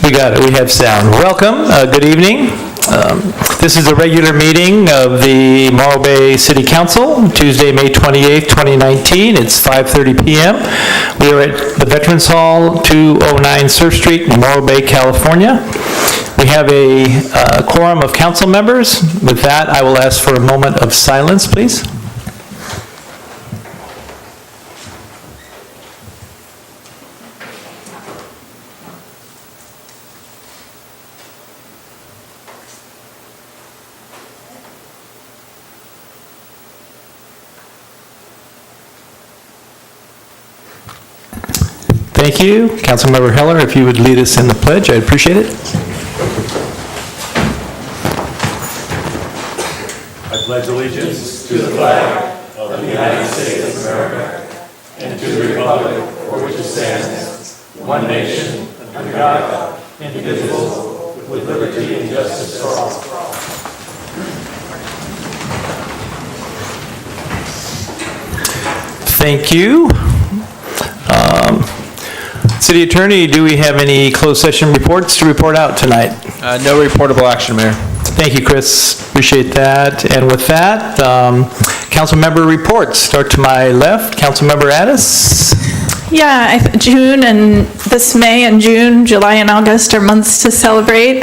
We got it. We have sound. Welcome. Good evening. This is a regular meeting of the Morro Bay City Council, Tuesday, May 28th, 2019. It's 5:30 p.m. We are at the Veterans Hall, 209 Surf Street, Morro Bay, California. We have a quorum of council members. With that, I will ask for a moment of silence, please. Thank you. Councilmember Heller, if you would lead us in the pledge, I'd appreciate it. I pledge allegiance to the flag of the United States of America and to the republic for which it stands, one nation, under God, indivisible, with liberty and justice for all. Thank you. City Attorney, do we have any closed session reports to report out tonight? No reportable action, Mayor. Thank you, Chris. Appreciate that. And with that, council member reports. Start to my left. Councilmember Addis. Yeah, June and this May and June, July and August are months to celebrate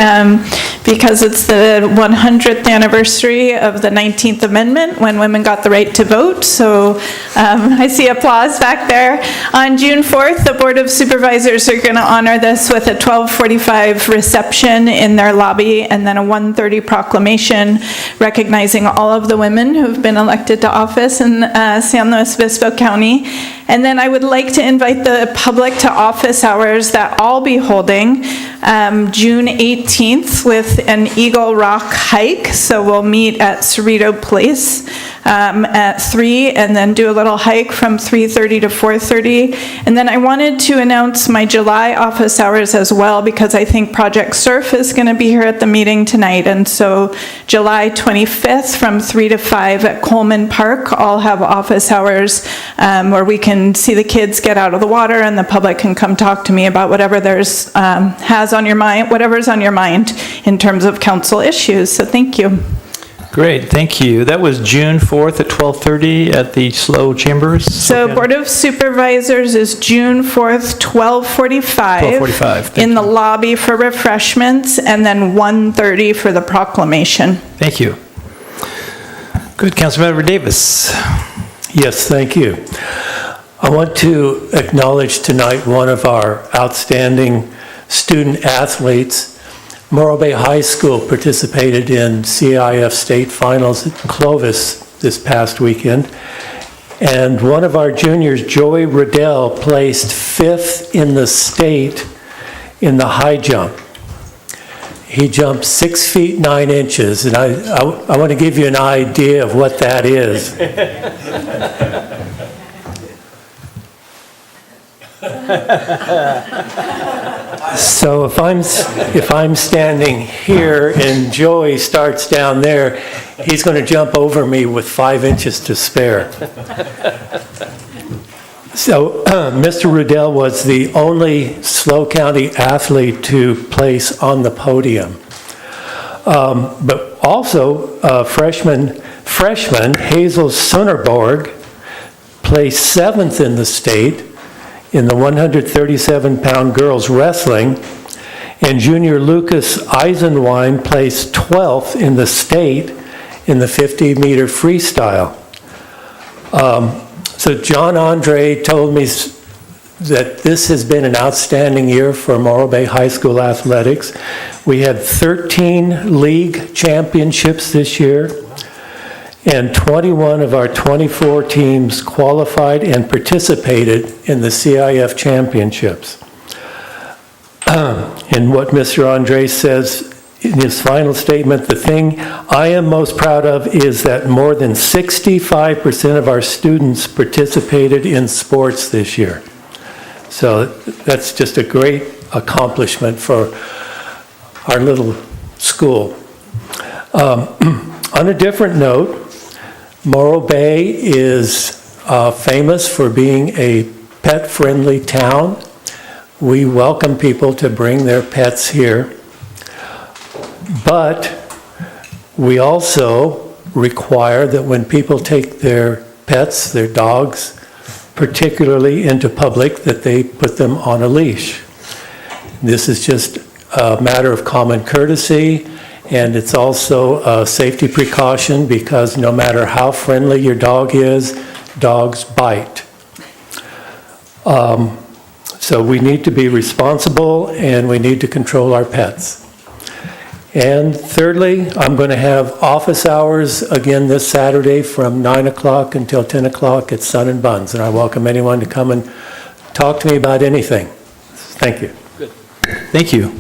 because it's the 100th anniversary of the 19th Amendment when women got the right to vote. So I see applause back there. On June 4th, the Board of Supervisors are going to honor this with a 12:45 reception in their lobby and then a 1:30 proclamation recognizing all of the women who've been elected to office in San Luis Obispo County. And then I would like to invite the public to office hours that I'll be holding June 18th with an Eagle Rock hike. So we'll meet at Cerrito Place at 3 and then do a little hike from 3:30 to 4:30. And then I wanted to announce my July office hours as well because I think Project Surf is going to be here at the meeting tonight. And so July 25th from 3 to 5 at Coleman Park, I'll have office hours where we can see the kids get out of the water and the public can come talk to me about whatever whatever's on your mind in terms of council issues. So thank you. Great, thank you. That was June 4th at 12:30 at the SLO Chambers. So Board of Supervisors is June 4th, 12:45 in the lobby for refreshments and then 1:30 for the proclamation. Thank you. Good, Councilmember Davis. Yes, thank you. I want to acknowledge tonight one of our outstanding student athletes. Morro Bay High School participated in CIF state finals at Clovis this past weekend. And one of our juniors, Joey Riddell, placed 5th in the state in the high jump. He jumped 6 feet 9 inches, and I want to give you an idea of what that is. So if I'm standing here and Joey starts down there, he's going to jump over me with 5 inches to spare. So Mr. Riddell was the only SLO County athlete to place on the podium. But also freshman Hazel Sunnerborg placed 7th in the state in the 137-pound girls wrestling, and junior Lucas Eisenwein placed 12th in the state in the 50-meter freestyle. So John Andre told me that this has been an outstanding year for Morro Bay High School athletics. We had 13 league championships this year, and 21 of our 24 teams qualified and participated in the CIF championships. And what Mr. Andre says in his final statement, the thing I am most proud of is that more than 65% of our students participated in sports this year. So that's just a great accomplishment for our little school. On a different note, Morro Bay is famous for being a pet-friendly town. We welcome people to bring their pets here, but we also require that when people take their pets, their dogs, particularly into public, that they put them on a leash. This is just a matter of common courtesy, and it's also a safety precaution because no matter how friendly your dog is, dogs bite. So we need to be responsible and we need to control our pets. And thirdly, I'm going to have office hours again this Saturday from 9 o'clock until 10 o'clock at Sun and Buns. And I welcome anyone to come and talk to me about anything. Thank you. Thank you.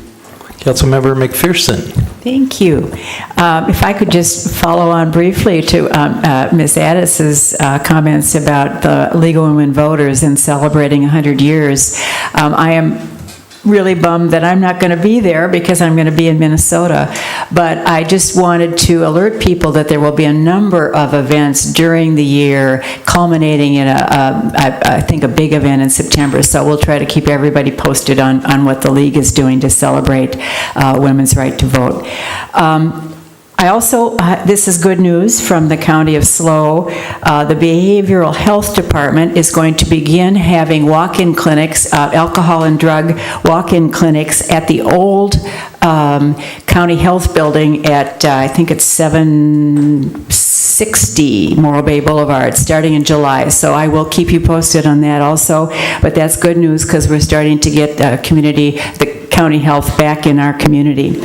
Councilmember McPherson. Thank you. If I could just follow on briefly to Ms. Addis's comments about the League of Women Voters and celebrating 100 years. I am really bummed that I'm not going to be there because I'm going to be in Minnesota. But I just wanted to alert people that there will be a number of events during the year, culminating in I think a big event in September. So we'll try to keep everybody posted on what the League is doing to celebrate women's right to vote. I also, this is good news from the County of SLO. The Behavioral Health Department is going to begin having walk-in clinics, alcohol and drug walk-in clinics at the old County Health Building at, I think it's 760 Morro Bay Boulevard, starting in July. So I will keep you posted on that also. But that's good news because we're starting to get the county health back in our community.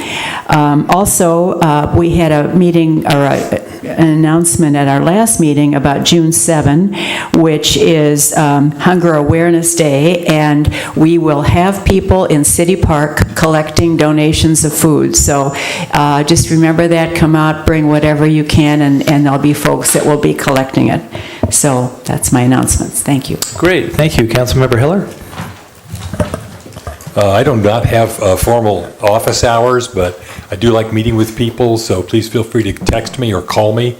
Also, we had a meeting or an announcement at our last meeting about June 7, which is Hunger Awareness Day, and we will have people in City Park collecting donations of food. So just remember that, come out, bring whatever you can, and there'll be folks that will be collecting it. So that's my announcements. Thank you. Great, thank you. Councilmember Hiller? I do not have formal office hours, but I do like meeting with people, so please feel free to text me or call me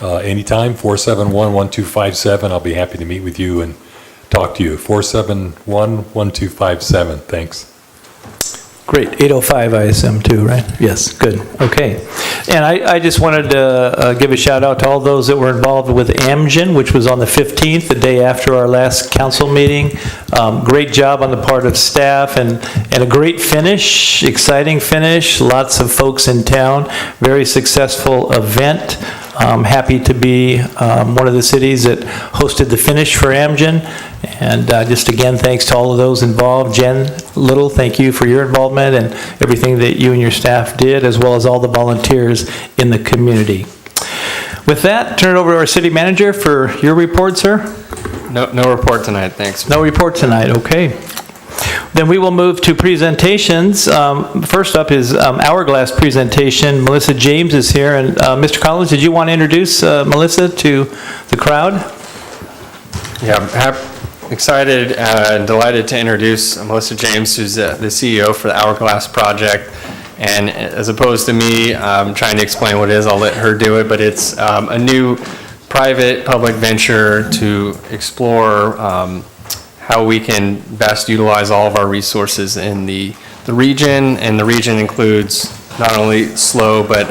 anytime, 471-1257. I'll be happy to meet with you and talk to you. 471-1257. Thanks. Great, 8:05 I assume too, right? Yes, good, okay. And I just wanted to give a shout out to all those that were involved with Amgen, which was on the 15th, the day after our last council meeting. Great job on the part of staff and a great finish, exciting finish, lots of folks in town, very successful event. I'm happy to be one of the cities that hosted the finish for Amgen. And just again, thanks to all of those involved. Jen Little, thank you for your involvement and everything that you and your staff did, as well as all the volunteers in the community. With that, turn it over to our city manager for your report, sir. No report tonight, thanks. No report tonight, okay. Then we will move to presentations. First up is Hourglass presentation. Melissa James is here. And Mr. Collins, did you want to introduce Melissa to the crowd? Yeah, I'm excited and delighted to introduce Melissa James, who's the CEO for the Hourglass Project. And as opposed to me trying to explain what it is, I'll let her do it. But it's a new private-public venture to explore how we can best utilize all of our resources in the region, and the region includes not only SLO, but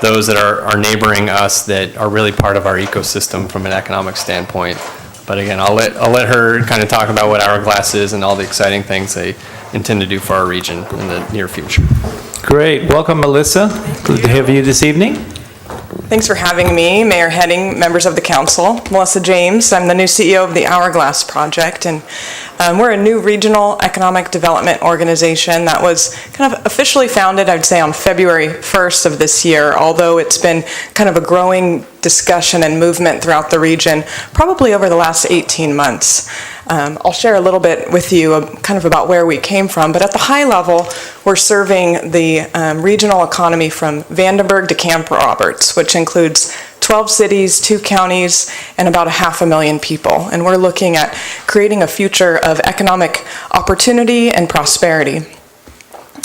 those that are neighboring us that are really part of our ecosystem from an economic standpoint. But again, I'll let her kind of talk about what Hourglass is and all the exciting things they intend to do for our region in the near future. Great. Welcome, Melissa. Good to have you this evening. Thanks for having me, Mayor Heading, members of the council. Melissa James, I'm the new CEO of the Hourglass Project, and we're a new regional economic development organization that was kind of officially founded, I'd say, on February 1st of this year, although it's been kind of a growing discussion and movement throughout the region, probably over the last 18 months. I'll share a little bit with you kind of about where we came from, but at the high level, we're serving the regional economy from Vandenberg to Camp Roberts, which includes 12 cities, 2 counties, and about 500,000 people. And we're looking at creating a future of economic opportunity and prosperity.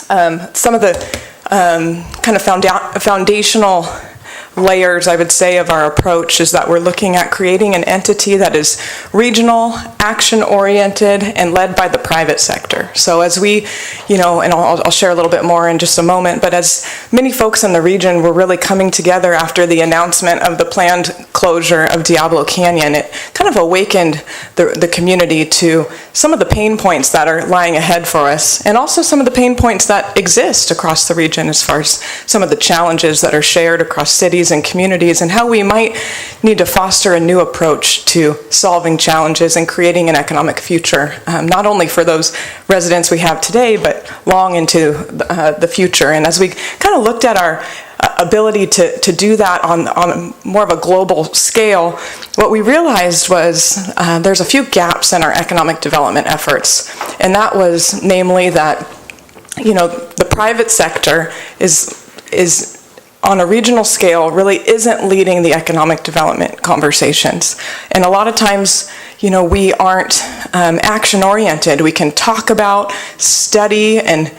Some of the kind of foundational layers, I would say, of our approach is that we're looking at creating an entity that is regional, action-oriented, and led by the private sector. So as we, and I'll share a little bit more in just a moment, but as many folks in the region were really coming together after the announcement of the planned closure of Diablo Canyon, it kind of awakened the community to some of the pain points that are lying ahead for us, and also some of the pain points that exist across the region as far as some of the challenges that are shared across cities and communities, and how we might need to foster a new approach to solving challenges and creating an economic future, not only for those residents we have today, but long into the future. And as we kind of looked at our ability to do that on more of a global scale, what we realized was there's a few gaps in our economic development efforts, and that was namely that the private sector is on a regional scale really isn't leading the economic development conversations. And a lot of times, we aren't action-oriented. We can talk about, study, and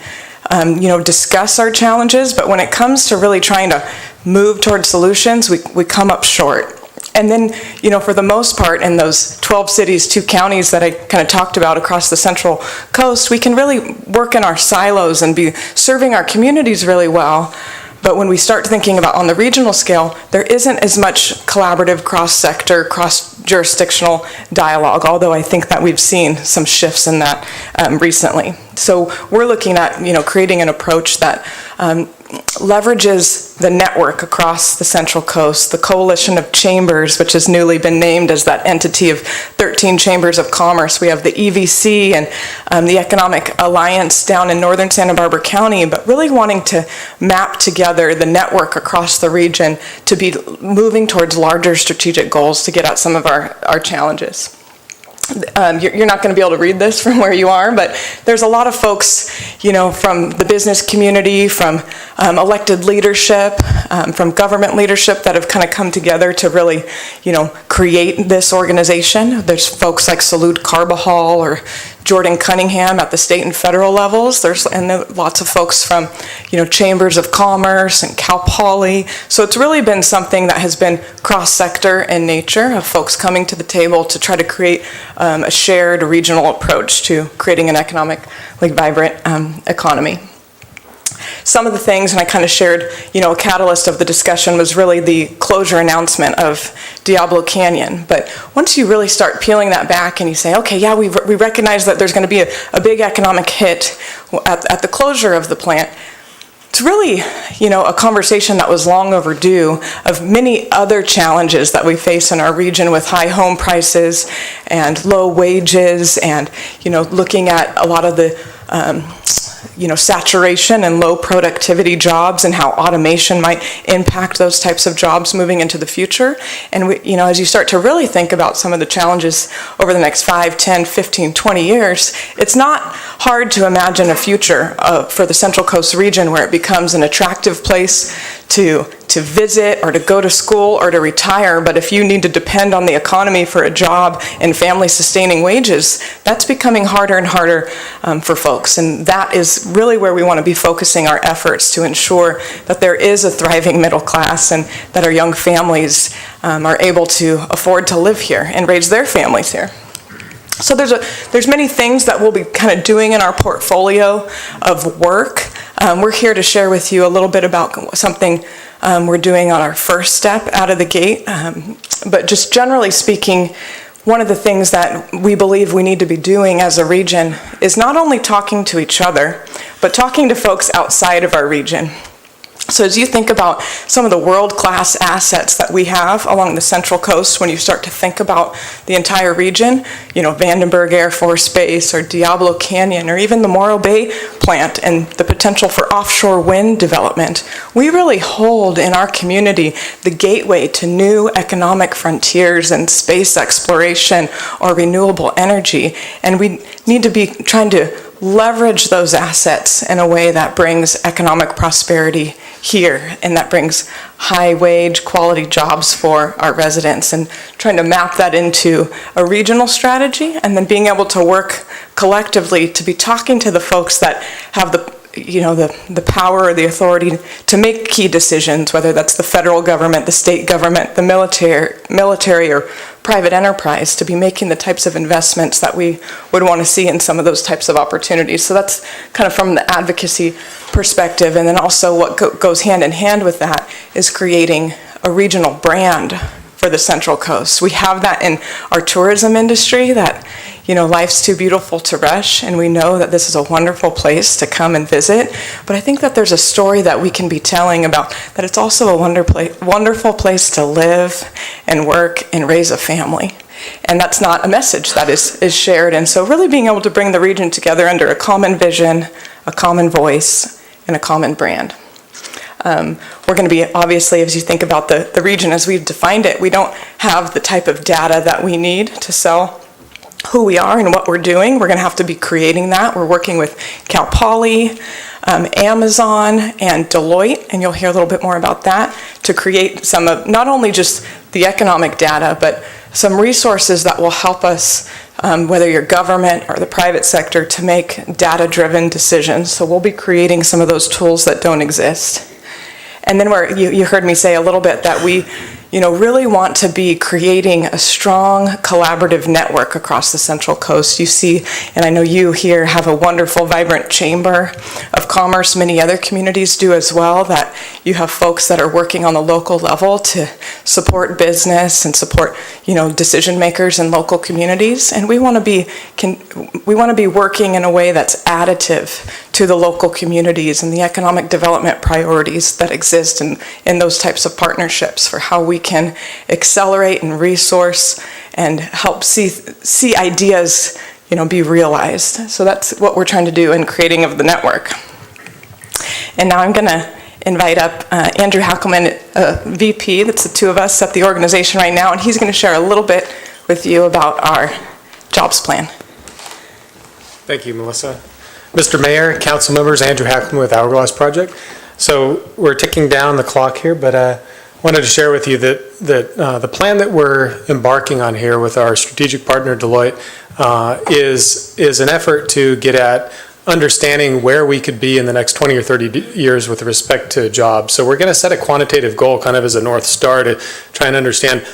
discuss our challenges, but when it comes to really trying to move towards solutions, we come up short. And then, for the most part, in those 12 cities, 2 counties that I kind of talked about across the Central Coast, we can really work in our silos and be serving our communities really well. But when we start thinking about on the regional scale, there isn't as much collaborative, cross-sector, cross-jurisdictional dialogue, although I think that we've seen some shifts in that recently. So we're looking at, creating an approach that leverages the network across the Central Coast, the coalition of chambers, which has newly been named as that entity of 13 chambers of commerce. We have the EVC and the Economic Alliance down in northern Santa Barbara County, but really wanting to map together the network across the region to be moving towards larger strategic goals to get at some of our challenges. You're not going to be able to read this from where you are, but there's a lot of folks, from the business community, from elected leadership, from government leadership that have kind of come together to really, create this organization. There's folks like Salud Carbajal or Jordan Cunningham at the state and federal levels. And lots of folks from, chambers of commerce and Cal Poly. So it's really been something that has been cross-sector in nature, of folks coming to the table to try to create a shared regional approach to creating an economically vibrant economy. Some of the things, and I kind of shared, a catalyst of the discussion was really the closure announcement of Diablo Canyon. But once you really start peeling that back and you say, okay, yeah, we recognize that there's going to be a big economic hit at the closure of the plant, it's really, a conversation that was long overdue of many other challenges that we face in our region with high home prices and low wages and, looking at a lot of the saturation and low productivity jobs and how automation might impact those types of jobs moving into the future. And as you start to really think about some of the challenges over the next 5, 10, 15, 20 years, it's not hard to imagine a future for the Central Coast region where it becomes an attractive place to visit or to go to school or to retire. But if you need to depend on the economy for a job and family sustaining wages, that's becoming harder and harder for folks. And that is really where we want to be focusing our efforts to ensure that there is a thriving middle class and that our young families are able to afford to live here and raise their families here. So there's many things that we'll be kind of doing in our portfolio of work. We're here to share with you a little bit about something we're doing on our first step out of the gate. But just generally speaking, one of the things that we believe we need to be doing as a region is not only talking to each other, but talking to folks outside of our region. So as you think about some of the world-class assets that we have along the Central Coast, when you start to think about the entire region, Vandenberg Air Force Base or Diablo Canyon or even the Morro Bay plant and the potential for offshore wind development, we really hold in our community the gateway to new economic frontiers and space exploration or renewable energy. And we need to be trying to leverage those assets in a way that brings economic prosperity here and that brings high wage quality jobs for our residents, and trying to map that into a regional strategy and then being able to work collectively to be talking to the folks that have the the power or the authority to make key decisions, whether that's the federal government, the state government, the military or private enterprise, to be making the types of investments that we would want to see in some of those types of opportunities. So that's kind of from the advocacy perspective. And then also what goes hand in hand with that is creating a regional brand for the Central Coast. We have that in our tourism industry, that, life's too beautiful to rush, and we know that this is a wonderful place to come and visit. But I think that there's a story that we can be telling about that it's also a wonderful place to live and work and raise a family. And that's not a message that is shared. And so really being able to bring the region together under a common vision, a common voice, and a common brand. We're going to be, obviously, as you think about the region as we've defined it, we don't have the type of data that we need to sell who we are and what we're doing. We're going to have to be creating that. We're working with Cal Poly, Amazon, and Deloitte, and you'll hear a little bit more about that, to create some of not only just the economic data, but some resources that will help us, whether you're government or the private sector, to make data-driven decisions. So we'll be creating some of those tools that don't exist. And then you heard me say a little bit that we really want to be creating a strong collaborative network across the Central Coast. You see, and I know you here have a wonderful, vibrant chamber of commerce. Many other communities do as well, that you have folks that are working on the local level to support business and support, decision makers in local communities. And we want to be working in a way that's additive to the local communities and the economic development priorities that exist in those types of partnerships, for how we can accelerate and resource and help see ideas, be realized. So that's what we're trying to do in creating of the network. And now I'm going to invite up Andrew Hackelman, VP. That's the two of us at the organization right now, and he's going to share a little bit with you about our jobs plan. Thank you, Melissa. Mr. Mayor, council members, Andrew Hackelman with Hourglass Project. So we're ticking down the clock here, but wanted to share with you that the plan that we're embarking on here with our strategic partner Deloitte is an effort to get at understanding where we could be in the next 20 or 30 years with respect to jobs. So we're going to set a quantitative goal kind of as a North Star to try and understand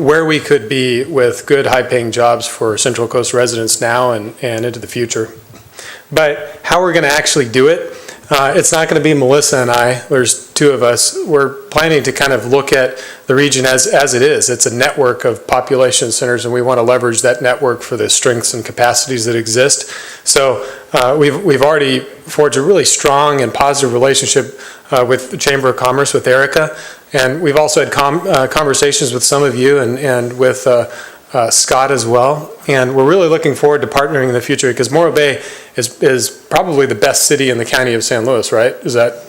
where we could be with good high-paying jobs for Central Coast residents now and into the future. But how we're going to actually do it, it's not going to be Melissa and I. There's two of us. We're planning to kind of look at the region as it is. It's a network of population centers, and we want to leverage that network for the strengths and capacities that exist. So we've already forged a really strong and positive relationship with the Chamber of Commerce, with Erica, and we've also had conversations with some of you and with Scott as well. And we're really looking forward to partnering in the future, because Morro Bay is probably the best city in the county of San Luis, right? Is that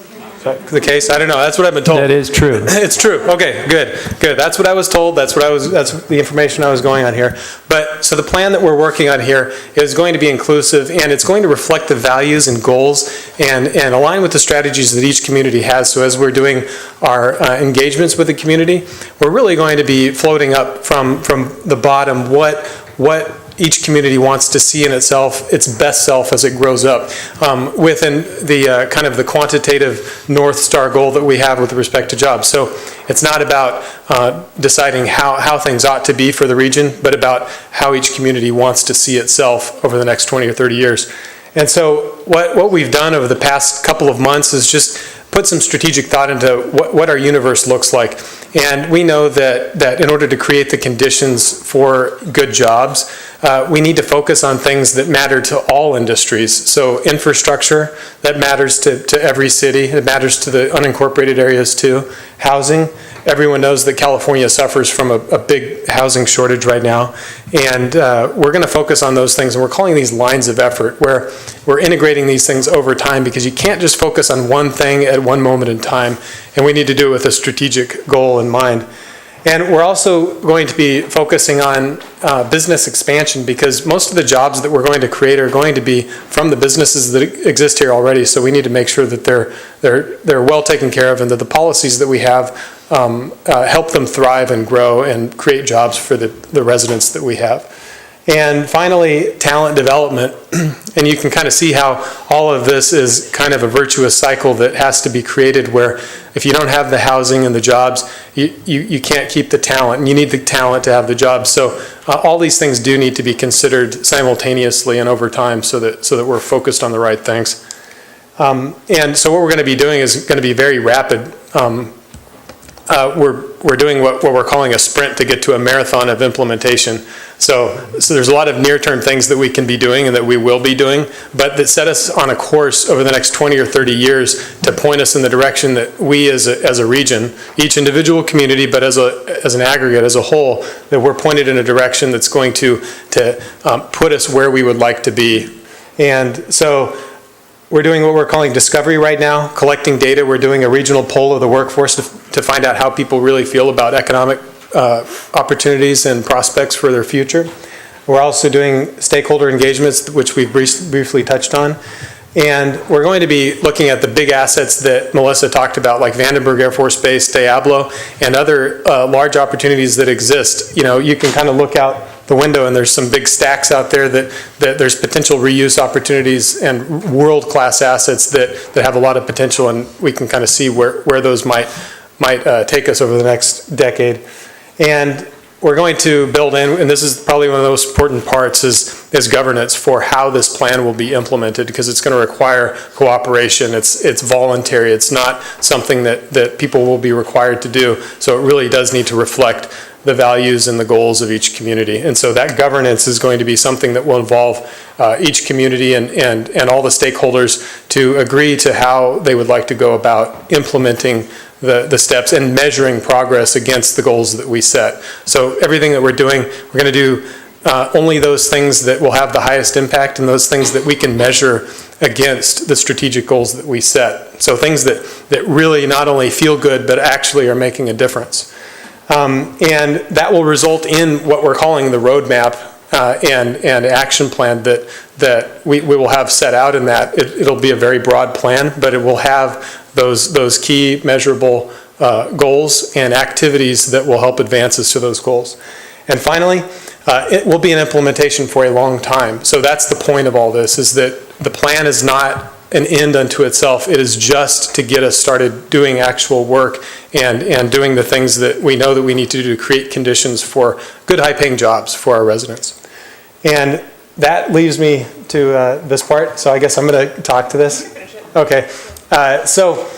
the case? I don't know. That's what I've been told. That is true. It's true. Okay, good. That's what I was told. That's the information I was going on here. But so the plan that we're working on here is going to be inclusive, and it's going to reflect the values and goals and align with the strategies that each community has. So as we're doing our engagements with the community, we're really going to be floating up from the bottom what each community wants to see in itself, its best self as it grows up, within the kind of the quantitative North Star goal that we have with respect to jobs. So it's not about deciding how things ought to be for the region, but about how each community wants to see itself over the next 20 or 30 years. And so what we've done over the past couple of months is just put some strategic thought into what our universe looks like. And we know that in order to create the conditions for good jobs, we need to focus on things that matter to all industries. So infrastructure, that matters to every city. It matters to the unincorporated areas too. Housing, everyone knows that California suffers from a big housing shortage right now. And we're going to focus on those things, and we're calling these lines of effort, where we're integrating these things over time, because you can't just focus on one thing at one moment in time, and we need to do it with a strategic goal in mind. And we're also going to be focusing on business expansion, because most of the jobs that we're going to create are going to be from the businesses that exist here already. So we need to make sure that they're well taken care of, and that the policies that we have help them thrive and grow and create jobs for the residents that we have. And finally, talent development. And you can kind of see how all of this is kind of a virtuous cycle that has to be created, where if you don't have the housing and the jobs, you can't keep the talent, and you need the talent to have the jobs. So all these things do need to be considered simultaneously and over time, so that we're focused on the right things. And so what we're going to be doing is going to be very rapid. We're doing what we're calling a sprint to get to a marathon of implementation. So there's a lot of near-term things that we can be doing and that we will be doing, but that set us on a course over the next 20 or 30 years to point us in the direction that we as a region, each individual community, but as an aggregate, as a whole, that we're pointed in a direction that's going to put us where we would like to be. And so we're doing what we're calling discovery right now, collecting data. We're doing a regional poll of the workforce to find out how people really feel about economic opportunities and prospects for their future. We're also doing stakeholder engagements, which we've briefly touched on. And we're going to be looking at the big assets that Melissa talked about, like Vandenberg Air Force Base, Diablo, and other large opportunities that exist. You know, you can kind of look out the window and there's some big stacks out there that there's potential reuse opportunities and world-class assets that have a lot of potential, and we can kind of see where those might take us over the next decade. And we're going to build in, and this is probably one of the most important parts, is governance for how this plan will be implemented, because it's going to require cooperation. It's voluntary. It's not something that people will be required to do. So it really does need to reflect the values and the goals of each community. And so that governance is going to be something that will involve each community and all the stakeholders to agree to how they would like to go about implementing the steps and measuring progress against the goals that we set. So everything that we're doing, we're going to do only those things that will have the highest impact and those things that we can measure against the strategic goals that we set. So things that really not only feel good, but actually are making a difference. And that will result in what we're calling the roadmap and action plan that we will have set out in that. It'll be a very broad plan, but it will have those key measurable goals and activities that will help advance us to those goals. And finally, it will be an implementation for a long time. So that's the point of all this, is that the plan is not an end unto itself. It is just to get us started doing actual work and doing the things that we know that we need to do to create conditions for good, high-paying jobs for our residents. And that leaves me to this part. So I guess I'm going to talk to this. Okay. So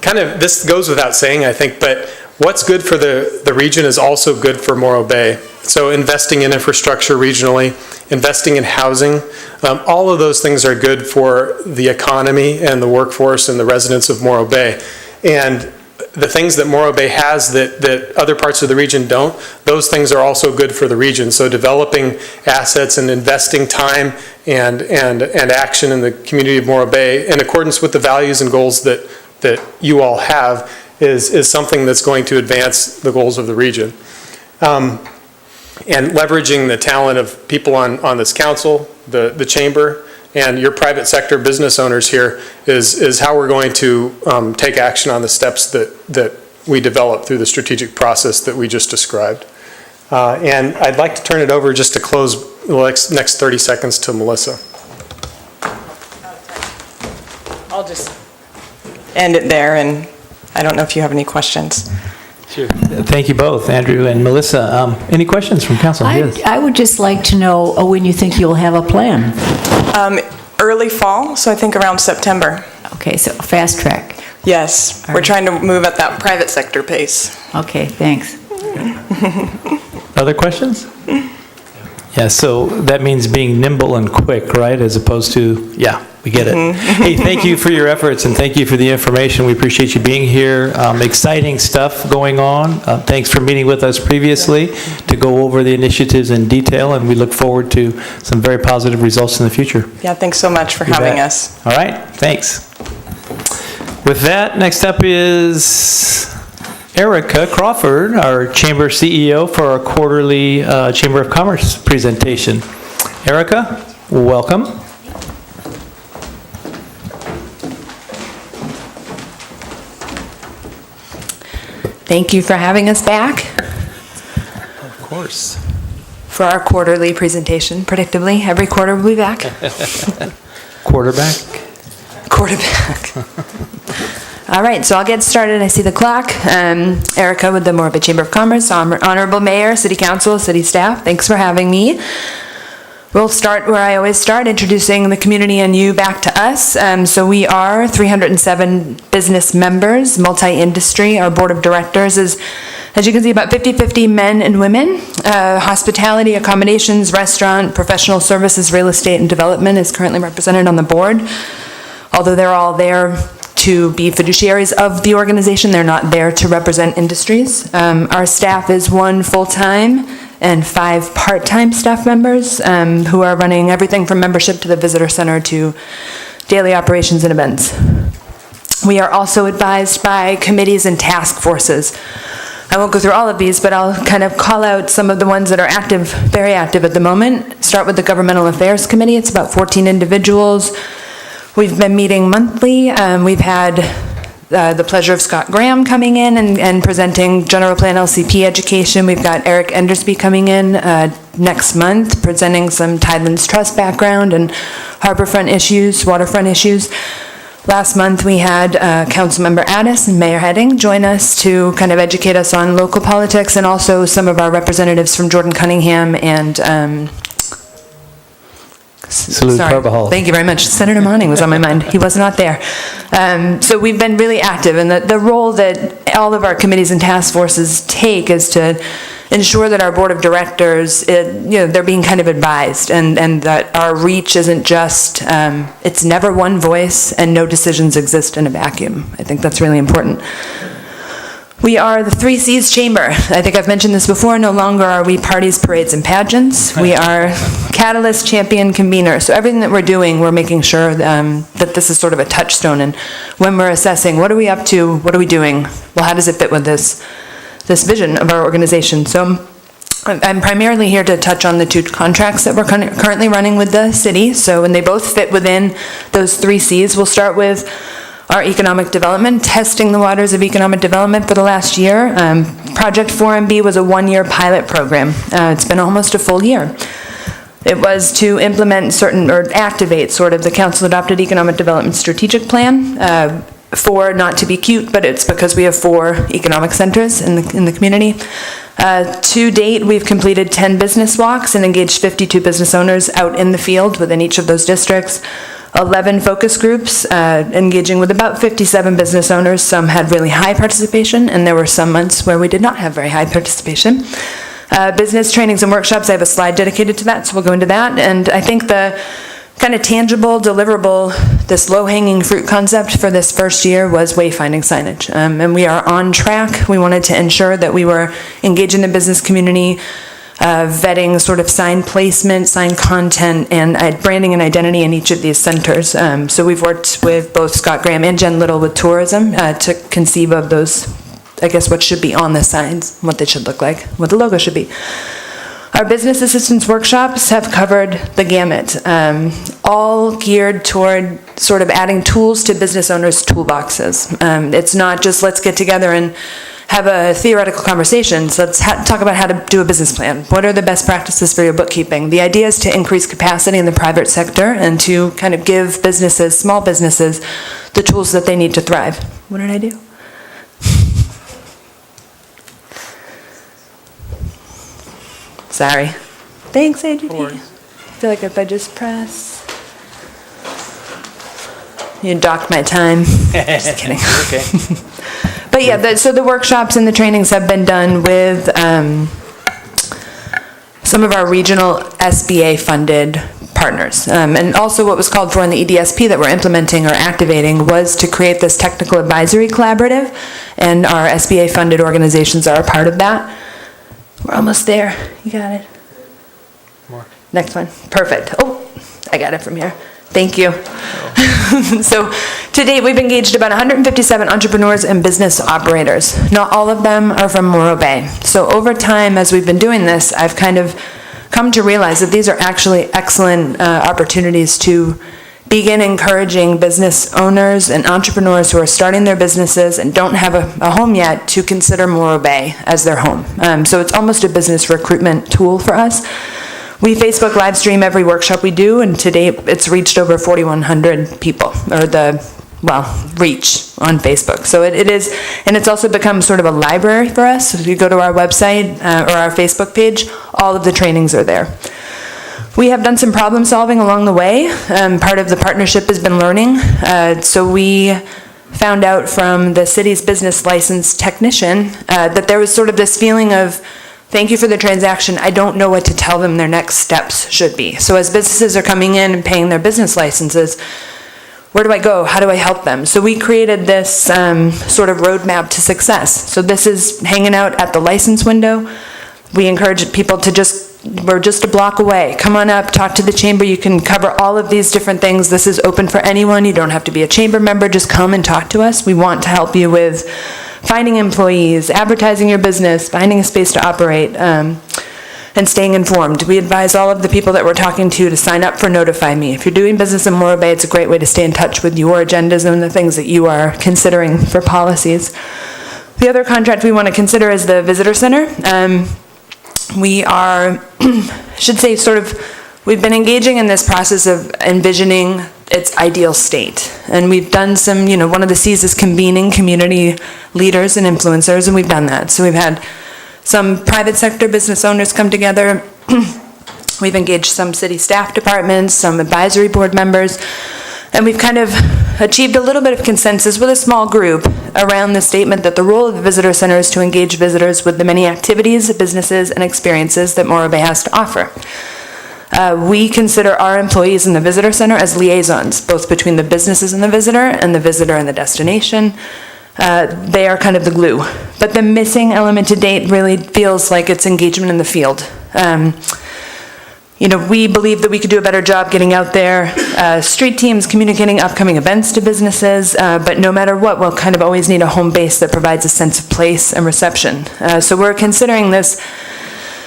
kind of this goes without saying, I think, but what's good for the region is also good for Morro Bay. So investing in infrastructure regionally, investing in housing, all of those things are good for the economy and the workforce and the residents of Morro Bay. And the things that Morro Bay has that other parts of the region don't, those things are also good for the region. So developing assets and investing time and action in the community of Morro Bay in accordance with the values and goals that you all have is something that's going to advance the goals of the region. And leveraging the talent of people on this council, the chamber, and your private sector business owners here is how we're going to take action on the steps that we develop through the strategic process that we just described. And I'd like to turn it over just to close the next 30 seconds to Melissa. I'll just end it there, and I don't know if you have any questions. Sure. Thank you both, Andrew and Melissa. Any questions from council? Yes. I would just like to know when you think you'll have a plan. Early fall, so I think around September. Okay, so fast track. Yes, we're trying to move at that private sector pace. Okay, thanks. Other questions? Yeah, so that means being nimble and quick, right? As opposed to, yeah, we get it. Hey, thank you for your efforts and thank you for the information. We appreciate you being here. Exciting stuff going on. Thanks for meeting with us previously to go over the initiatives in detail, and we look forward to some very positive results in the future. Yeah, thanks so much for having us. All right, thanks. With that, next up is Erica Crawford, our Chamber CEO, for our quarterly Chamber of Commerce presentation. Erica, welcome. Thank you for having us back. Of course. for our quarterly presentation. Predictably, every quarter we'll be back. Quarterback? Quarterback. All right, so I'll get started. I see the clock. Erica with the Moorhead Chamber of Commerce, Honorable Mayor, City Council, City Staff, thanks for having me. We'll start where I always start, introducing the community and you back to us. So we are 307 business members, multi-industry. Our board of directors is, as you can see, about 50-50 men and women. Hospitality, accommodations, restaurant, professional services, real estate, and development is currently represented on the board. Although they're all there to be fiduciaries of the organization, they're not there to represent industries. Our staff is 1 full-time and 5 part-time staff members who are running everything from membership to the visitor center to daily operations and events. We are also advised by committees and task forces. I won't go through all of these, but I'll kind of call out some of the ones that are active, very active at the moment. Start with the Governmental Affairs Committee. It's about 14 individuals. We've been meeting monthly. We've had the pleasure of Scott Graham coming in and presenting general plan LCP education. We've got Eric Endersby coming in next month, presenting some Tidelands Trust background and harborfront issues, waterfront issues. Last month we had Councilmember Addis and Mayor Heading join us to kind of educate us on local politics, and also some of our representatives from Jordan Cunningham and Salute Sorry. Carbajal. Thank you very much. Senator Monning was on my mind. He was not there. So we've been really active, and the role that all of our committees and task forces take is to ensure that our board of directors, they're being kind of advised, and that our reach isn't just, it's never one voice and no decisions exist in a vacuum. I think that's really important. We are the 3 C's chamber. I think I've mentioned this before. No longer are we parties, parades, and pageants. We are catalyst, champion, convener. So everything that we're doing, we're making sure that this is sort of a touchstone. And when we're assessing, what are we up to? What are we doing? Well, how does it fit with this vision of our organization? So I'm primarily here to touch on the 2 contracts that we're currently running with the city. So when they both fit within those 3 C's, we'll start with our economic development, testing the waters of economic development for the last year. Project 4MB was a 1-year pilot program. It's been almost a full year. It was to implement activate sort of the council adopted economic development strategic plan. 4, not to be cute, but it's because we have 4 economic centers in the community. To date, we've completed 10 business walks and engaged 52 business owners out in the field within each of those districts. 11 focus groups, engaging with about 57 business owners. Some had really high participation, and there were some months where we did not have very high participation. Business trainings and workshops, I have a slide dedicated to that, so we'll go into that. And I think the kind of tangible, deliverable, this low-hanging fruit concept for this first year was wayfinding signage. And we are on track. We wanted to ensure that we were engaging the business community, vetting sort of sign placement, sign content, and branding and identity in each of these centers. So we've worked with both Scott Graham and Jen Little with tourism to conceive of those, I guess, what should be on the signs, what they should look like, what the logo should be. Our business assistance workshops have covered the gamut, all geared toward sort of adding tools to business owners' toolboxes. It's not just let's get together and have a theoretical conversation. So let's talk about how to do a business plan. What are the best practices for your bookkeeping? The idea is to increase capacity in the private sector and to kind of give businesses, small businesses, the tools that they need to thrive. What did I do? Sorry. Thanks, AGP. I feel like if I just press, you docked my time. Just kidding. Okay. But yeah, so the workshops and the trainings have been done with some of our regional SBA-funded partners. And also what was called for in the EDSP that we're implementing or activating was to create this technical advisory collaborative, and our SBA-funded organizations are a part of that. We're almost there. You got it. More. Next one. Perfect. Oh, I got it from here. Thank you. So to date, we've engaged about 157 entrepreneurs and business operators. Not all of them are from Morro Bay. So over time, as we've been doing this, I've kind of come to realize that these are actually excellent opportunities to begin encouraging business owners and entrepreneurs who are starting their businesses and don't have a home yet to consider Morro Bay as their home. So it's almost a business recruitment tool for us. We Facebook live stream every workshop we do, and to date, it's reached over 4,100 people, or reach on Facebook. So it is, and it's also become sort of a library for us. So if you go to our website or our Facebook page, all of the trainings are there. We have done some problem solving along the way. Part of the partnership has been learning. So we found out from the city's business license technician that there was sort of this feeling of, thank you for the transaction, I don't know what to tell them their next steps should be. So as businesses are coming in and paying their business licenses, where do I go? How do I help them? So we created this sort of roadmap to success. So this is hanging out at the license window. We encourage people to we're just a block away. Come on up, talk to the chamber. You can cover all of these different things. This is open for anyone. You don't have to be a chamber member. Just come and talk to us. We want to help you with finding employees, advertising your business, finding a space to operate, and staying informed. We advise all of the people that we're talking to sign up for Notify Me. If you're doing business in Morro Bay, it's a great way to stay in touch with your agendas and the things that you are considering for policies. The other contract we want to consider is the visitor center. We are, we've been engaging in this process of envisioning its ideal state. And we've done some, one of the C's is convening community leaders and influencers, and we've done that. So we've had some private sector business owners come together. We've engaged some city staff departments, some advisory board members, and we've kind of achieved a little bit of consensus with a small group around the statement that the role of the visitor center is to engage visitors with the many activities, businesses, and experiences that Morro Bay has to offer. We consider our employees in the visitor center as liaisons, both between the businesses and the visitor and the destination. They are kind of the glue. But the missing element to date really feels like it's engagement in the field. We believe that we could do a better job getting out there, street teams communicating upcoming events to businesses, but no matter what, we'll kind of always need a home base that provides a sense of place and reception. So we're considering this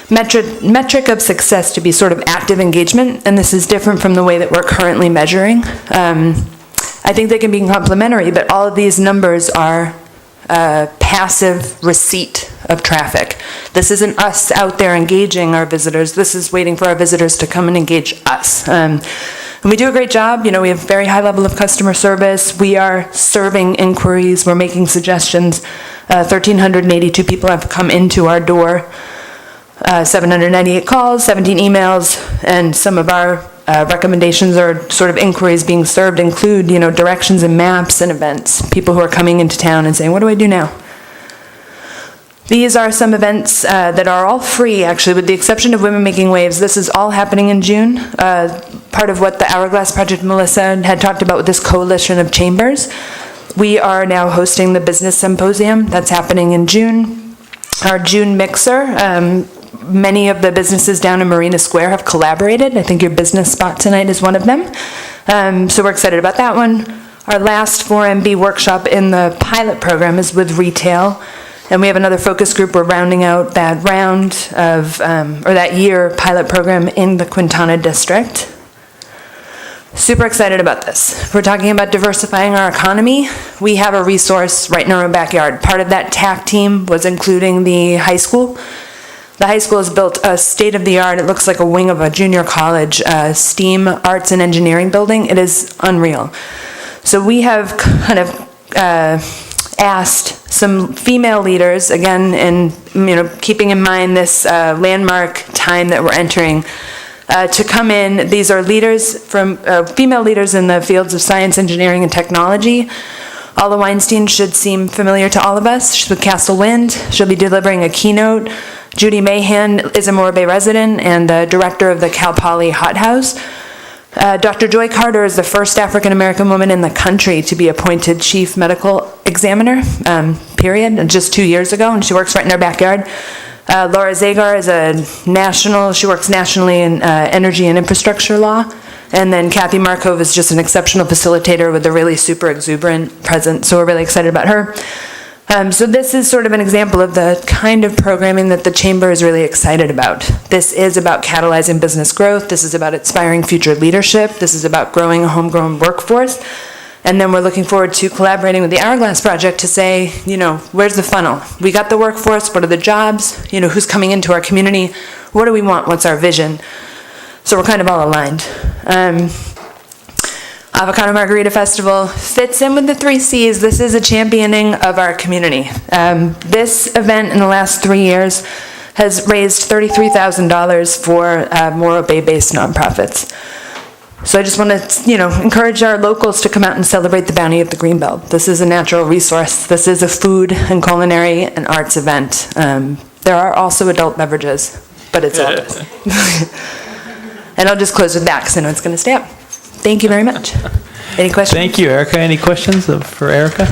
metric of success to be sort of active engagement, and this is different from the way that we're currently measuring. I think they can be complementary, but all of these numbers are passive receipt of traffic. This isn't us out there engaging our visitors. This is waiting for our visitors to come and engage us. And we do a great job. We have a very high level of customer service. We are serving inquiries. We're making suggestions. 1,382 people have come into our door. 798 calls, 17 emails, and some of our recommendations or sort of inquiries being served include, directions and maps and events. People who are coming into town and saying, what do I do now? These are some events that are all free, actually, with the exception of Women Making Waves. This is all happening in June. Part of what the Hourglass Project Melissa had talked about with this coalition of chambers. We are now hosting the Business Symposium. That's happening in June. Our June mixer, many of the businesses down in Marina Square have collaborated. I think your business spot tonight is one of them. So we're excited about that one. Our last 4MB workshop in the pilot program is with retail. And we have another focus group. We're rounding out that round of, or that year pilot program in the Quintana district. Super excited about this. We're talking about diversifying our economy. We have a resource right in our own backyard. Part of that TAC team was including the high school. The high school has built a state-of-the-art, it looks like a wing of a junior college, STEAM arts and engineering building. It is unreal. So we have kind of asked some female leaders, again, and keeping in mind this landmark time that we're entering, to come in. These are leaders from female leaders in the fields of science, engineering, and technology. Alla Weinstein should seem familiar to all of us. She's with Castle Wind. She'll be delivering a keynote. Judy Mahan is a Morro Bay resident and the director of the Cal Poly Hot House. Dr. Joy Carter is the first African-American woman in the country to be appointed chief medical examiner, period, just 2 years ago, and she works right in our backyard. Laura Zagar is she works nationally in energy and infrastructure law. And then Kathy Markov is just an exceptional facilitator with a really super exuberant presence, so we're really excited about her. So this is sort of an example of the kind of programming that the Chamber is really excited about. This is about catalyzing business growth. This is about inspiring future leadership. This is about growing a homegrown workforce. And then we're looking forward to collaborating with the Hourglass Project to say, you know, where's the funnel? We got the workforce, what are the jobs? You know, who's coming into our community? What do we want? What's our vision? So we're kind of all aligned. Avocado Margarita Festival fits in with the 3 C's. This is a championing of our community. This event in the last 3 years has raised $33,000 for Morro Bay-based nonprofits. So I just want to, you know, encourage our locals to come out and celebrate the bounty of the Greenbelt. This is a natural resource. This is a food and culinary and arts event. There are also adult beverages, but it's all this. And I'll just close with that because I know it's going to stay up. Thank you very much. Any questions? Thank you, Erica. Any questions for Erica?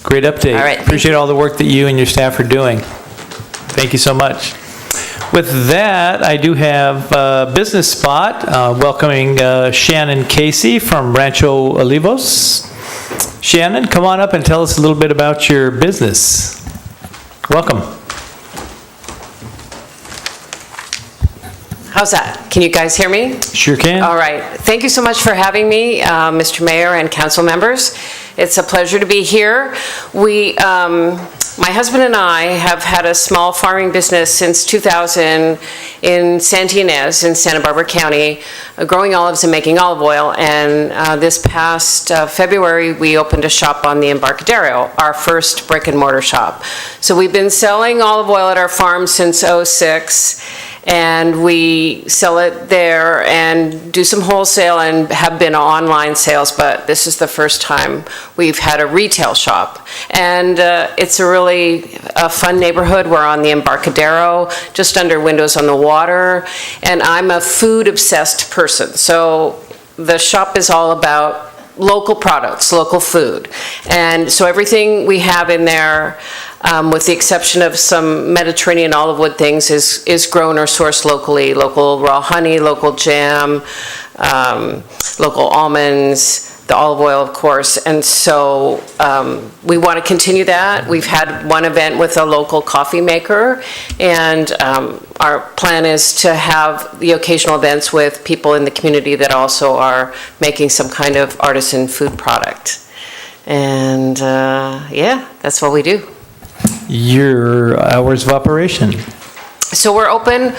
Great update. All right, Appreciate all the work that you and your staff are doing. Thank you so much. With that, I do have a business spot welcoming Shannon Casey from Rancho Olivos. Shannon, come on up and tell us a little bit about your business. Welcome. How's that? Can you guys hear me? Sure can. All right. Thank you so much for having me, Mr. Mayor and council members. It's a pleasure to be here. My husband and I have had a small farming business since 2000 in Santa Ynez in Santa Barbara County, growing olives and making olive oil. And this past February, we opened a shop on the Embarcadero, our first brick and mortar shop. So we've been selling olive oil at our farm since '06. And we sell it there and do some wholesale and have been online sales, but this is the first time we've had a retail shop. And it's a really fun neighborhood. We're on the Embarcadero, just under Windows on the Water, and I'm a food-obsessed person. So the shop is all about local products, local food. And so everything we have in there, with the exception of some Mediterranean olive wood things, is grown or sourced locally. Local raw honey, local jam, local almonds, the olive oil, of course. And so we want to continue that. We've had one event with a local coffee maker, and our plan is to have the occasional events with people in the community that also are making some kind of artisan food product. And yeah, that's what we do. Your hours of operation. So we're open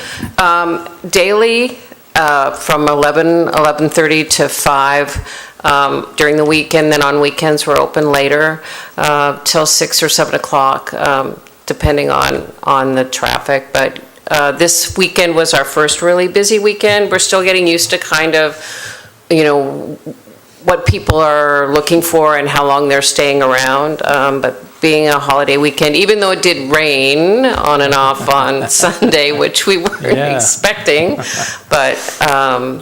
daily from 11:30 to 5 during the week, and then on weekends we're open later till 6 or 7 o'clock, depending on the traffic. But this weekend was our first really busy weekend. We're still getting used to kind of, you know, what people are looking for and how long they're staying around. But being a holiday weekend, even though it did rain on and off on Sunday, which we weren't expecting, but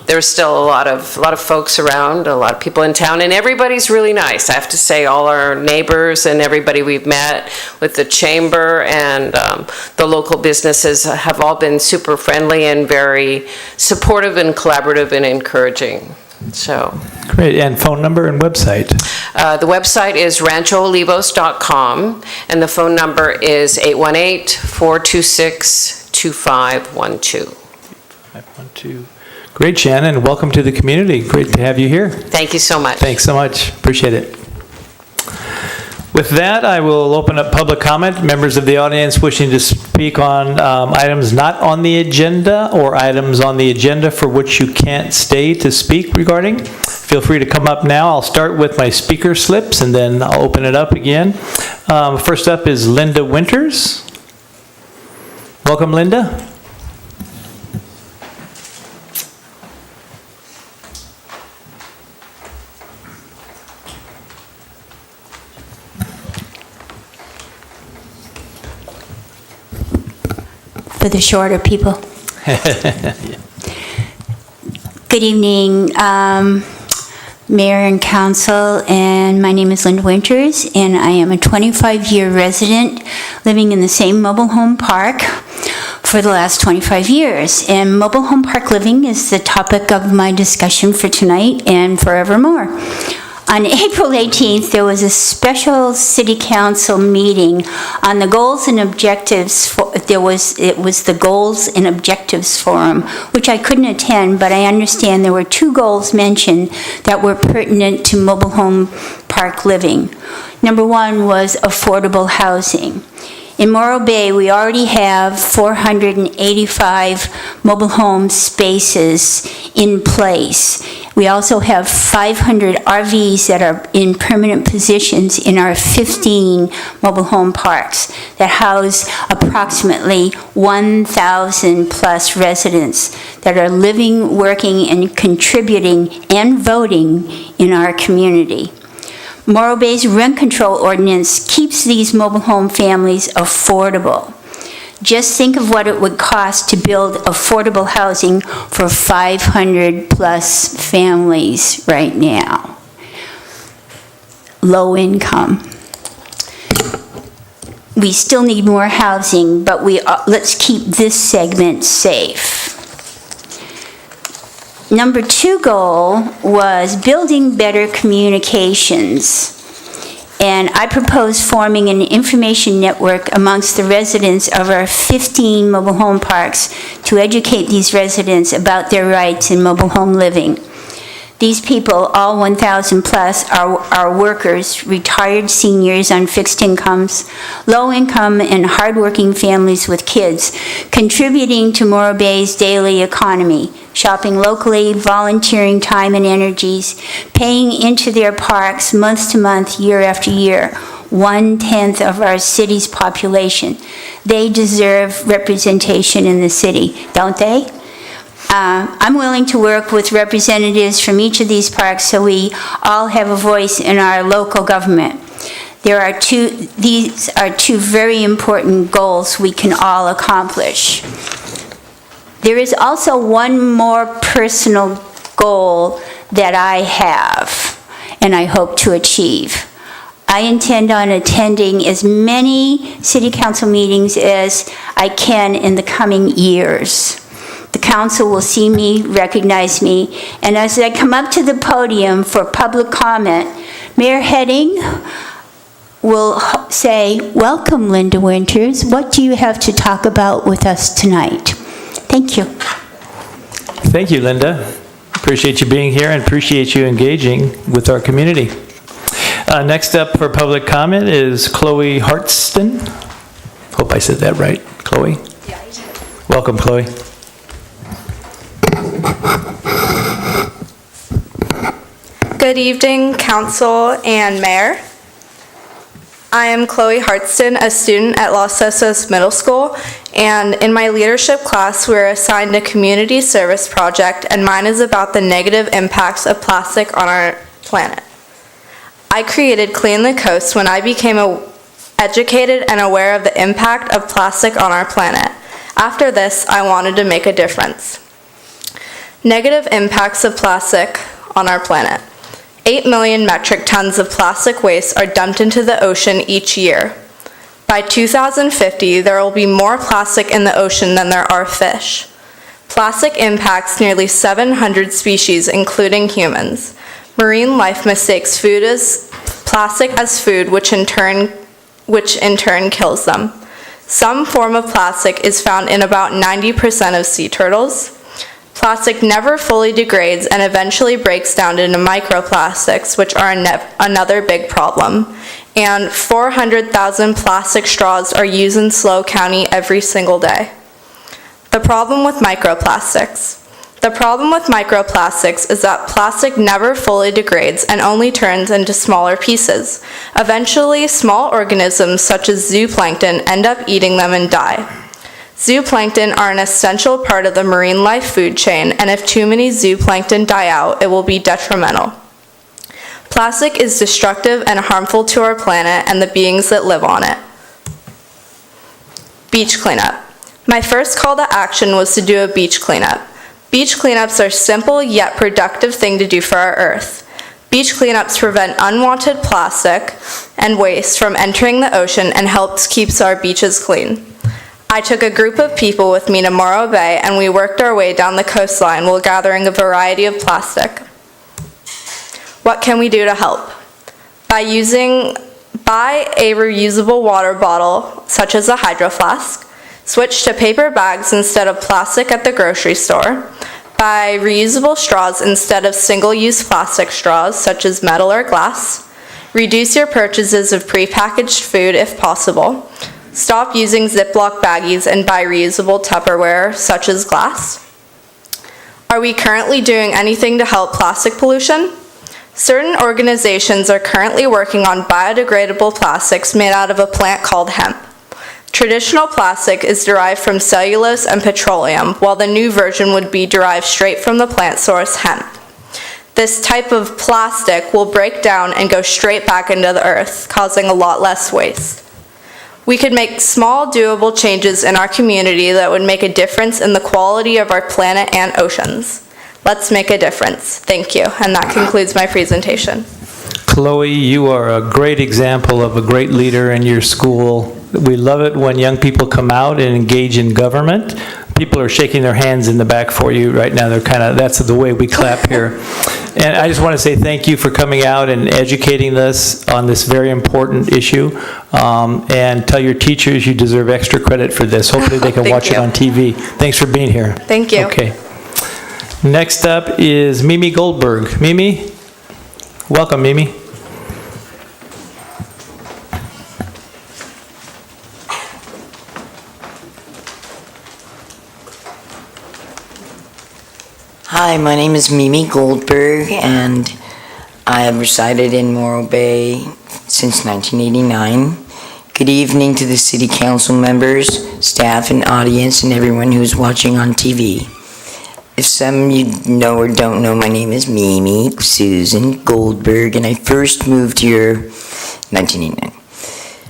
there's still a lot of folks around, a lot of people in town, and everybody's really nice. I have to say, all our neighbors and everybody we've met with the chamber and the local businesses have all been super friendly and very supportive and collaborative and encouraging. So Great. And phone number and website? The website is ranchoolivos.com, and the phone number is 818-426-2512. 512. Great, Shannon, and welcome to the community. Great to have you here. Thank you so much. Thanks so much. Appreciate it. With that, I will open up public comment. Members of the audience wishing to speak on items not on the agenda or items on the agenda for which you can't stay to speak regarding, feel free to come up now. I'll start with my speaker slips and then I'll open it up again. First up is Linda Winters. Welcome, Linda. For the shorter people. Good evening, Mayor and Council, and my name is Linda Winters, and I am a 25-year resident living in the same mobile home park for the last 25 years. And mobile home park living is the topic of my discussion for tonight and forevermore. On April 18th, there was a special city council meeting on the goals and objectives. It was the Goals and Objectives Forum, which I couldn't attend, but I understand there were 2 goals mentioned that were pertinent to mobile home park living. Number 1 was affordable housing. In Morro Bay, we already have 485 mobile home spaces in place. We also have 500 RVs that are in permanent positions in our 15 mobile home parks that house approximately 1,000 plus residents that are living, working, and contributing and voting in our community. Morro Bay's rent control ordinance keeps these mobile home families affordable. Just think of what it would cost to build affordable housing for 500 plus families right now. Low income. We still need more housing, but let's keep this segment safe. Number 2 goal was building better communications. And I propose forming an information network amongst the residents of our 15 mobile home parks to educate these residents about their rights in mobile home living. These people, all 1,000 plus, are workers, retired seniors on fixed incomes, low income and hardworking families with kids, contributing to Morro Bay's daily economy, shopping locally, volunteering time and energies, paying into their parks month to month, year after year, 1/10 of our city's population. They deserve representation in the city, don't they? I'm willing to work with representatives from each of these parks so we all have a voice in our local government. These are 2 very important goals we can all accomplish. There is also one more personal goal that I have and I hope to achieve. I intend on attending as many city council meetings as I can in the coming years. The council will see me, recognize me, and as I come up to the podium for public comment, Mayor Heading will say, "Welcome, Linda Winters. What do you have to talk about with us tonight?" Thank you. Thank you, Linda. Appreciate you being here and appreciate you engaging with our community. Next up for public comment is Chloe Hartston. Hope I said that right, Chloe. Yeah. Welcome, Chloe. Good evening, Council and Mayor. I am Chloe Hartston, a student at Los Osos Middle School, and in my leadership class, we were assigned a community service project, and mine is about the negative impacts of plastic on our planet. I created Clean the Coast when I became educated and aware of the impact of plastic on our planet. After this, I wanted to make a difference. Negative impacts of plastic on our planet. 8 million metric tons of plastic waste are dumped into the ocean each year. By 2050, there will be more plastic in the ocean than there are fish. Plastic impacts nearly 700 species, including humans. Marine life mistakes plastic as food, which in turn kills them. Some form of plastic is found in about 90% of sea turtles. Plastic never fully degrades and eventually breaks down into microplastics, which are another big problem. And 400,000 plastic straws are used in SLO County every single day. The problem with microplastics. The problem with microplastics is that plastic never fully degrades and only turns into smaller pieces. Eventually, small organisms such as zooplankton end up eating them and die. Zooplankton are an essential part of the marine life food chain, and if too many zooplankton die out, it will be detrimental. Plastic is destructive and harmful to our planet and the beings that live on it. Beach cleanup. My first call to action was to do a beach cleanup. Beach cleanups are a simple yet productive thing to do for our Earth. Beach cleanups prevent unwanted plastic and waste from entering the ocean and helps keep our beaches clean. I took a group of people with me to Morro Bay, and we worked our way down the coastline while gathering a variety of plastic. What can we do to help? Buy a reusable water bottle, such as a Hydro Flask. Switch to paper bags instead of plastic at the grocery store. Buy reusable straws instead of single-use plastic straws, such as metal or glass. Reduce your purchases of prepackaged food if possible. Stop using Ziploc baggies and buy reusable Tupperware, such as glass. Are we currently doing anything to help plastic pollution? Certain organizations are currently working on biodegradable plastics made out of a plant called hemp. Traditional plastic is derived from cellulose and petroleum, while the new version would be derived straight from the plant source hemp. This type of plastic will break down and go straight back into the earth, causing a lot less waste. We could make small, doable changes in our community that would make a difference in the quality of our planet and oceans. Let's make a difference. Thank you. And that concludes my presentation. Chloe, you are a great example of a great leader in your school. We love it when young people come out and engage in government. People are shaking their hands in the back for you right now. That's the way we clap here. And I just want to say thank you for coming out and educating us on this very important issue. And tell your teachers you deserve extra credit for this. Hopefully they can watch it on TV. Thanks for being here. Thank you. Okay. Next up is Mimi Goldberg. Mimi? Welcome, Mimi. Hi, my name is Mimi Goldberg, and I have resided in Morro Bay since 1989. Good evening to the City Council members, staff, and audience, and everyone who's watching on TV. If some of you know or don't know, my name is Mimi Susan Goldberg, and I first moved here in 1989.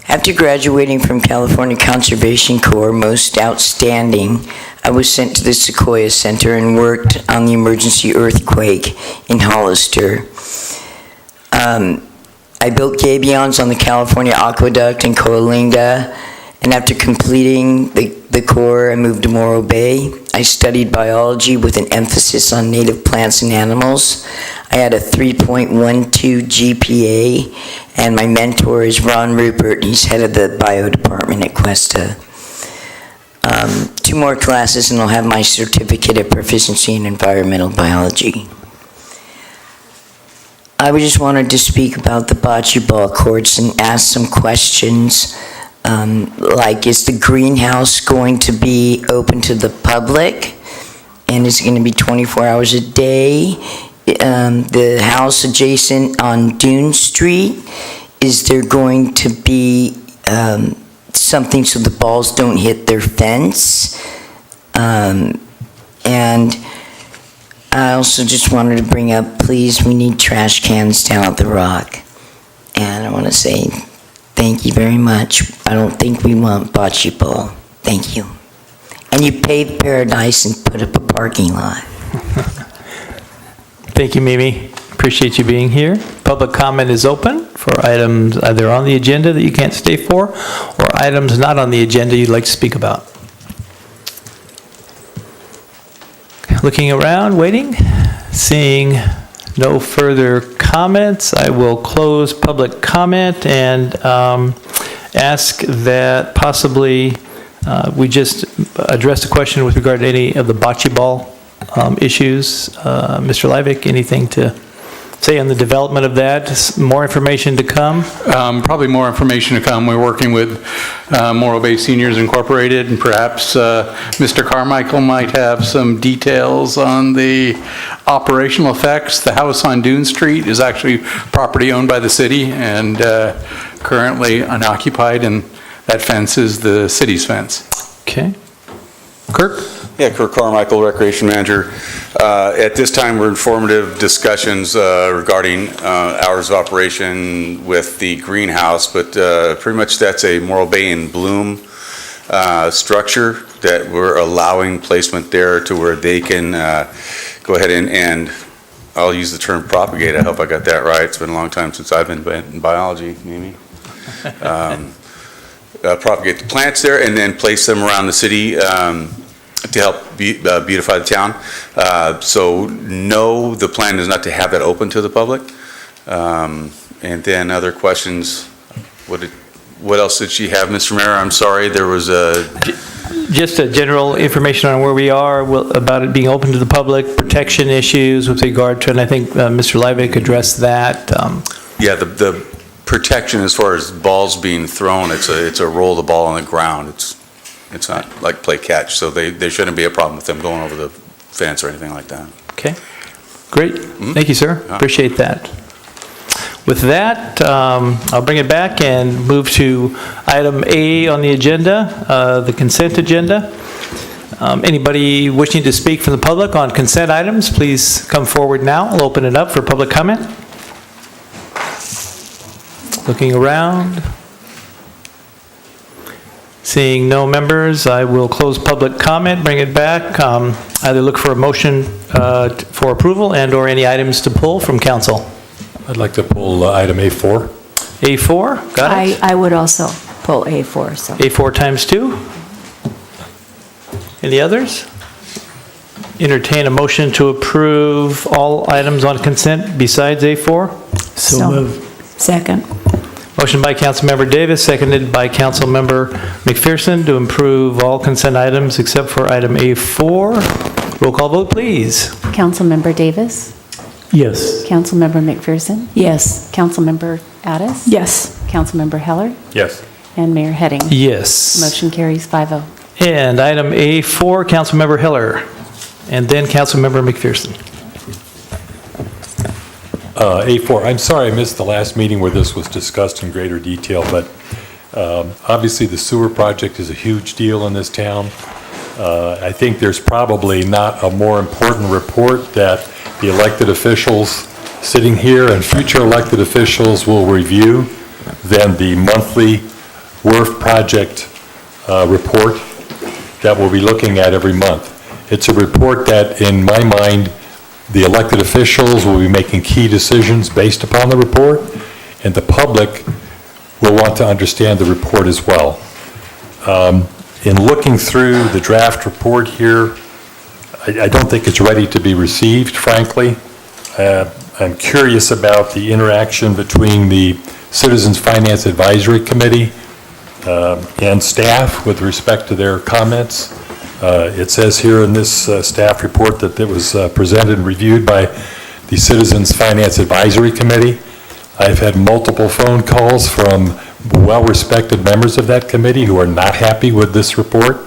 After graduating from California Conservation Corps, most outstanding, I was sent to the Sequoia Center and worked on the emergency earthquake in Hollister. I built gabions on the California Aqueduct in Coalinga, and after completing the Corps, I moved to Morro Bay. I studied biology with an emphasis on native plants and animals. I had a 3.12 GPA, and my mentor is Ron Rupert. He's head of the bio department at Cuesta. 2 more classes and I'll have my certificate of proficiency in environmental biology. I just wanted to speak about the bocce ball courts and ask some questions, like, is the greenhouse going to be open to the public? And is it going to be 24 hours a day? The house adjacent on Dune Street, is there going to be something so the balls don't hit their fence? And I also just wanted to bring up, please, we need trash cans down at the Rock. And I want to say thank you very much. I don't think we want bocce ball. Thank you. And you paved Paradise and put up a parking lot. Thank you, Mimi. Appreciate you being here. Public comment is open for items either on the agenda that you can't stay for, or items not on the agenda you'd like to speak about. Looking around, waiting, seeing no further comments, I will close public comment and ask that possibly we just address the question with regard to any of the bocce ball issues. Mr. Leivik, anything to say on the development of that? More information to come? Probably more information to come. We're working with Morro Bay Seniors Incorporated, and perhaps Mr. Carmichael might have some details on the operational effects. The house on Dune Street is actually property owned by the city and currently unoccupied, and that fence is the city's fence. Okay. Kirk? Yeah, Kirk Carmichael, Recreation Manager. At this time, we're in formative discussions regarding hours of operation with the greenhouse, but pretty much that's a Morro Bay in Bloom structure that we're allowing placement there to where they can go ahead and I'll use the term propagate. I hope I got that right. It's been a long time since I've been in biology, Mimi. Propagate the plants there and then place them around the city to help beautify the town. So no, the plan is not to have that open to the public. And then other questions, what else did she have, Mr. Mayor? I'm sorry, there was Just a general information on where we are, about it being open to the public, protection issues with regard to, and I think Mr. Levick addressed that. Yeah, the protection as far as balls being thrown, it's a roll the ball on the ground. It's not like play catch, so there shouldn't be a problem with them going over the fence or anything like that. Okay, great. Thank you, sir. Appreciate that. With that, I'll bring it back and move to item A on the agenda, the consent agenda. Anybody wishing to speak from the public on consent items, please come forward now. I'll open it up for public comment. Looking around. Seeing no members, I will close public comment, bring it back. Either look for a motion for approval and/or any items to pull from council. I'd like to pull item A4. A4, got it? I would also pull A4, so. A4 times 2. Any others? Entertain a motion to approve all items on consent besides A4. So moved. Second. Motion by Councilmember Davis, seconded by Councilmember McPherson to approve all consent items except for item A4. Roll call vote, please. Councilmember Davis? Yes. Councilmember McPherson? Yes. Councilmember Addis? Yes. Councilmember Heller? Yes. And Mayor Heading? Yes. Motion carries 5-0. And item A4, Councilmember Hiller, and then Councilmember McPherson. A4, I'm sorry I missed the last meeting where this was discussed in greater detail, but obviously the sewer project is a huge deal in this town. I think there's probably not a more important report that the elected officials sitting here and future elected officials will review than the monthly WRF project report that we'll be looking at every month. It's a report that, in my mind, the elected officials will be making key decisions based upon the report, and the public will want to understand the report as well. In looking through the draft report here, I don't think it's ready to be received, frankly. I'm curious about the interaction between the Citizens Finance Advisory Committee and staff with respect to their comments. It says here in this staff report that it was presented and reviewed by the Citizens Finance Advisory Committee. I've had multiple phone calls from well-respected members of that committee who are not happy with this report.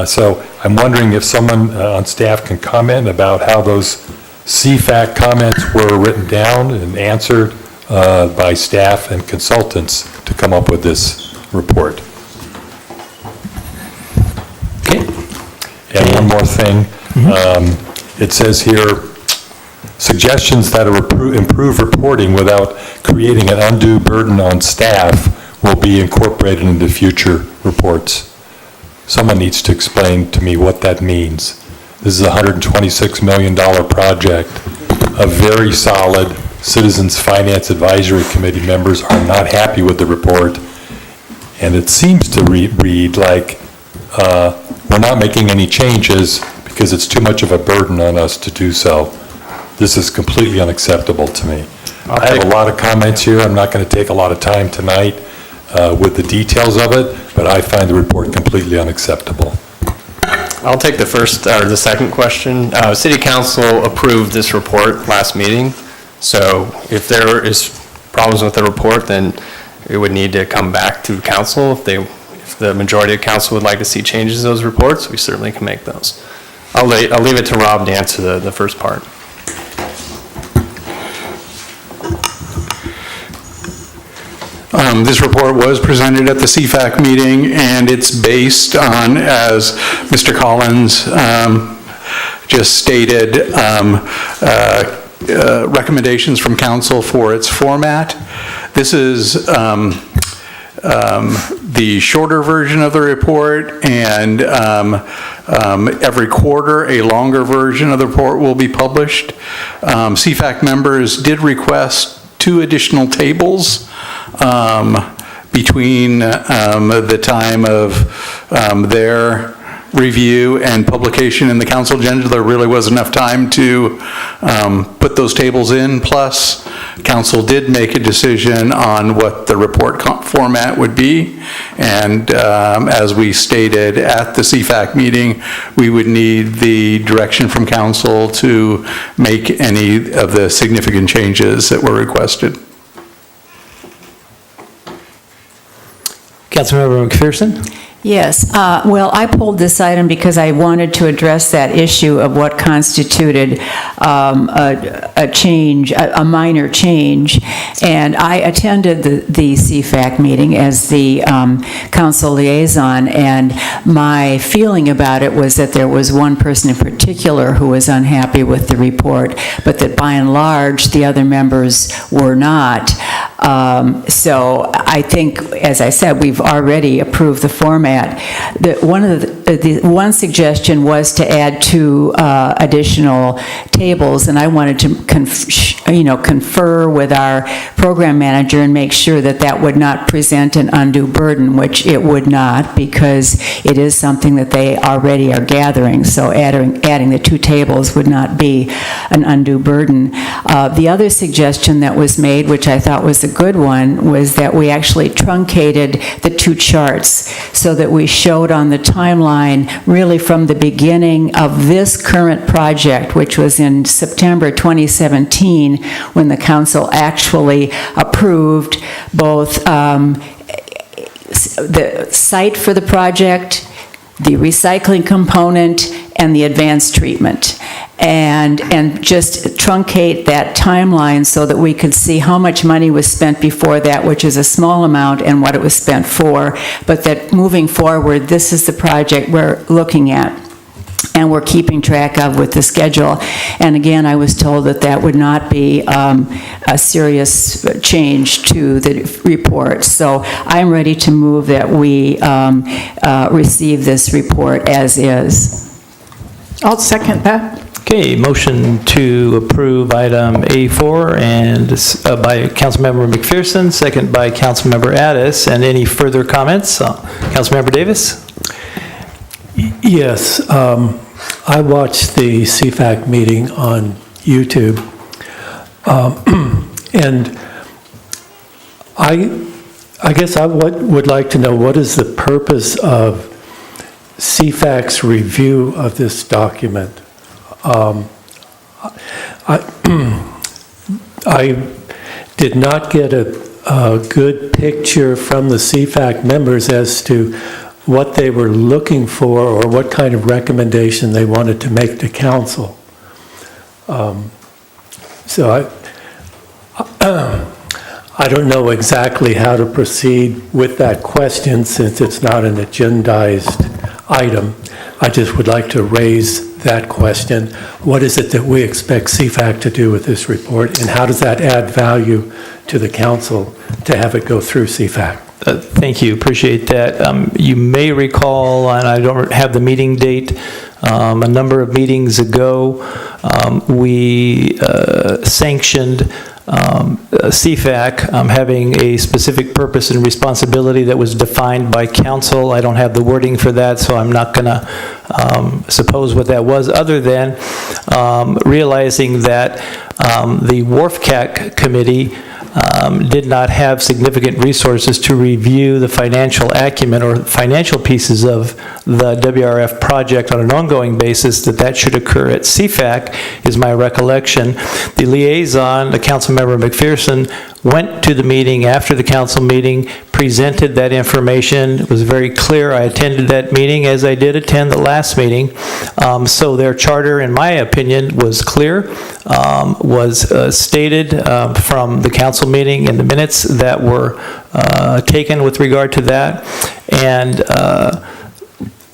So I'm wondering if someone on staff can comment about how those CFAC comments were written down and answered by staff and consultants to come up with this report. Okay. And one more thing. It says here, suggestions that improve reporting without creating an undue burden on staff will be incorporated into future reports. Someone needs to explain to me what that means. This is a $126 million project. A very solid Citizens Finance Advisory Committee members are not happy with the report. And it seems to read like we're not making any changes because it's too much of a burden on us to do so. This is completely unacceptable to me. I have a lot of comments here. I'm not going to take a lot of time tonight with the details of it, but I find the report completely unacceptable. I'll take the first, or the second question. City Council approved this report last meeting, so if there is problems with the report, then it would need to come back to council. If the majority of council would like to see changes to those reports, we certainly can make those. I'll leave it to Rob to answer the first part. This report was presented at the CFAC meeting, and it's based on, as Mr. Collins just stated, recommendations from council for its format. This is the shorter version of the report, and every quarter a longer version of the report will be published. CFAC members did request 2 additional tables between the time of their review and publication in the council agenda. There really was enough time to put those tables in. Plus, council did make a decision on what the report format would be. And as we stated at the CFAC meeting, we would need the direction from council to make any of the significant changes that were requested. Councilmember McPherson? Yes, well, I pulled this item because I wanted to address that issue of what constituted a change, a minor change, and I attended the CFAC meeting as the council liaison, and my feeling about it was that there was one person in particular who was unhappy with the report, but that by and large, the other members were not. So I think, as I said, we've already approved the format. One suggestion was to add 2 additional tables, and I wanted to confer with our program manager and make sure that that would not present an undue burden, which it would not, because it is something that they already are gathering. So adding the 2 tables would not be an undue burden. The other suggestion that was made, which I thought was a good one, was that we actually truncated the 2 charts so that we showed on the timeline really from the beginning of this current project, which was in September 2017, when the council actually approved both the site for the project, the recycling component, and the advanced treatment. And just truncate that timeline so that we could see how much money was spent before that, which is a small amount, and what it was spent for, but that moving forward, this is the project we're looking at and we're keeping track of with the schedule. And again, I was told that that would not be a serious change to the report. So I'm ready to move that we receive this report as is. I'll second that. Okay, motion to approve item A4 and by Councilmember McPherson, second by Councilmember Addis. And any further comments? Councilmember Davis? Yes, I watched the CFAC meeting on YouTube, and I guess I would like to know, what is the purpose of CFAC's review of this document? I did not get a good picture from the CFAC members as to what they were looking for or what kind of recommendation they wanted to make to council. So I don't know exactly how to proceed with that question since it's not an agendized item. I just would like to raise that question. What is it that we expect CFAC to do with this report, and how does that add value to the council to have it go through CFAC? Thank you, appreciate that. You may recall, and I don't have the meeting date, a number of meetings ago, we sanctioned CFAC having a specific purpose and responsibility that was defined by council. I don't have the wording for that, so I'm not going to suppose what that was, other than realizing that the WRFCAC committee did not have significant resources to review the financial acumen or financial pieces of the WRF project on an ongoing basis, that should occur at CFAC, is my recollection. The liaison, the Councilmember McPherson, went to the meeting after the council meeting, presented that information. It was very clear. I attended that meeting, as I did attend the last meeting. So their charter, in my opinion, was clear, was stated from the council meeting in the minutes that were taken with regard to that. And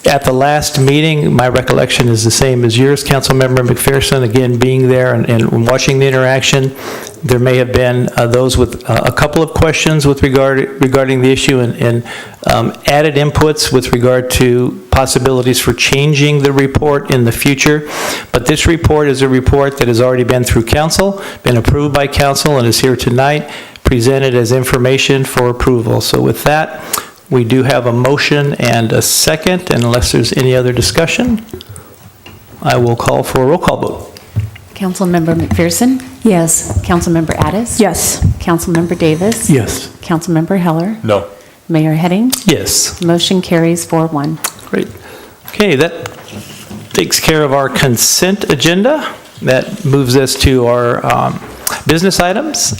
at the last meeting, my recollection is the same as yours, Councilmember McPherson, again, being there and watching the interaction. There may have been those with a couple of questions with regarding the issue and added inputs with regard to possibilities for changing the report in the future. But this report is a report that has already been through council, been approved by council, and is here tonight, presented as information for approval. So with that, We do have a motion and a second, and unless there's any other discussion, I will call for a roll call vote. Councilmember McPherson? Yes. Councilmember Addis? Yes. Councilmember Davis? Yes. Councilmember Heller? No. Mayor Heading? Yes. Motion carries 4-1. Great. Okay, that takes care of our consent agenda. That moves us to our business items.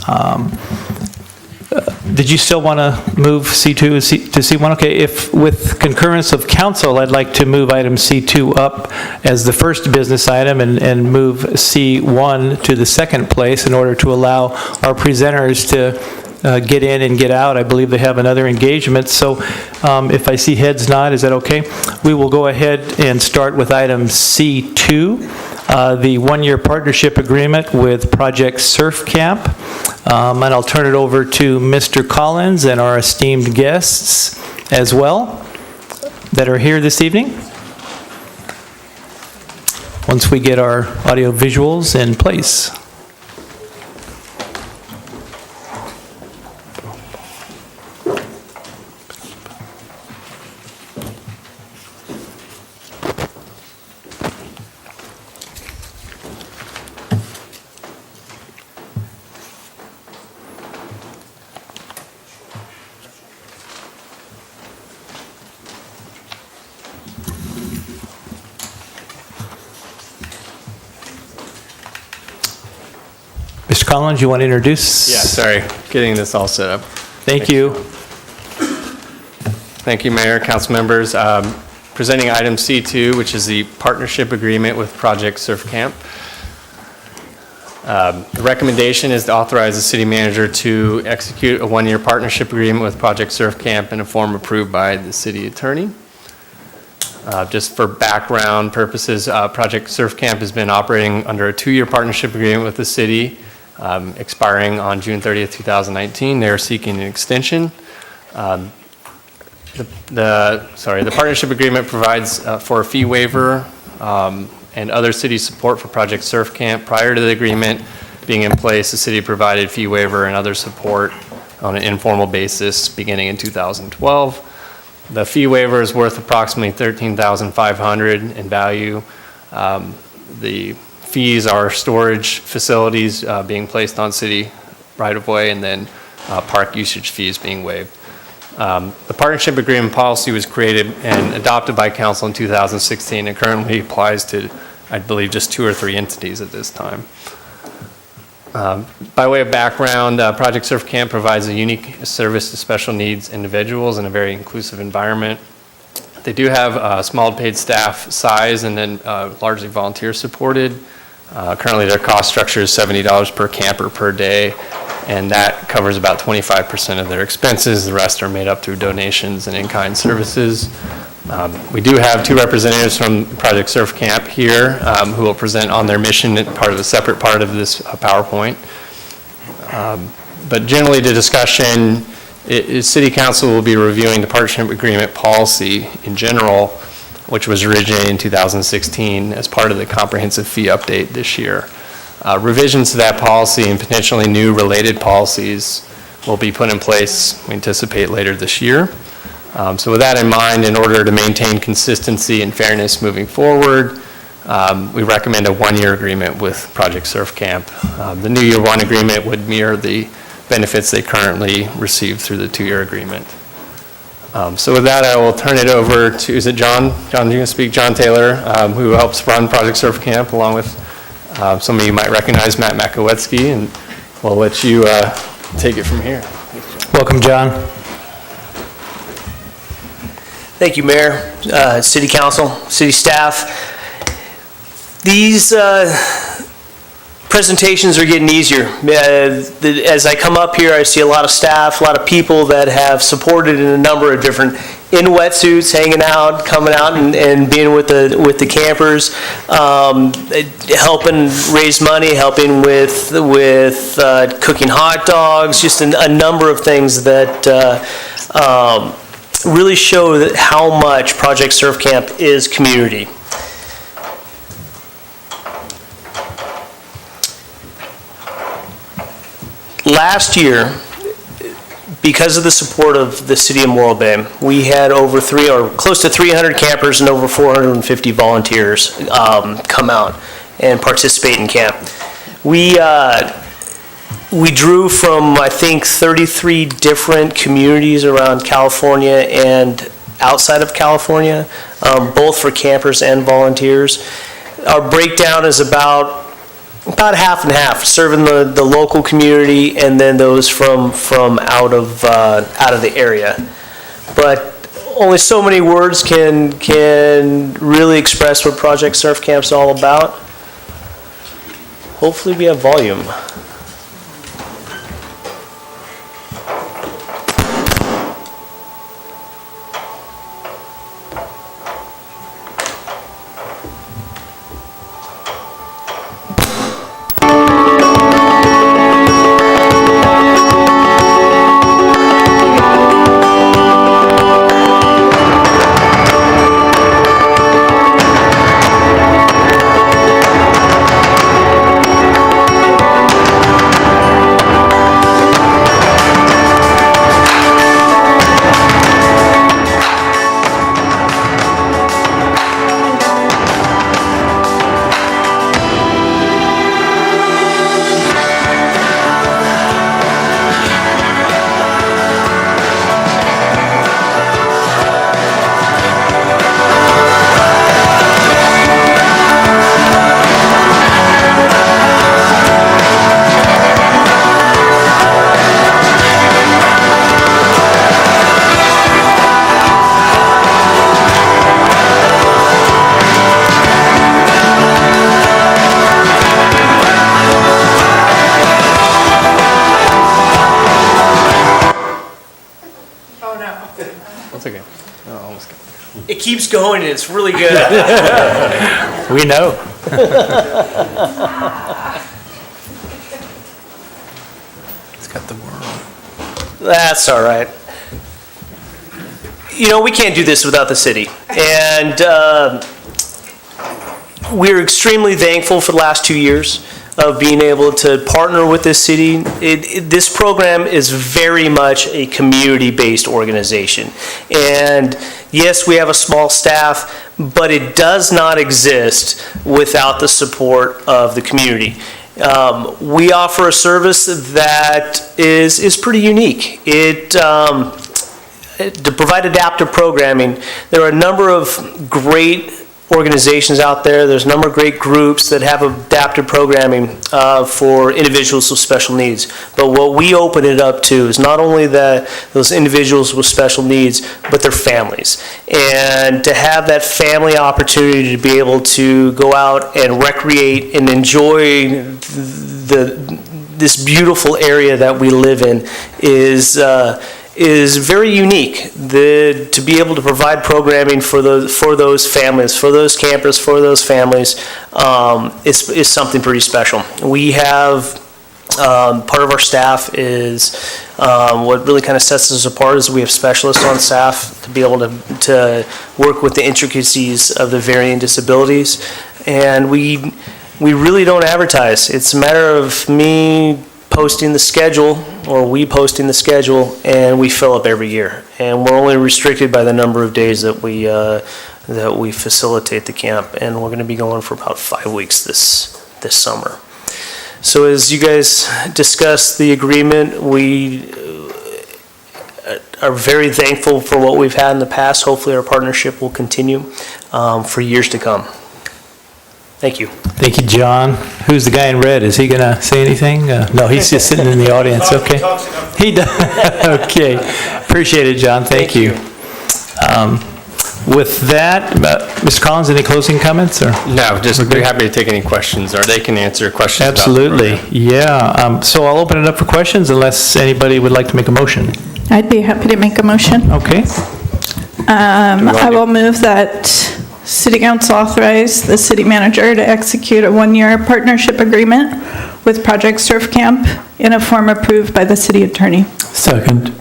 Did you still want to move C2 to C1? Okay, if with concurrence of council, I'd like to move item C2 up as the first business item and move C1 to the second place in order to allow our presenters to get in and get out. I believe they have another engagement. So if I see heads nod, is that okay? We will go ahead and start with item C2, the one-year partnership agreement with Project Surf Camp. And I'll turn it over to Mr. Collins and our esteemed guests as well that are here this evening. Once we get our audio visuals in place. Mr. Collins, you want to introduce? Yeah, sorry, getting this all set up. Thank you. Thank you, Mayor, council members. Presenting item C2, which is the partnership agreement with Project Surf Camp. The recommendation is to authorize the city manager to execute a one-year partnership agreement with Project Surf Camp in a form approved by the city attorney. Just for background purposes, Project Surf Camp has been operating under a two-year partnership agreement with the city, expiring on June 30th, 2019. They're seeking an extension. The partnership agreement provides for a fee waiver and other city support for Project Surf Camp. Prior to the agreement being in place, the city provided fee waiver and other support on an informal basis beginning in 2012. The fee waiver is worth approximately $13,500 in value. The fees are storage facilities being placed on city right-of-way, and then park usage fees being waived. The partnership agreement policy was created and adopted by council in 2016 and currently applies to, I believe, just 2 or 3 entities at this time. By way of background, Project Surf Camp provides a unique service to special needs individuals in a very inclusive environment. They do have a small paid staff size and then largely volunteer supported. Currently their cost structure is $70 per camper per day, and that covers about 25% of their expenses. The rest are made up through donations and in-kind services. We do have 2 representatives from Project Surf Camp here who will present on their mission as part of a separate part of this PowerPoint. But generally the discussion, City Council will be reviewing the partnership agreement policy in general, which was originated in 2016 as part of the comprehensive fee update this year. Revisions to that policy and potentially new related policies will be put in place, we anticipate, later this year. So with that in mind, in order to maintain consistency and fairness moving forward, we recommend a one-year agreement with Project Surf Camp. The new year one agreement would mirror the benefits they currently receive through the 2-year agreement. So with that, I will turn it over to, is it John? John, you can speak. John Taylor, who helps run Project Surf Camp, along with some of you might recognize Matt Makowetsky, and we'll let you take it from here. Welcome, John. Thank you, Mayor, City Council, City staff. These presentations are getting easier. As I come up here, I see a lot of staff, a lot of people that have supported in a number of different, in wetsuits, hanging out, coming out and being with the campers, helping raise money, helping with cooking hot dogs, just a number of things that really show that how much Project Surf Camp is community. Last year, because of the support of the city of Morro Bay, we had close to 300 campers and over 450 volunteers come out and participate in camp. We drew from, I think, 33 different communities around California and outside of California, both for campers and volunteers. Our breakdown is about half and half, serving the local community and then those from out of the area. But only so many words can really express what Project Surf Camp's all about. Hopefully we have volume. It keeps going and it's really good. We know. It's got the world. That's all right. You know, we can't do this without the city. And we're extremely thankful for the last 2 years of being able to partner with this city. This program is very much a community-based organization. And yes, we have a small staff, but it does not exist without the support of the community. We offer a service that is pretty unique. To provide adaptive programming, there are a number of great organizations out there. There's a number of great groups that have adaptive programming for individuals with special needs. But what we open it up to is not only those individuals with special needs, but their families. And to have that family opportunity to be able to go out and recreate and enjoy this beautiful area that we live in is very unique. To be able to provide programming for those families, for those campers, for those families, is something pretty special. We have part of our staff is what really kind of sets us apart is we have specialists on staff to be able to work with the intricacies of the varying disabilities, and we really don't advertise. It's a matter of me posting the schedule, or we posting the schedule, and we fill up every year. And we're only restricted by the number of days that we facilitate the camp, and we're going to be going for about 5 weeks this summer. So as you guys discuss the agreement, we are very thankful for what we've had in the past. Hopefully our partnership will continue for years to come. Thank you. Thank you, John. Who's the guy in red? Is he going to say anything? No, he's just sitting in the audience. Okay. He does. Okay. Appreciate it, John. Thank you. With that, Mr. Collins, any closing comments? Or? No, just we're happy to take any questions, or they can answer questions. Absolutely. Yeah. So I'll open it up for questions unless anybody would like to make a motion. I'd be happy to make a motion. Okay. I will move that City Council authorize the city manager to execute a one-year partnership agreement with Project Surf Camp in a form approved by the city attorney. Second.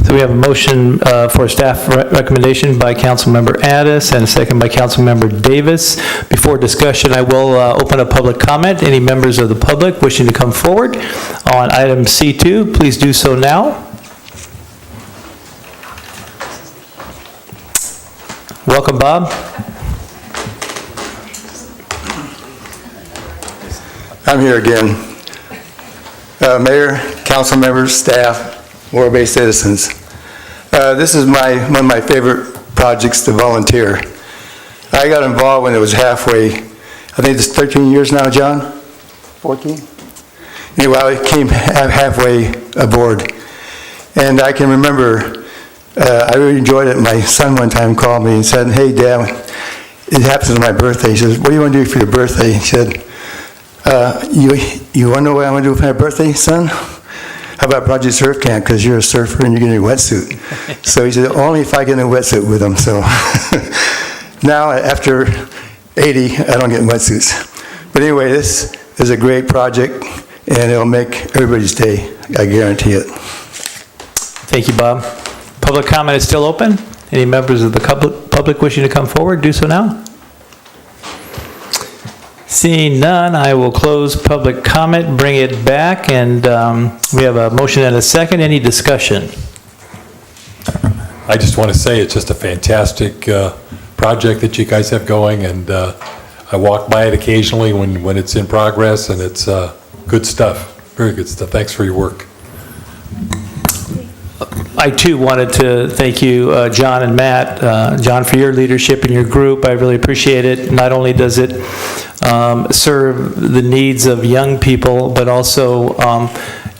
So we have a motion for a staff recommendation by Councilmember Addis and a second by Councilmember Davis. Before discussion, I will open up public comment. Any members of the public wishing to come forward on item C2, please do so now. Welcome, Bob. I'm here again. Mayor, council members, staff, Morro Bay citizens. This is one of my favorite projects to volunteer. I got involved when it was halfway. I think it's 13 years now, John? 14? Anyway, I came halfway aboard. And I can remember, I really enjoyed it. My son one time called me and said, "Hey, Dad, it happens on my birthday." He says, "What do you want to do for your birthday?" He said, you want to know what I want to do for my birthday, son? How about Project Surf Camp, because you're a surfer and you're getting a wetsuit. So he said, only if I get in a wetsuit with him. So now, after 80, I don't get in wetsuits. But anyway, this is a great project, and it'll make everybody's day. I guarantee it. Thank you, Bob. Public comment is still open. Any members of the public wishing to come forward, do so now. Seeing none, I will close public comment, bring it back, and we have a motion and a second. Any discussion? I just want to say it's just a fantastic project that you guys have going, and I walk by it occasionally when it's in progress, and it's good stuff, very good stuff. Thanks for your work. I too wanted to thank you, John and Matt. John, for your leadership in your group. I really appreciate it. Not only does it serve the needs of young people, but also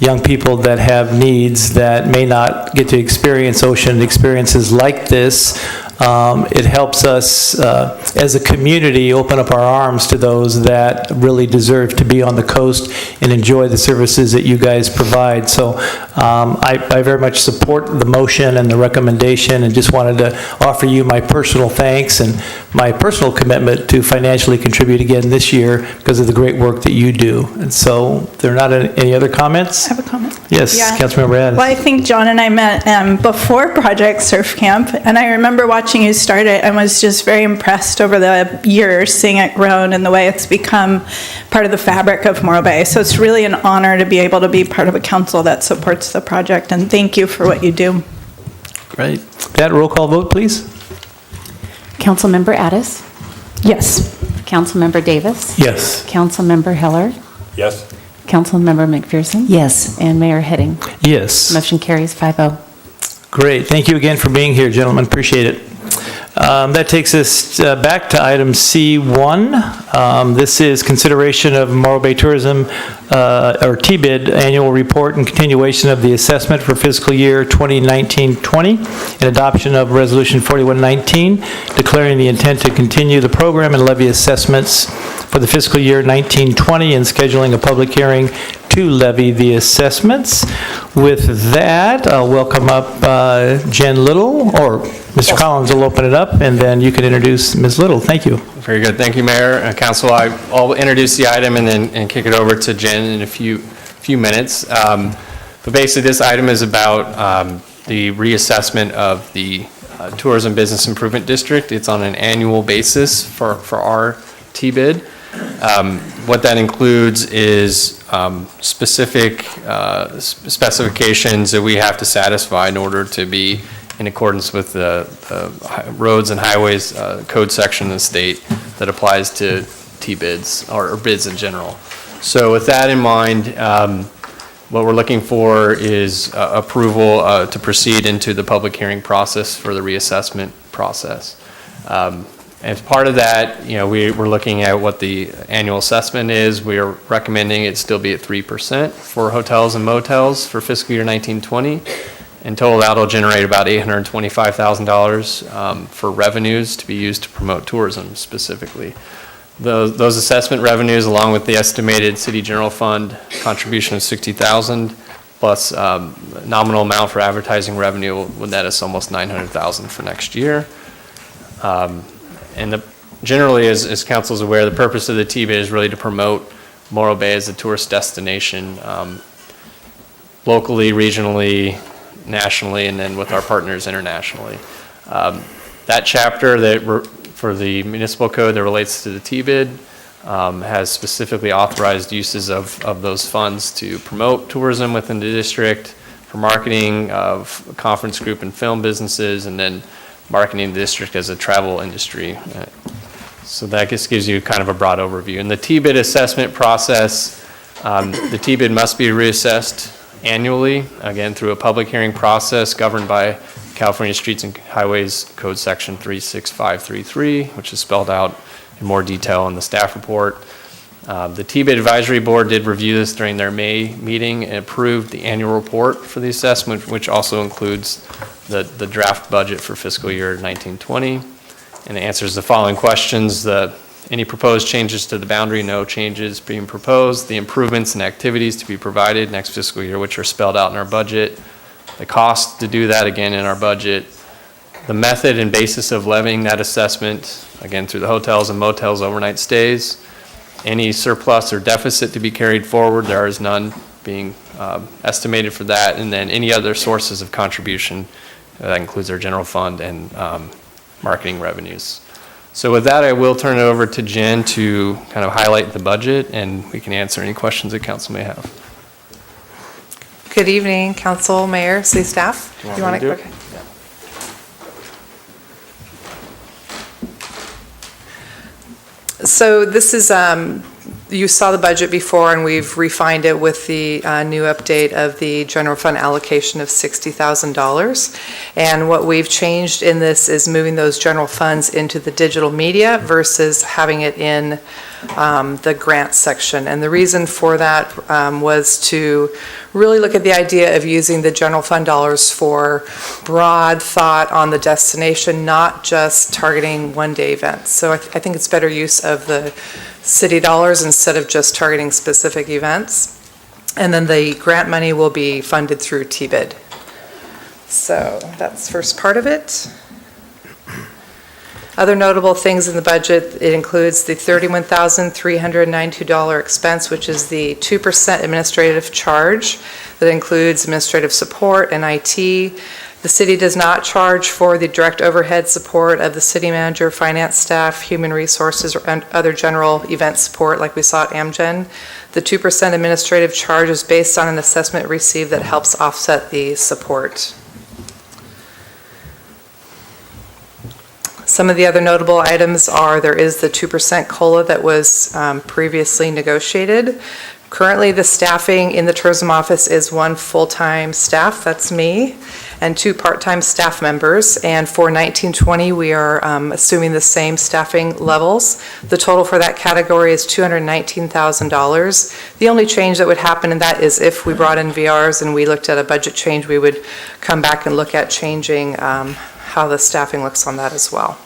young people that have needs that may not get to experience ocean experiences like this. It helps us as a community open up our arms to those that really deserve to be on the coast and enjoy the services that you guys provide. So I very much support the motion and the recommendation, and just wanted to offer you my personal thanks and my personal commitment to financially contribute again this year because of the great work that you do. And so, if there are not any other comments? I have a comment. Yes, Yeah. Councilmember Addis. Well, I think John and I met before Project Surf Camp, and I remember watching you start it and was just very impressed over the years, seeing it grown and the way it's become part of the fabric of Morro Bay. So it's really an honor to be able to be part of a council that supports the project, and thank you for what you do. Great. That roll call vote, please. Councilmember Addis? Yes. Councilmember Davis? Yes. Councilmember Heller? Yes. Councilmember McPherson? Yes. And Mayor Heading? Yes. Motion carries 5-0. Great. Thank you again for being here, gentlemen. Appreciate it. That takes us back to item C1. This is consideration of Morro Bay Tourism, or TBID, annual report and continuation of the assessment for fiscal year 2019-20, and adoption of Resolution 4119, declaring the intent to continue the program and levy assessments for the fiscal year 19-20, and scheduling a public hearing to levy the assessments. With that, I'll welcome up Jen Little, or Mr. Collins will open it up, and then you can introduce Ms. Little. Thank you. Very good. Thank you, Mayor and Council. I'll introduce the item and kick it over to Jen in a few minutes. But basically, this item is about the reassessment of the Tourism Business Improvement District. It's on an annual basis for our TBID. What that includes is specific specifications that we have to satisfy in order to be in accordance with the roads and highways code section of the state that applies to T-bids or bids in general. So with that in mind, what we're looking for is approval to proceed into the public hearing process for the reassessment process. As part of that, we're looking at what the annual assessment is. We are recommending it still be at 3% for hotels and motels for fiscal year 19-20. In total, that'll generate about $825,000 for revenues to be used to promote tourism specifically. Those assessment revenues, along with the estimated city general fund contribution of $60,000 plus nominal amount for advertising revenue, would net us almost $900,000 for next year. And generally, as council is aware, the purpose of the TBID is really to promote Morro Bay as a tourist destination, locally, regionally, nationally, and then with our partners internationally. That chapter for the municipal code that relates to the TBID has specifically authorized uses of those funds to promote tourism within the district, for marketing of conference group and film businesses, and then marketing the district as a travel industry. So that just gives you kind of a broad overview. In the TBID assessment process, the TBID must be reassessed annually, again, through a public hearing process governed by California Streets and Highways Code Section 36533, which is spelled out in more detail in the staff report. The TBID Advisory Board did review this during their May meeting and approved the annual report for the assessment, which also includes the draft budget for fiscal year 1920. And it answers the following questions. Any proposed changes to the boundary, no changes being proposed. The improvements and activities to be provided next fiscal year, which are spelled out in our budget. The cost to do that, again, in our budget. The method and basis of levying that assessment, again, through the hotels and motels overnight stays. Any surplus or deficit to be carried forward, there is none being estimated for that. And then any other sources of contribution, that includes our general fund and marketing revenues. So with that, I will turn it over to Jen to kind of highlight the budget, and we can answer any questions that council may have. Good evening, council, mayor, city staff. You want to do it? Okay. So this is, you saw the budget before, and we've refined it with the new update of the general fund allocation of $60,000. And what we've changed in this is moving those general funds into the digital media versus having it in the grant section. And the reason for that was to really look at the idea of using the general fund dollars for broad thought on the destination, not just targeting one-day events. So I think it's better use of the city dollars instead of just targeting specific events. And then the grant money will be funded through TBID. So that's the first part of it. Other notable things in the budget, it includes the $31,392 expense, which is the 2% administrative charge that includes administrative support and IT. The city does not charge for the direct overhead support of the city manager, finance staff, human resources, or other general event support like we saw at Amgen. The 2% administrative charge is based on an assessment received that helps offset the support. Some of the other notable items are there is the 2% COLA that was previously negotiated. Currently, the staffing in the tourism office is 1 full-time staff, that's me, and 2 part-time staff members. And for 1920, we are assuming the same staffing levels. The total for that category is $219,000. The only change that would happen in that is if we brought in VRs and we looked at a budget change, we would come back and look at changing how the staffing looks on that as well.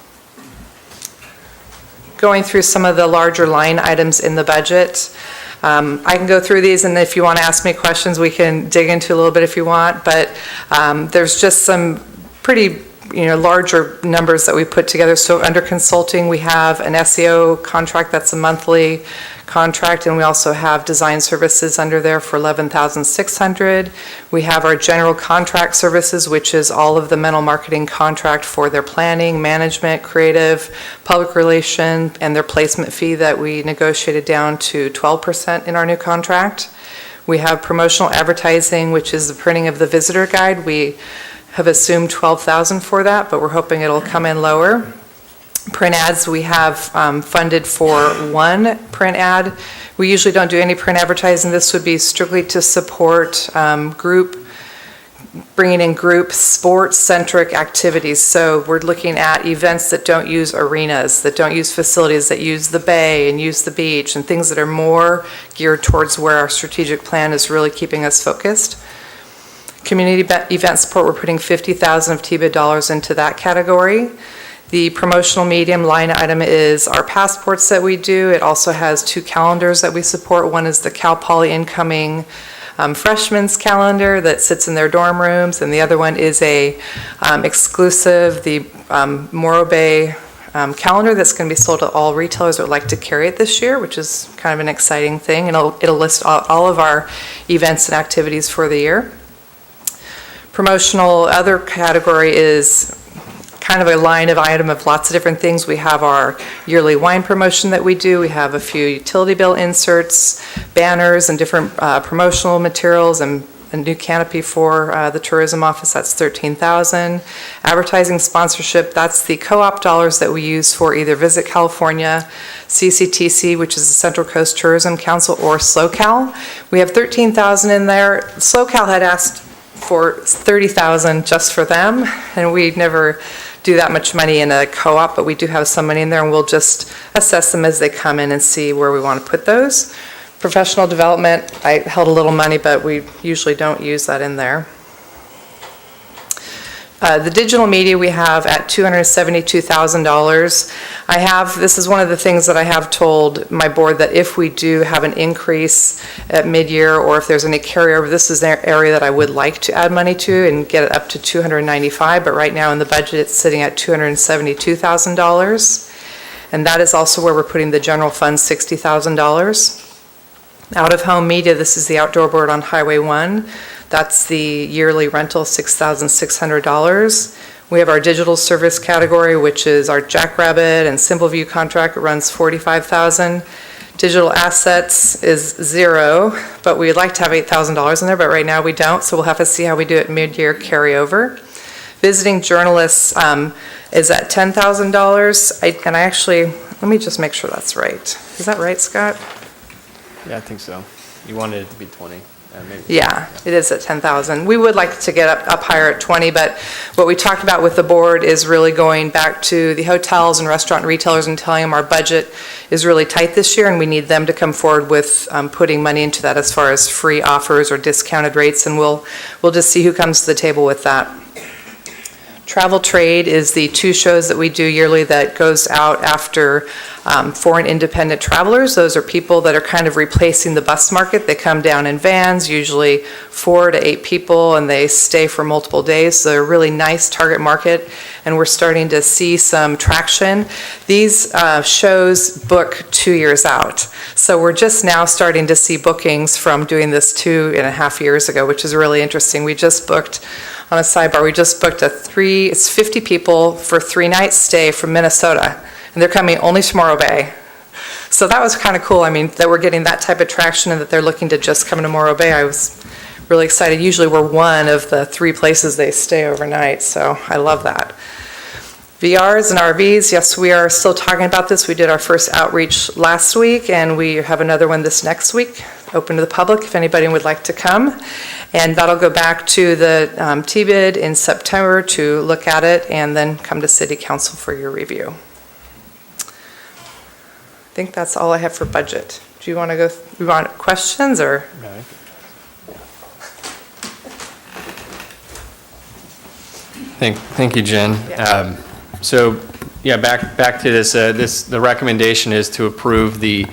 Going through some of the larger line items in the budget. I can go through these, and if you want to ask me questions, we can dig into a little bit if you want, but there's just some pretty larger numbers that we put together. So under consulting, we have an SEO contract that's a monthly contract, and we also have design services under there for $11,600. We have our general contract services, which is all of the mental marketing contract for their planning, management, creative, public relation, and their placement fee that we negotiated down to 12% in our new contract. We have promotional advertising, which is the printing of the visitor guide. We have assumed $12,000 for that, but we're hoping it'll come in lower. Print ads, we have funded for 1 print ad. We usually don't do any print advertising. This would be strictly to support bringing in group sports-centric activities. So we're looking at events that don't use arenas, that don't use facilities, that use the bay and use the beach, and things that are more geared towards where our strategic plan is really keeping us focused. Community event support, we're putting $50,000 of TBID dollars into that category. The promotional medium line item is our passports that we do. It also has 2 calendars that we support. One is the Cal Poly incoming freshman's calendar that sits in their dorm rooms, and the other one is a exclusive, the Morro Bay calendar that's going to be sold to all retailers that would like to carry it this year, which is kind of an exciting thing, and it'll list all of our events and activities for the year. Promotional other category is kind of a line of item of lots of different things. We have our yearly wine promotion that we do. We have a few utility bill inserts, banners, and different promotional materials and a new canopy for the tourism office, that's $13,000. Advertising sponsorship, that's the co-op dollars that we use for either Visit California, CCTC, which is the Central Coast Tourism Council, or SoCal. We have $13,000 in there. SoCal had asked for $30,000 just for them, and we never do that much money in a co-op, but we do have some money in there, and we'll just assess them as they come in and see where we want to put those. Professional development, I held a little money, but we usually don't use that in there. The digital media we have at $272,000. This is one of the things that I have told my board, that if we do have an increase at mid-year, or if there's any carryover, this is an area that I would like to add money to and get it up to $295,000, but right now in the budget it's sitting at $272,000. And that is also where we're putting the general fund, $60,000. Out-of-home media, this is the outdoor board on Highway 1. That's the yearly rental, $6,600. We have our digital service category, which is our Jackrabbit and SimpleView contract. It runs $45,000. Digital assets is $0, but we'd like to have $8,000 in there, but right now we don't, so we'll have to see how we do it mid-year carryover. Visiting journalists is at $10,000. And I actually, let me just make sure that's right. Is that right, Scott? Yeah, I think so. You wanted it to be 20. Maybe. Yeah, it is at 10,000. We would like to get up higher at 20, but what we talked about with the board is really going back to the hotels and restaurant and retailers and telling them our budget is really tight this year, and we need them to come forward with putting money into that as far as free offers or discounted rates, and we'll just see who comes to the table with that. Travel trade is the 2 shows that we do yearly that goes out after foreign independent travelers. Those are people that are kind of replacing the bus market. They come down in vans, usually 4 to 8 people, and they stay for multiple days. So they're a really nice target market, and we're starting to see some traction. These shows book 2 years out. So we're just now starting to see bookings from doing this 2.5 years ago, which is really interesting. We just booked, on a sidebar, we just booked it's 50 people for 3-night stay from Minnesota, and they're coming only to Morro Bay. So that was kind of cool. I mean, that we're getting that type of traction and that they're looking to just come to Morro Bay. I was really excited. Usually we're one of the 3 places they stay overnight, so I love that. VRs and RVs, yes, we are still talking about this. We did our first outreach last week, and we have another one this next week, open to the public if anybody would like to come. And that'll go back to the TBID in September to look at it, and then come to City Council for your review. I think that's all I have for budget. Do you want to you want questions or? Okay. Thank you, Jen. Yeah. So, yeah, back to this. The recommendation is to approve the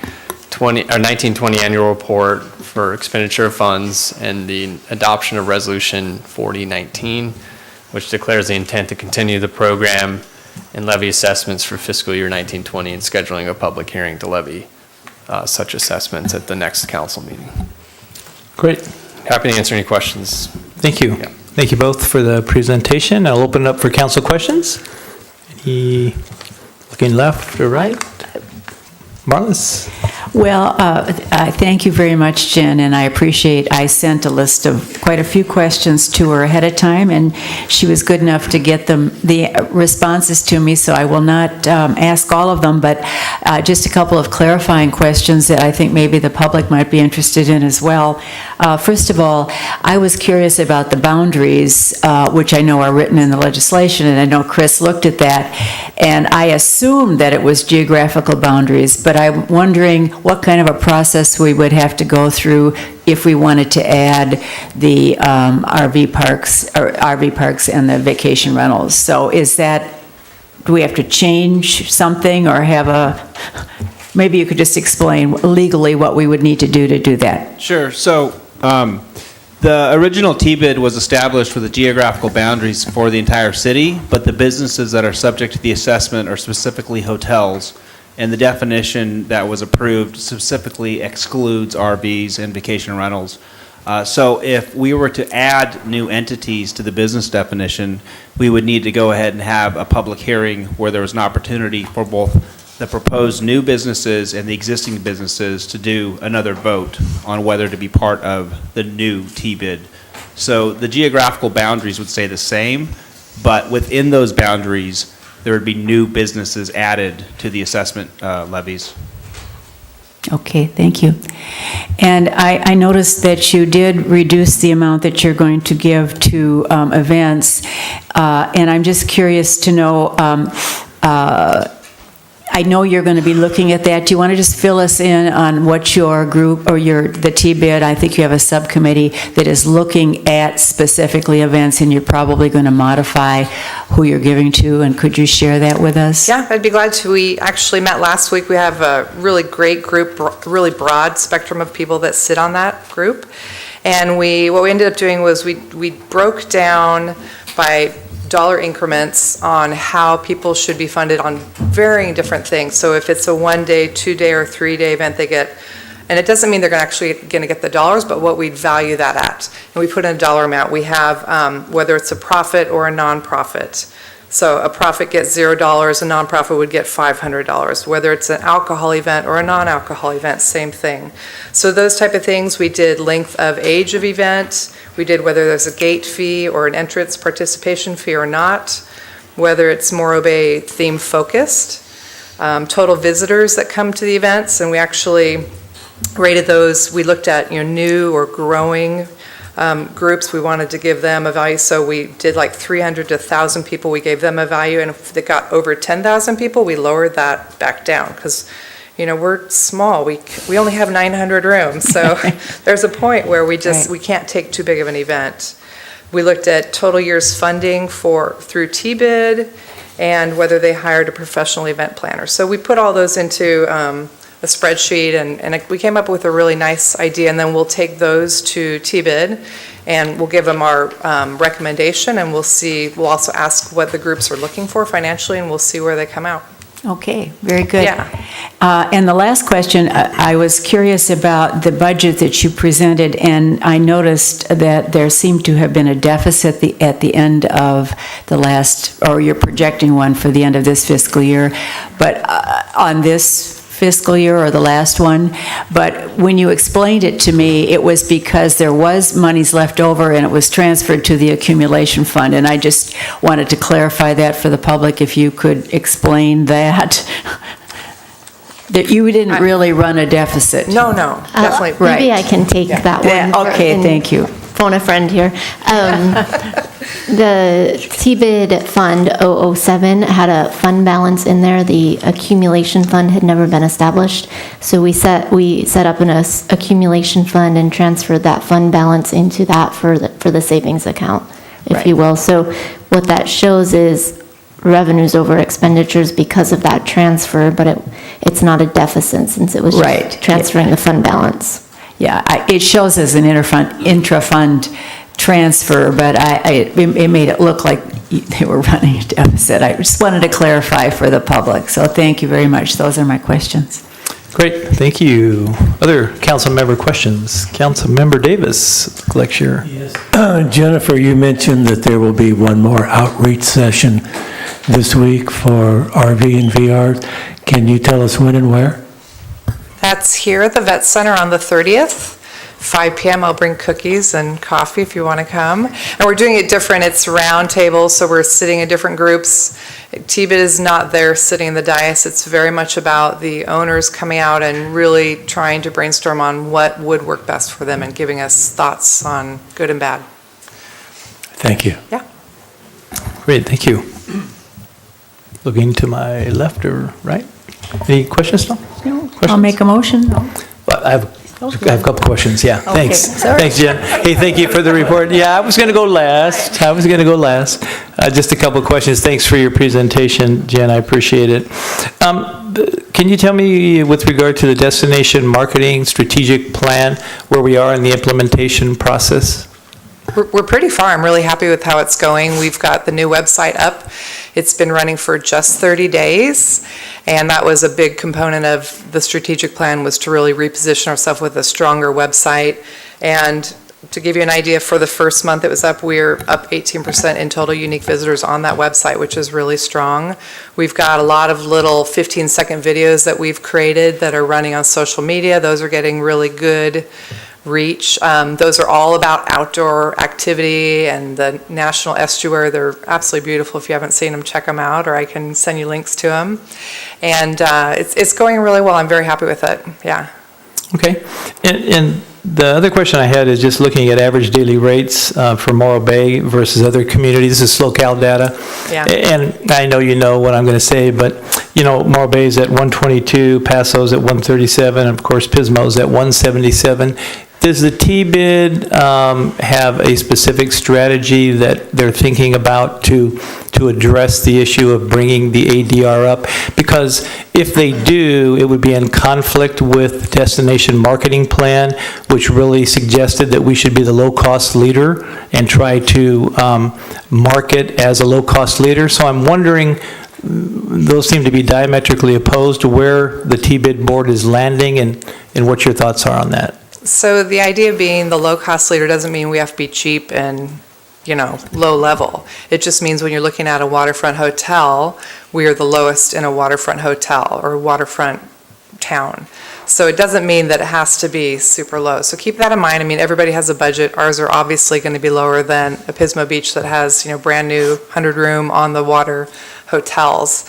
1920 annual report for expenditure of funds and the adoption of Resolution 4019, which declares the intent to continue the program and levy assessments for fiscal year 1920 and scheduling a public hearing to levy such assessments at the next council meeting. Great. Happy to answer any questions. Thank you. Yeah. Thank you both for the presentation. I'll open it up for council questions. Any looking left or right? Marlis? Well, thank you very much, Jen, and I appreciate, I sent a list of quite a few questions to her ahead of time, and she was good enough to get the responses to me, so I will not ask all of them, but just a couple of clarifying questions that I think maybe the public might be interested in as well. First of all, I was curious about the boundaries, which I know are written in the legislation, and I know Chris looked at that, and I assumed that it was geographical boundaries, but I'm wondering what kind of a process we would have to go through if we wanted to add the RV parks and the vacation rentals. So do we have to change something or maybe you could just explain legally what we would need to do that? Sure. So the original TBID was established with the geographical boundaries for the entire city, but the businesses that are subject to the assessment are specifically hotels. And the definition that was approved specifically excludes RVs and vacation rentals. So if we were to add new entities to the business definition, we would need to go ahead and have a public hearing where there was an opportunity for both the proposed new businesses and the existing businesses to do another vote on whether to be part of the new TBID So the geographical boundaries would stay the same, but within those boundaries, there would be new businesses added to the assessment levies. Okay, thank you. And I noticed that you did reduce the amount that you're going to give to events, and I'm just curious to know, I know you're going to be looking at that. Do you want to just fill us in on what your group, or the TBID, I think you have a subcommittee that is looking at specifically events, and you're probably going to modify who you're giving to, and could you share that with us? Yeah, I'd be glad to. We actually met last week. We have a really great group, really broad spectrum of people that sit on that group. And what we ended up doing was we broke down by dollar increments on how people should be funded on varying different things. So if it's a 1-day, 2-day, or 3-day event, they get, and it doesn't mean they're actually going to get the dollars, but what we'd value that at. And we put in a dollar amount. We have, whether it's a profit or a nonprofit. So a profit gets $0, a nonprofit would get $500. Whether it's an alcohol event or a non-alcohol event, same thing. So those type of things, we did length of age of event, we did whether there's a gate fee or an entrance participation fee or not, whether it's Morro Bay theme focused, total visitors that come to the events, and we actually rated those. We looked at new or growing groups. We wanted to give them a value, so we did like 300 to 1,000 people. We gave them a value, and if they got over 10,000 people, we lowered that back down because we're small. We only have 900 rooms, so there's a point where we can't take too big of an event. We looked at total years funding through TBID and whether they hired a professional event planner. So we put all those into a spreadsheet, and we came up with a really nice idea, and then we'll take those to TBID and we'll give them our recommendation, and we'll also ask what the groups are looking for financially, and we'll see where they come out. Okay, very good. Yeah. And the last question, I was curious about the budget that you presented, and I noticed that there seemed to have been a deficit at the end of the last, or you're projecting one for the end of this fiscal year, but on this fiscal year or the last one, but when you explained it to me, it was because there was monies left over and it was transferred to the accumulation fund, and I just wanted to clarify that for the public, if you could explain that. That you didn't really run a deficit. No, definitely. Maybe I can take that one. Yeah, okay, thank you. Phone a friend here. The TBID Fund 007 had a fund balance in there. The accumulation fund had never been established. So we set up an accumulation fund and transferred that fund balance into that for the savings account, if you will. So what that shows is revenues over expenditures because of that transfer, but it's not a deficit since it was just transferring the fund balance. Yeah, it shows as an intra-fund transfer, but it made it look like they were running a deficit. I just wanted to clarify for the public, so thank you very much. Those are my questions. Great, thank you. Other council member questions? Council Member Davis, lecture. Yes. Jennifer, you mentioned that there will be one more outreach session this week for RV and VR. Can you tell us when and where? That's here at the Vet Center on the 30th, 5 p.m. I'll bring cookies and coffee if you want to come. And we're doing it different. It's round tables, so we're sitting in different groups. TBID is not there sitting in the dais. It's very much about the owners coming out and really trying to brainstorm on what would work best for them and giving us thoughts on good and bad. Thank you. Yeah. Great, thank you. Looking to my left or right? Any questions, Tom? No, I'll make a motion. I have a couple questions, yeah. Okay, Thanks. sorry. Thanks, Jen. Hey, thank you for the report. Yeah, I was going to go last. Just a couple of questions. Thanks for your presentation, Jen. I appreciate it. Can you tell me, with regard to the destination marketing strategic plan, where we are in the implementation process? We're pretty far. I'm really happy with how it's going. We've got the new website up. It's been running for just 30 days, and that was a big component of the strategic plan, was to really reposition ourselves with a stronger website. And to give you an idea, for the first month it was up, we're up 18% in total unique visitors on that website, which is really strong. We've got a lot of little 15-second videos that we've created that are running on social media. Those are getting really good reach. Those are all about outdoor activity and the National Estuary. They're absolutely beautiful. If you haven't seen them, check them out, or I can send you links to them. And it's going really well. I'm very happy with it. Yeah. Okay. And the other question I had is just looking at average daily rates for Morro Bay versus other communities. This is SoCal data. Yeah. And I know you know what I'm going to say, but, Morro Bay is at 122, Paso's at 137, and of course, Pismo's at 177. Does the T-bid have a specific strategy that they're thinking about to address the issue of bringing the ADR up? Because if they do, it would be in conflict with the destination marketing plan, which really suggested that we should be the low-cost leader and try to market as a low-cost leader. So I'm wondering, those seem to be diametrically opposed to where the T-bid board is landing, and what your thoughts are on that. So the idea of being the low-cost leader doesn't mean we have to be cheap and, low level. It just means when you're looking at a waterfront hotel, we are the lowest in a waterfront hotel or waterfront town. So it doesn't mean that it has to be super low. So keep that in mind. I mean, everybody has a budget. Ours are obviously going to be lower than a Pismo Beach that has, brand new 100-room on the water hotels.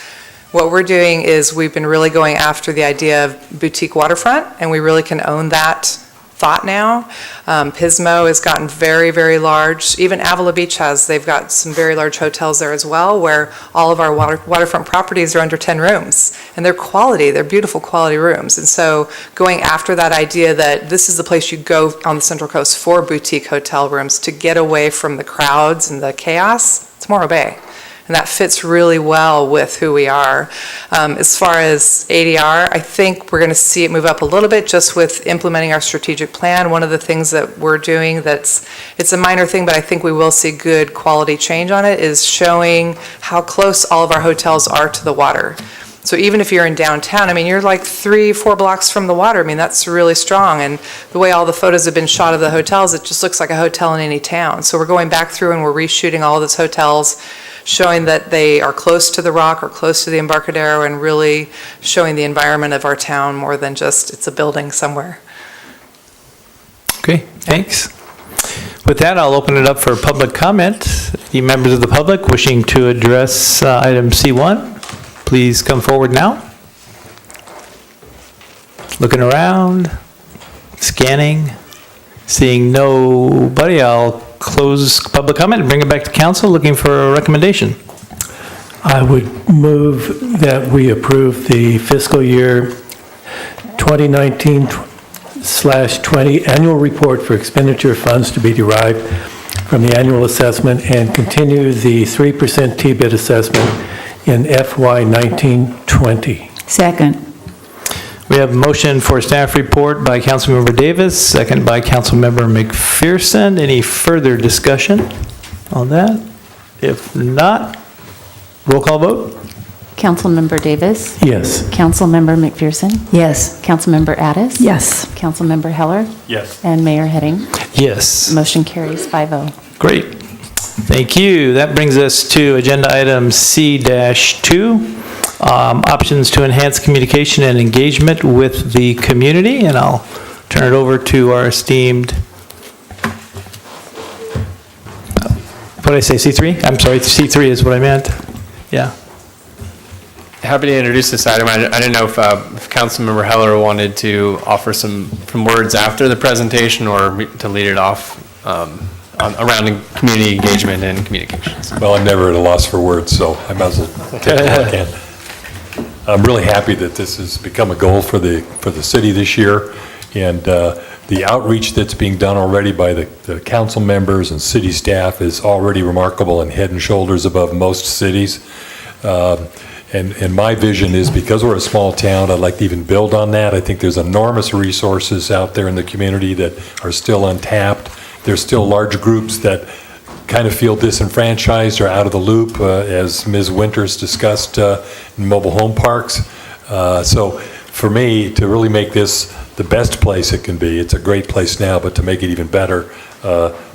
What we're doing is we've been really going after the idea of boutique waterfront, and we really can own that thought now. Pismo has gotten very, very large. Even Avila Beach they've got some very large hotels there as well, where all of our waterfront properties are under 10 rooms. And they're beautiful quality rooms. And so going after that idea that this is the place you go on the Central Coast for boutique hotel rooms to get away from the crowds and the chaos, it's Morro Bay. And that fits really well with who we are. As far as ADR, I think we're going to see it move up a little bit just with implementing our strategic plan. One of the things that we're doing it's a minor thing, but I think we will see good quality change on it, is showing how close all of our hotels are to the water. So even if you're in downtown, you're like 3-4 blocks from the water. That's really strong. And the way all the photos have been shot of the hotels, it just looks like a hotel in any town. So we're going back through and we're reshooting all those hotels, showing that they are close to the rock or close to the Embarcadero, and really showing the environment of our town more than just it's a building somewhere. Okay, thanks. With that, I'll open it up for public comment. Any members of the public wishing to address item C1, please come forward now. Looking around, scanning, seeing nobody, I'll close public comment and bring it back to council, looking for a recommendation. I would move that we approve the fiscal year 2019/20 annual report for expenditure funds to be derived from the annual assessment, and continue the 3% T-bid assessment in FY 1920. Second. We have a motion for staff report by Councilmember Davis, second by Councilmember McPherson. Any further discussion on that? If not, roll call vote. Councilmember Davis? Yes. Councilmember McPherson? Yes. Councilmember Addis? Yes. Councilmember Heller? Yes. And Mayor Heading? Yes. Motion carries 5-0. Great. Thank you. That brings us to agenda item C-2, options to enhance communication and engagement with the community. And I'll turn it over to our esteemed, what did I say, C3? I'm sorry, C3 is what I meant. Yeah. Happy to introduce this item. I didn't know if Councilmember Heller wanted to offer some words after the presentation, or to lead it off around community engagement and communications. Well, I'm never at a loss for words, so I might as well take what I can. I'm really happy that this has become a goal for the city this year, and the outreach that's being done already by the council members and city staff is already remarkable and head and shoulders above most cities. And my vision is, because we're a small town, I'd like to even build on that. I think there's enormous resources out there in the community that are still untapped. There's still large groups that kind of feel disenfranchised or out of the loop, as Ms. Winters discussed in mobile home parks. So for me, to really make this the best place it can be, it's a great place now, but to make it even better,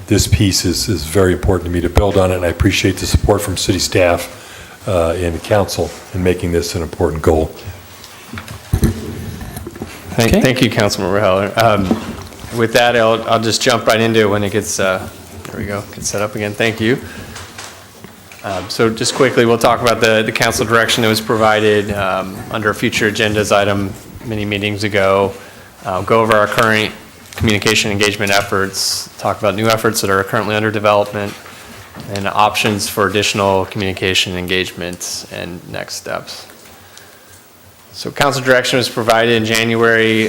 this piece is very important to me to build on it, and I appreciate the support from city staff and the council in making this an important goal. Thank you, Councilmember Heller. With that, I'll just jump right into it when it gets, there we go, gets set up again. Thank you. So just quickly, we'll talk about the council direction that was provided under a future agendas item many meetings ago. Go over our current communication engagement efforts, talk about new efforts that are currently under development, and options for additional communication engagements and next steps. So council direction was provided in January.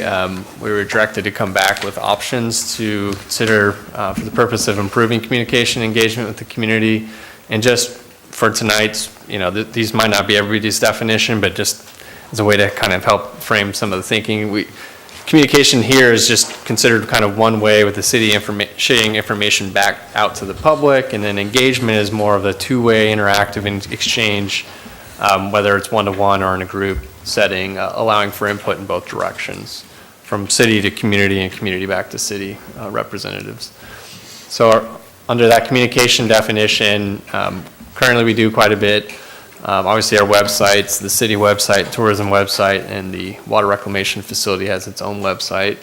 We were directed to come back with options to consider for the purpose of improving communication engagement with the community. And just for tonight's, these might not be everybody's definition, but just as a way to kind of help frame some of the thinking. Communication here is just considered kind of one way with the city sharing information back out to the public, and then engagement is more of a two-way interactive exchange, whether it's one-to-one or in a group setting, allowing for input in both directions, from city to community and community back to city representatives. So under that communication definition, currently we do quite a bit. Obviously our websites, the city website, tourism website, and the water reclamation facility has its own website.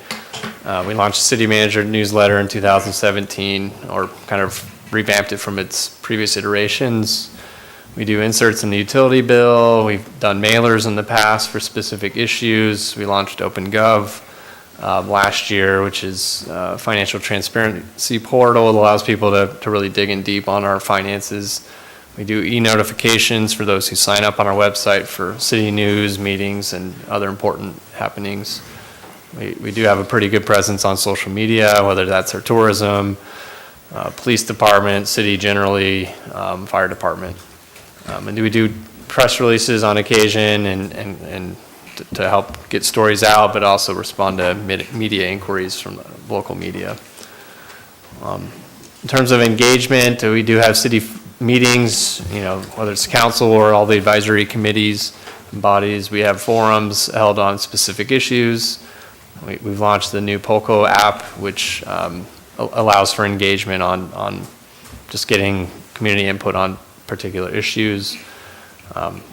We launched a city manager newsletter in 2017, or kind of revamped it from its previous iterations. We do inserts in the utility bill. We've done mailers in the past for specific issues. We launched OpenGov last year, which is a financial transparency portal. It allows people to really dig in deep on our finances. We do e-notifications for those who sign up on our website for city news, meetings, and other important happenings. We do have a pretty good presence on social media, whether that's our tourism, police department, city generally, fire department. And we do press releases on occasion and to help get stories out, but also respond to media inquiries from the local media. In terms of engagement, we do have city meetings, whether it's council or all the advisory committees and bodies. We have forums held on specific issues. We've launched the new POCO app, which allows for engagement on just getting community input on particular issues.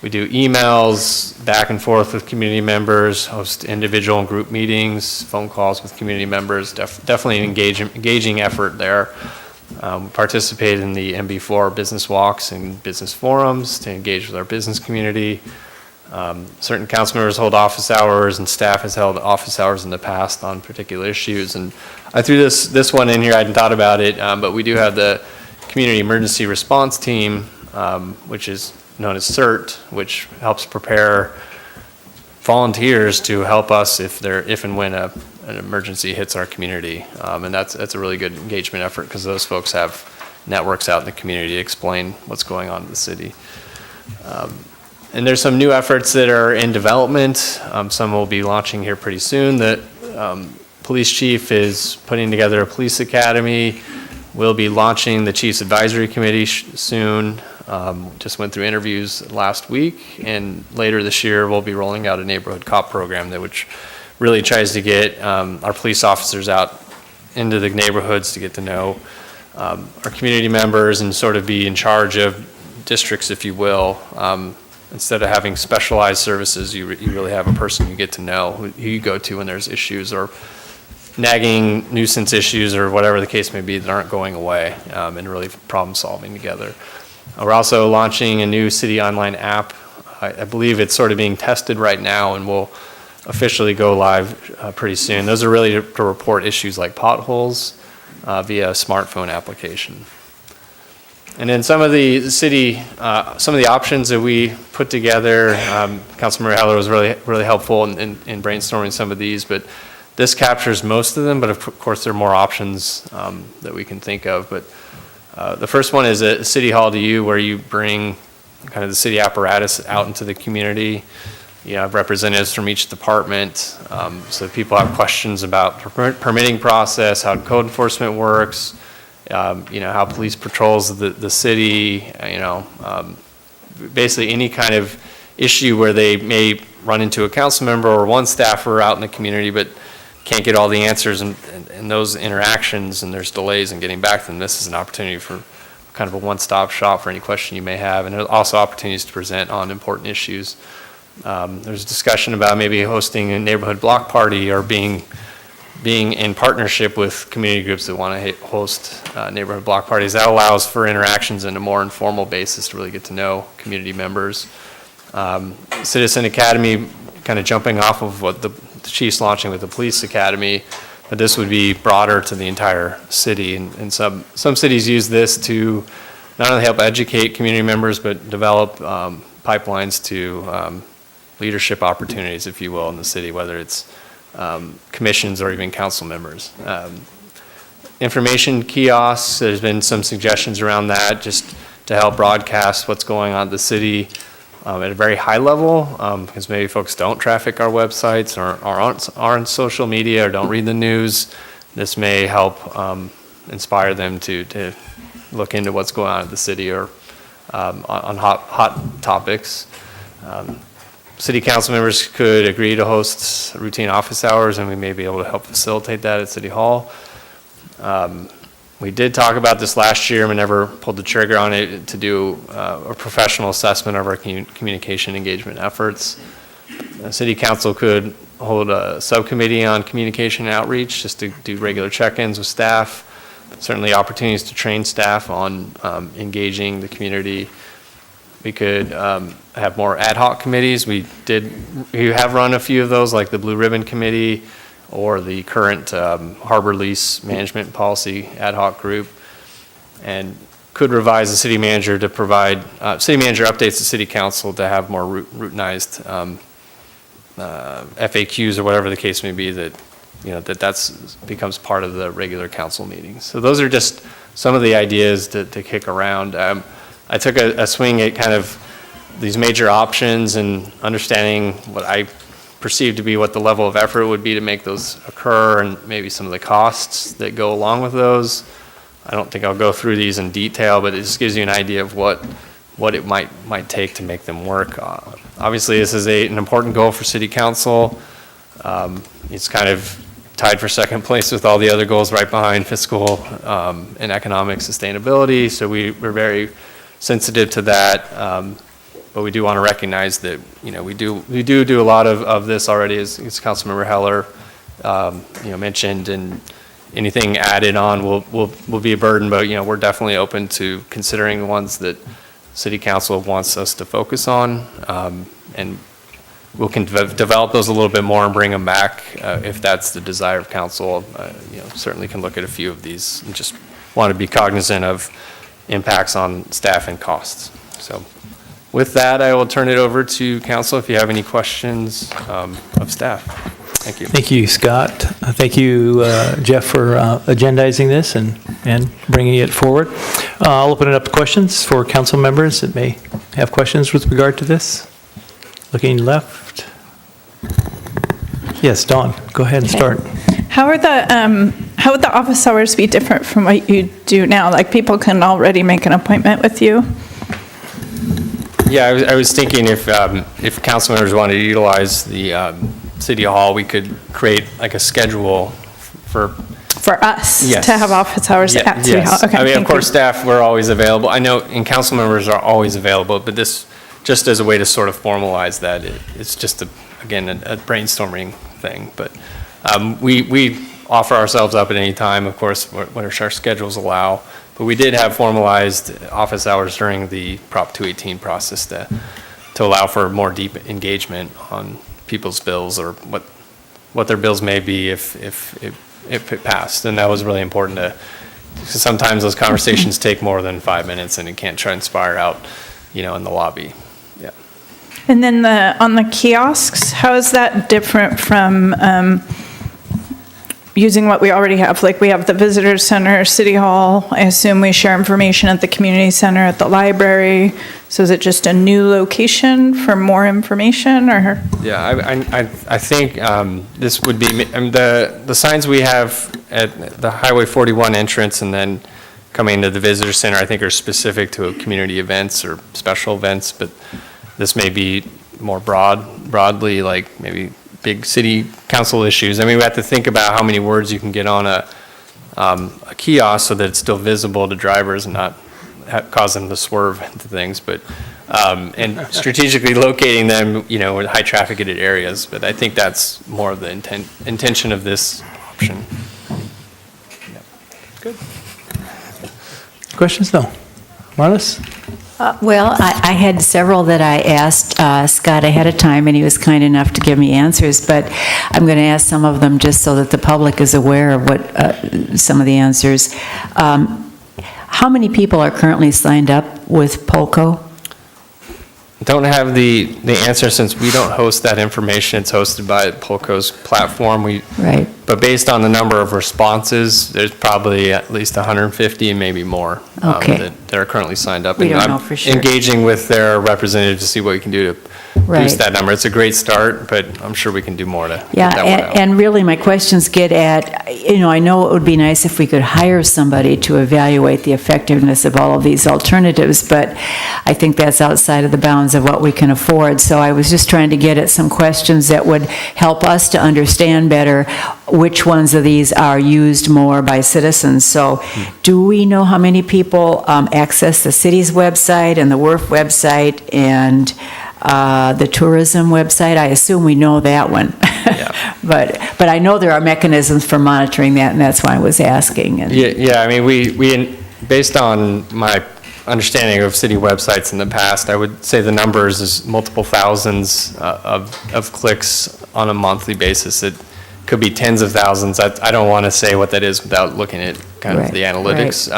We do emails back and forth with community members, host individual and group meetings, phone calls with community members, definitely an engaging effort there. Participate in the MB4 business walks and business forums to engage with our business community. Certain council members hold office hours, and staff has held office hours in the past on particular issues. And I threw this one in here, I hadn't thought about it, but we do have the Community Emergency Response Team, which is known as CERT, which helps prepare volunteers to help us if and when an emergency hits our community. And that's a really good engagement effort because those folks have networks out in the community to explain what's going on in the city. And there's some new efforts that are in development. Some will be launching here pretty soon. The police chief is putting together a police academy. We'll be launching the Chiefs Advisory Committee soon. Just went through interviews last week, and later this year we'll be rolling out a neighborhood cop program which really tries to get our police officers out into the neighborhoods to get to know our community members and sort of be in charge of districts, if you will. Instead of having specialized services, you really have a person you get to know, who you go to when there's issues or nagging nuisance issues or whatever the case may be that aren't going away, and really problem solving together. We're also launching a new city online app. I believe it's sort of being tested right now and will officially go live pretty soon. Those are really to report issues like potholes via a smartphone application. And then some of the city, some of the options that we put together, Councilmember Heller was really helpful in brainstorming some of these, but this captures most of them, but of course there are more options that we can think of. But the first one is a City Hall to You, where you bring kind of the city apparatus out into the community. You have representatives from each department, so if people have questions about permitting process, how code enforcement works, how police patrols the city, basically any kind of issue where they may run into a council member or one staffer out in the community but can't get all the answers in those interactions, and there's delays in getting back to them. This is an opportunity for kind of a one-stop shop for any question you may have, and there's also opportunities to present on important issues. There's discussion about maybe hosting a neighborhood block party or being being in partnership with community groups that want to host neighborhood block parties. That allows for interactions in a more informal basis to really get to know community members. Citizen Academy, kind of jumping off of what the chief's launching with the police academy, but this would be broader to the entire city. And some cities use this to not only help educate community members, but develop pipelines to leadership opportunities, if you will, in the city, whether it's commissions or even council members. Information kiosks, there's been some suggestions around that just to help broadcast what's going on in the city at a very high level, because maybe folks don't traffic our websites or aren't on social media or don't read the news. This may help inspire them to look into what's going on in the city or on hot topics. City council members could agree to host routine office hours, and we may be able to help facilitate that at City Hall. We did talk about this last year, and we never pulled the trigger on it, to do a professional assessment of our communication engagement efforts. The City Council could hold a subcommittee on communication outreach just to do regular check-ins with staff. Certainly opportunities to train staff on engaging the community. We could have more ad hoc committees. We have run a few of those, like the Blue Ribbon Committee or the current Harbor Lease Management Policy Ad Hoc Group, and could revise the city manager to provide, city manager updates the city council to have more routinized FAQs or whatever the case may be, that becomes part of the regular council meetings. So those are just some of the ideas to kick around. I took a swing at kind of these major options and understanding what I perceived to be what the level of effort would be to make those occur, and maybe some of the costs that go along with those. I don't think I'll go through these in detail, but it just gives you an idea of what it might take to make them work. Obviously, this is an important goal for City Council. It's kind of tied for second place with all the other goals right behind fiscal and economic sustainability, so we're very sensitive to that, but we do want to recognize that we do a lot of this already, as Councilmember Heller mentioned, and anything added on will be a burden. But we're definitely open to considering the ones that City Council wants us to focus on, and we can develop those a little bit more and bring them back if that's the desire of council. Certainly can look at a few of these and just want to be cognizant of impacts on staff and costs. So with that, I will turn it over to council if you have any questions of staff. Thank you. Thank you, Scott. Thank you, Jeff, for agendizing this and bringing it forward. I'll open it up to questions for council members that may have questions with regard to this. Looking left. Yes, Dawn, go ahead and start. How would the office hours be different from what you do now? Like, people can already make an appointment with you? Yeah, I was thinking if council members wanted to utilize the City Hall, we could create like a schedule for us yes. to have office hours at City Hall. Okay, I mean, of thank course, you. staff, we're always available. I know, and council members are always available, but this, just as a way to sort of formalize that, it's just, again, a brainstorming thing. But we offer ourselves up at any time, of course, when our schedules allow. But we did have formalized office hours during the Prop 218 process to allow for more deep engagement on people's bills, or what their bills may be if it passed. And that was really important because sometimes those conversations take more than 5 minutes and it can't transpire out, in the lobby. Yeah. And then on the kiosks, how is that different from using what we already have? Like, we have the visitor center, City Hall. I assume we share information at the community center, at the library. So is it just a new location for more information, or? Yeah, I think this would be, the signs we have at the Highway 41 entrance and then coming to the visitor center, I think are specific to community events or special events, but this may be more broadly, like maybe big city council issues. I mean, we have to think about how many words you can get on a kiosk so that it's still visible to drivers and not cause them to swerve into things. But and strategically locating them, in high trafficked areas. But I think that's more of the intention of this option. Questions? No. Marlis? Well, I had several that I asked Scott ahead of time, and he was kind enough to give me answers, but I'm going to ask some of them just so that the public is aware of what some of the answers. How many people are currently signed up with Polco? Don't have the answer since we don't host that information. It's hosted by Polco's platform. Right. But based on the number of responses, there's probably at least 150, maybe more, Okay. that are currently signed up. We And don't know I'm for sure. engaging with their representative to see what we can do to Right. boost that number. It's a great start, but I'm sure we can do more to Yeah, get that one out. and really, my questions get at, I know it would be nice if we could hire somebody to evaluate the effectiveness of all of these alternatives, but I think that's outside of the bounds of what we can afford. So I was just trying to get at some questions that would help us to understand better which ones of these are used more by citizens. So do we know how many people access the city's website and the WRF website and the tourism website? I assume we know that one. But I know there are mechanisms for monitoring that, and that's why I was asking. And Yeah, I mean, we based on my understanding of city websites in the past, I would say the numbers is multiple thousands of clicks on a monthly basis. It could be tens of thousands. I don't want to say what that is without looking at kind of the analytics.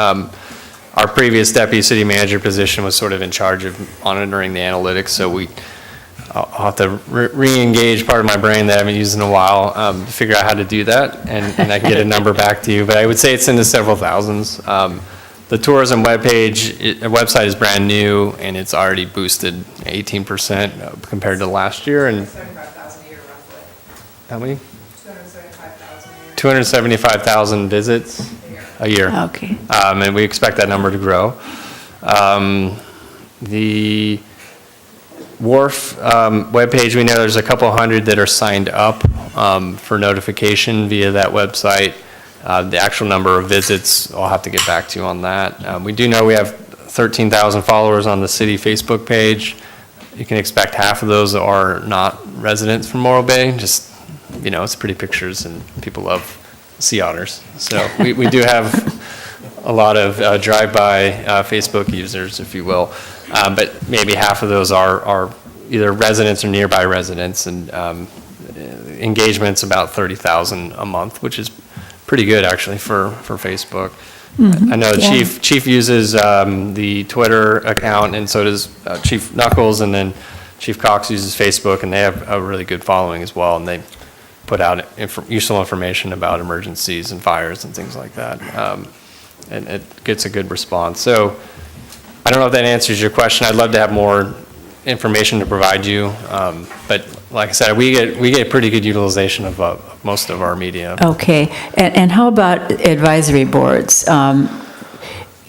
Our previous deputy city manager position was sort of in charge of monitoring the analytics, so I'll have to re-engage part of my brain that I haven't used in a while to figure out how to do that, and I can get a number back to you. But I would say it's in the several thousands. The tourism website is brand new, and it's already boosted 18% compared to last year. And 75,000 a year roughly. how many? 275,000 a year. 275,000 visits a year. Okay. And we expect that number to grow. The WRF webpage, we know there's a couple hundred that are signed up for notification via that website. The actual number of visits, I'll have to get back to you on that. We do know we have 13,000 followers on the city Facebook page. You can expect half of those are not residents from Morro Bay, just, it's pretty pictures and people love sea otters. So we do have a lot of drive-by Facebook users, if you will. But maybe half of those are either residents or nearby residents, and engagement's about 30,000 a month, which is pretty good actually for Facebook. I know Chief uses the Twitter account, and so does Chief Knuckles, and then Chief Cox uses Facebook, and they have a really good following as well, and they put out useful information about emergencies and fires and things like that. And it gets a good response. So I don't know if that answers your question. I'd love to have more information to provide you, but like I said, we get pretty good utilization of most of our media. Okay, and how about advisory boards?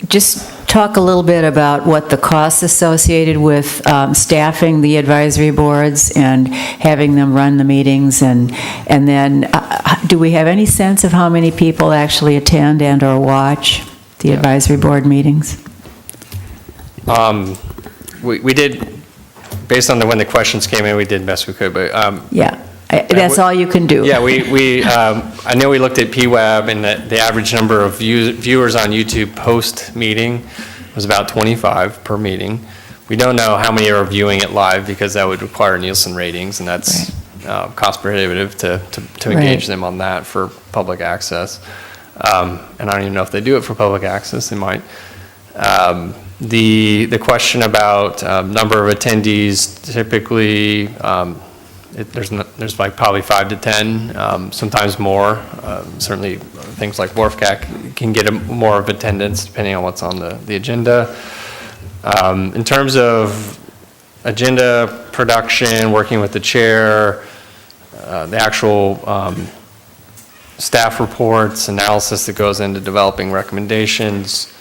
Just talk a little bit about what the costs associated with staffing the advisory boards and having them run the meetings, and then do we have any sense of how many people actually attend and or watch the advisory board meetings? We did, based on when the questions came in, we did best we could, but that's all you can do. Yeah, I know we looked at PWAB, and the average number of viewers on YouTube post-meeting was about 25 per meeting. We don't know how many are viewing it live because that would require Nielsen ratings, and that's cost prohibitive to engage them on that for public access. And I don't even know if they do it for public access. They might. The question about number of attendees, typically there's like probably 5 to 10, sometimes more. Certainly things like WRFCAC can get more of attendance depending on what's on the agenda. In terms of agenda production, working with the chair, the actual staff reports, analysis that goes into developing recommendations,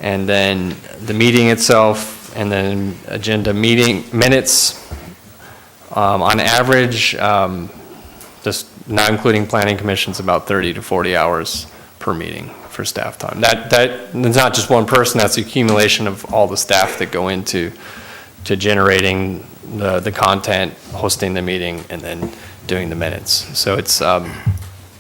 and then the meeting itself, and then agenda meeting minutes. On average, just not including planning commissions, about 30 to 40 hours per meeting for staff time. That's not just one person, that's the accumulation of all the staff that go into generating the content, hosting the meeting, and then doing the minutes. So it's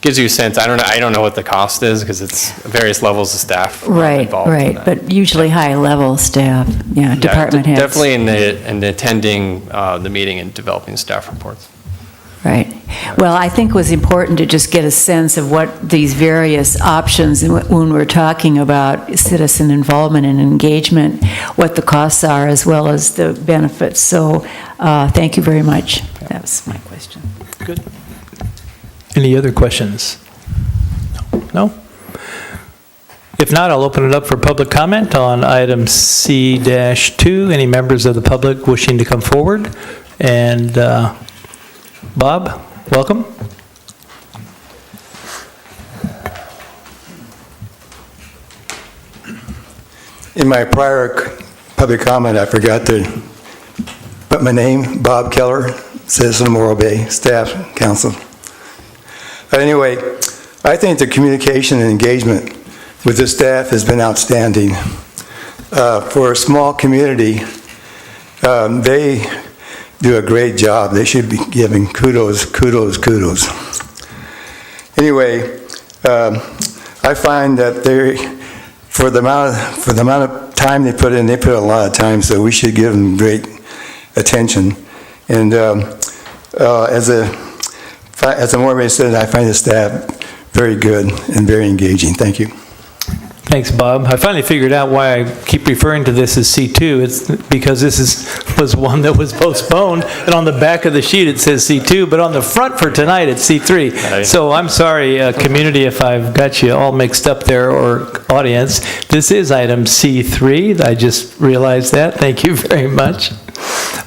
gives you a sense. I don't know what the cost is because it's various levels of staff Right, involved. in right, that. but usually high-level staff, yeah, department heads. Definitely in attending the meeting and developing staff reports. Right. Well, I think it was important to just get a sense of what these various options, when we're talking about citizen involvement and engagement, what the costs are as well as the benefits. So thank you very much. That was my question. Good. Any other questions? No? If not, I'll open it up for public comment on item C-2. Any members of the public wishing to come forward? And Bob, welcome. In my prior public comment, I forgot to put my name, Bob Keller, citizen of Morro Bay, staff, council. But anyway, I think the communication and engagement with the staff has been outstanding. For a small community, they do a great job. They should be given kudos. Anyway, I find that for the amount of time they put in, they put a lot of time, so we should give them great attention. And as a Morro Bay citizen, I find the staff very good and very engaging. Thank you. Thanks, Bob. I finally figured out why I keep referring to this as C2. It's because this was one that was postponed, and on the back of the sheet it says C2, but on the front for tonight it's C3. So I'm sorry, community, if I've got you all mixed up there, or audience. This is item C3. I just realized that. Thank you very much.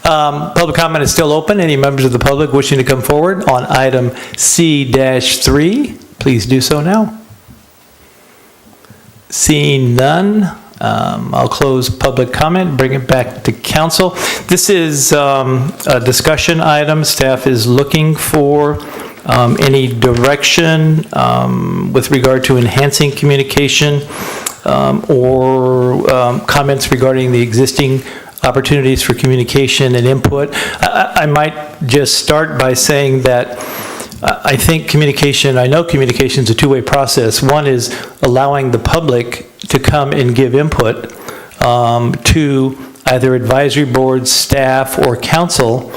Public comment is still open. Any members of the public wishing to come forward on item C-3, please do so now. Seeing none, I'll close public comment, bring it back to council. This is a discussion item. Staff is looking for any direction with regard to enhancing communication or comments regarding the existing opportunities for communication and input. I might just start by saying that I think I know communication is a two-way process. One is allowing the public to come and give input to either advisory boards, staff, or council.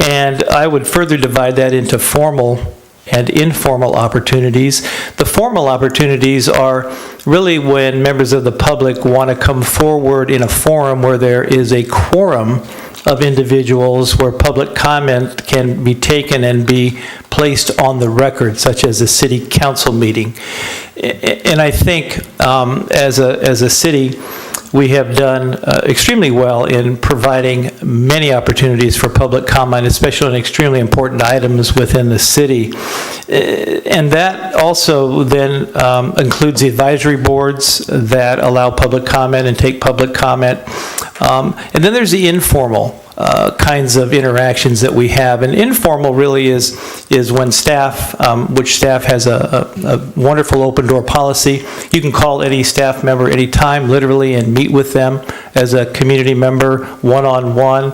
And I would further divide that into formal and informal opportunities. The formal opportunities are really when members of the public want to come forward in a forum where there is a quorum of individuals, where public comment can be taken and be placed on the record, such as a city council meeting. And I think as a city, we have done extremely well in providing many opportunities for public comment, especially on extremely important items within the city. And that also then includes the advisory boards that allow public comment and take public comment. And then there's the informal kinds of interactions that we have. And informal really is when staff, which staff has a wonderful open door policy. You can call any staff member anytime, literally, and meet with them as a community member one-on-one.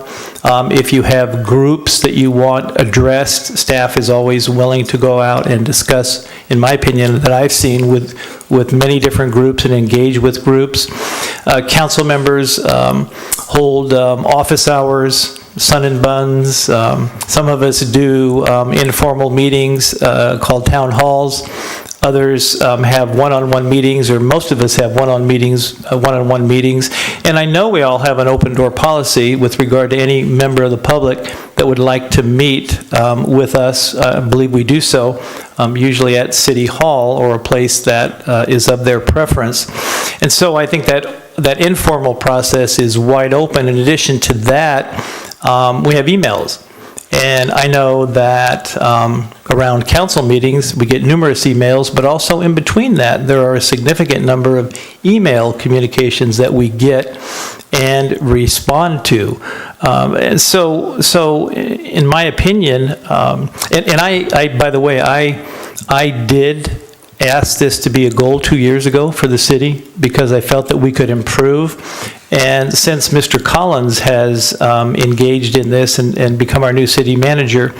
If you have groups that you want addressed, staff is always willing to go out and discuss, in my opinion, that I've seen with many different groups and engage with groups. Council members hold office hours, sun and buns. Some of us do informal meetings called town halls. Others have one-on-one meetings, or most of us have one-on-one meetings. And I know we all have an open door policy with regard to any member of the public that would like to meet with us. I believe we do so usually at City Hall or a place that is of their preference. And so I think that informal process is wide open. In addition to that, we have emails. And I know that around council meetings, we get numerous emails, but also in between that, there are a significant number of email communications that we get and respond to. And so in my opinion, and I, by the way, I did ask this to be a goal 2 years ago for the city because I felt that we could improve. And since Mr. Collins has engaged in this and become our new city manager,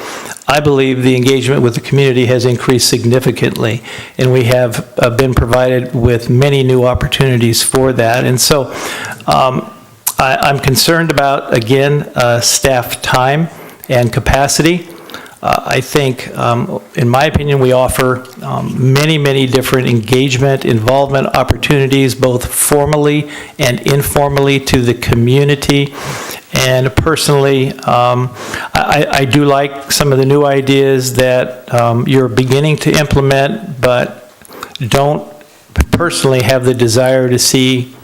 I believe the engagement with the community has increased significantly, and we have been provided with many new opportunities for that. And so I'm concerned about, again, staff time and capacity. I think, in my opinion, we offer many, many different engagement, involvement opportunities, both formally and informally, to the community. And personally, I do like some of the new ideas that you're beginning to implement, but don't personally have the desire to see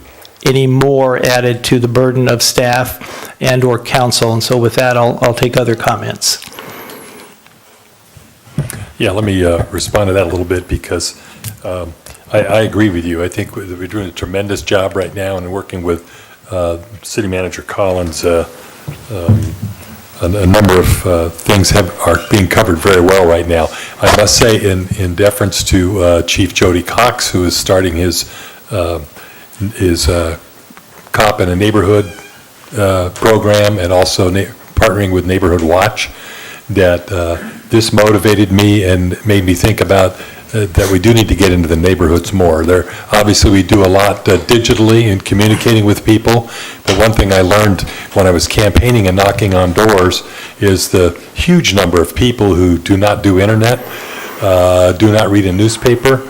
any more added to the burden of staff and/or council. And so with that, I'll take other comments. Yeah, let me respond to that a little bit, because I agree with you. I think we're doing a tremendous job right now and working with City Manager Collins. A number of things are being covered very well right now. I must say, in deference to Chief Jody Cox, who is starting his COP in a Neighborhood program, and also partnering with Neighborhood Watch, that this motivated me and made me think about that we do need to get into the neighborhoods more. Obviously, we do a lot digitally and communicating with people, but one thing I learned when I was campaigning and knocking on doors is the huge number of people who do not do internet, do not read a newspaper,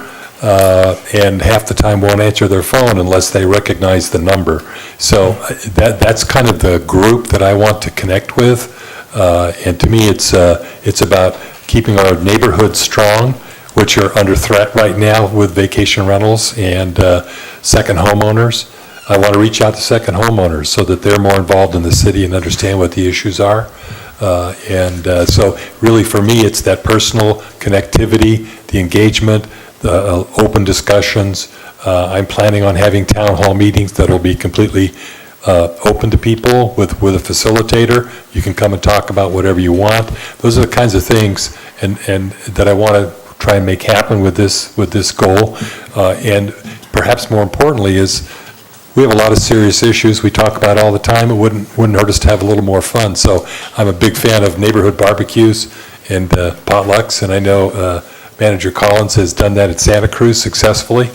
and half the time won't answer their phone unless they recognize the number. So that's kind of the group that I want to connect with. And to me, it's about keeping our neighborhoods strong, which are under threat right now with vacation rentals and second homeowners. I want to reach out to second homeowners so that they're more involved in the city and understand what the issues are. So really for me, it's that personal connectivity, the engagement, the open discussions. I'm planning on having town hall meetings that will be completely open to people with a facilitator. You can come and talk about whatever you want. Those are the kinds of things and that I want to try and make happen with this goal. And perhaps more importantly is we have a lot of serious issues we talk about all the time. It wouldn't hurt us to have a little more fun. So I'm a big fan of neighborhood barbecues and potlucks, and I know Manager Collins has done that at Santa Cruz successfully.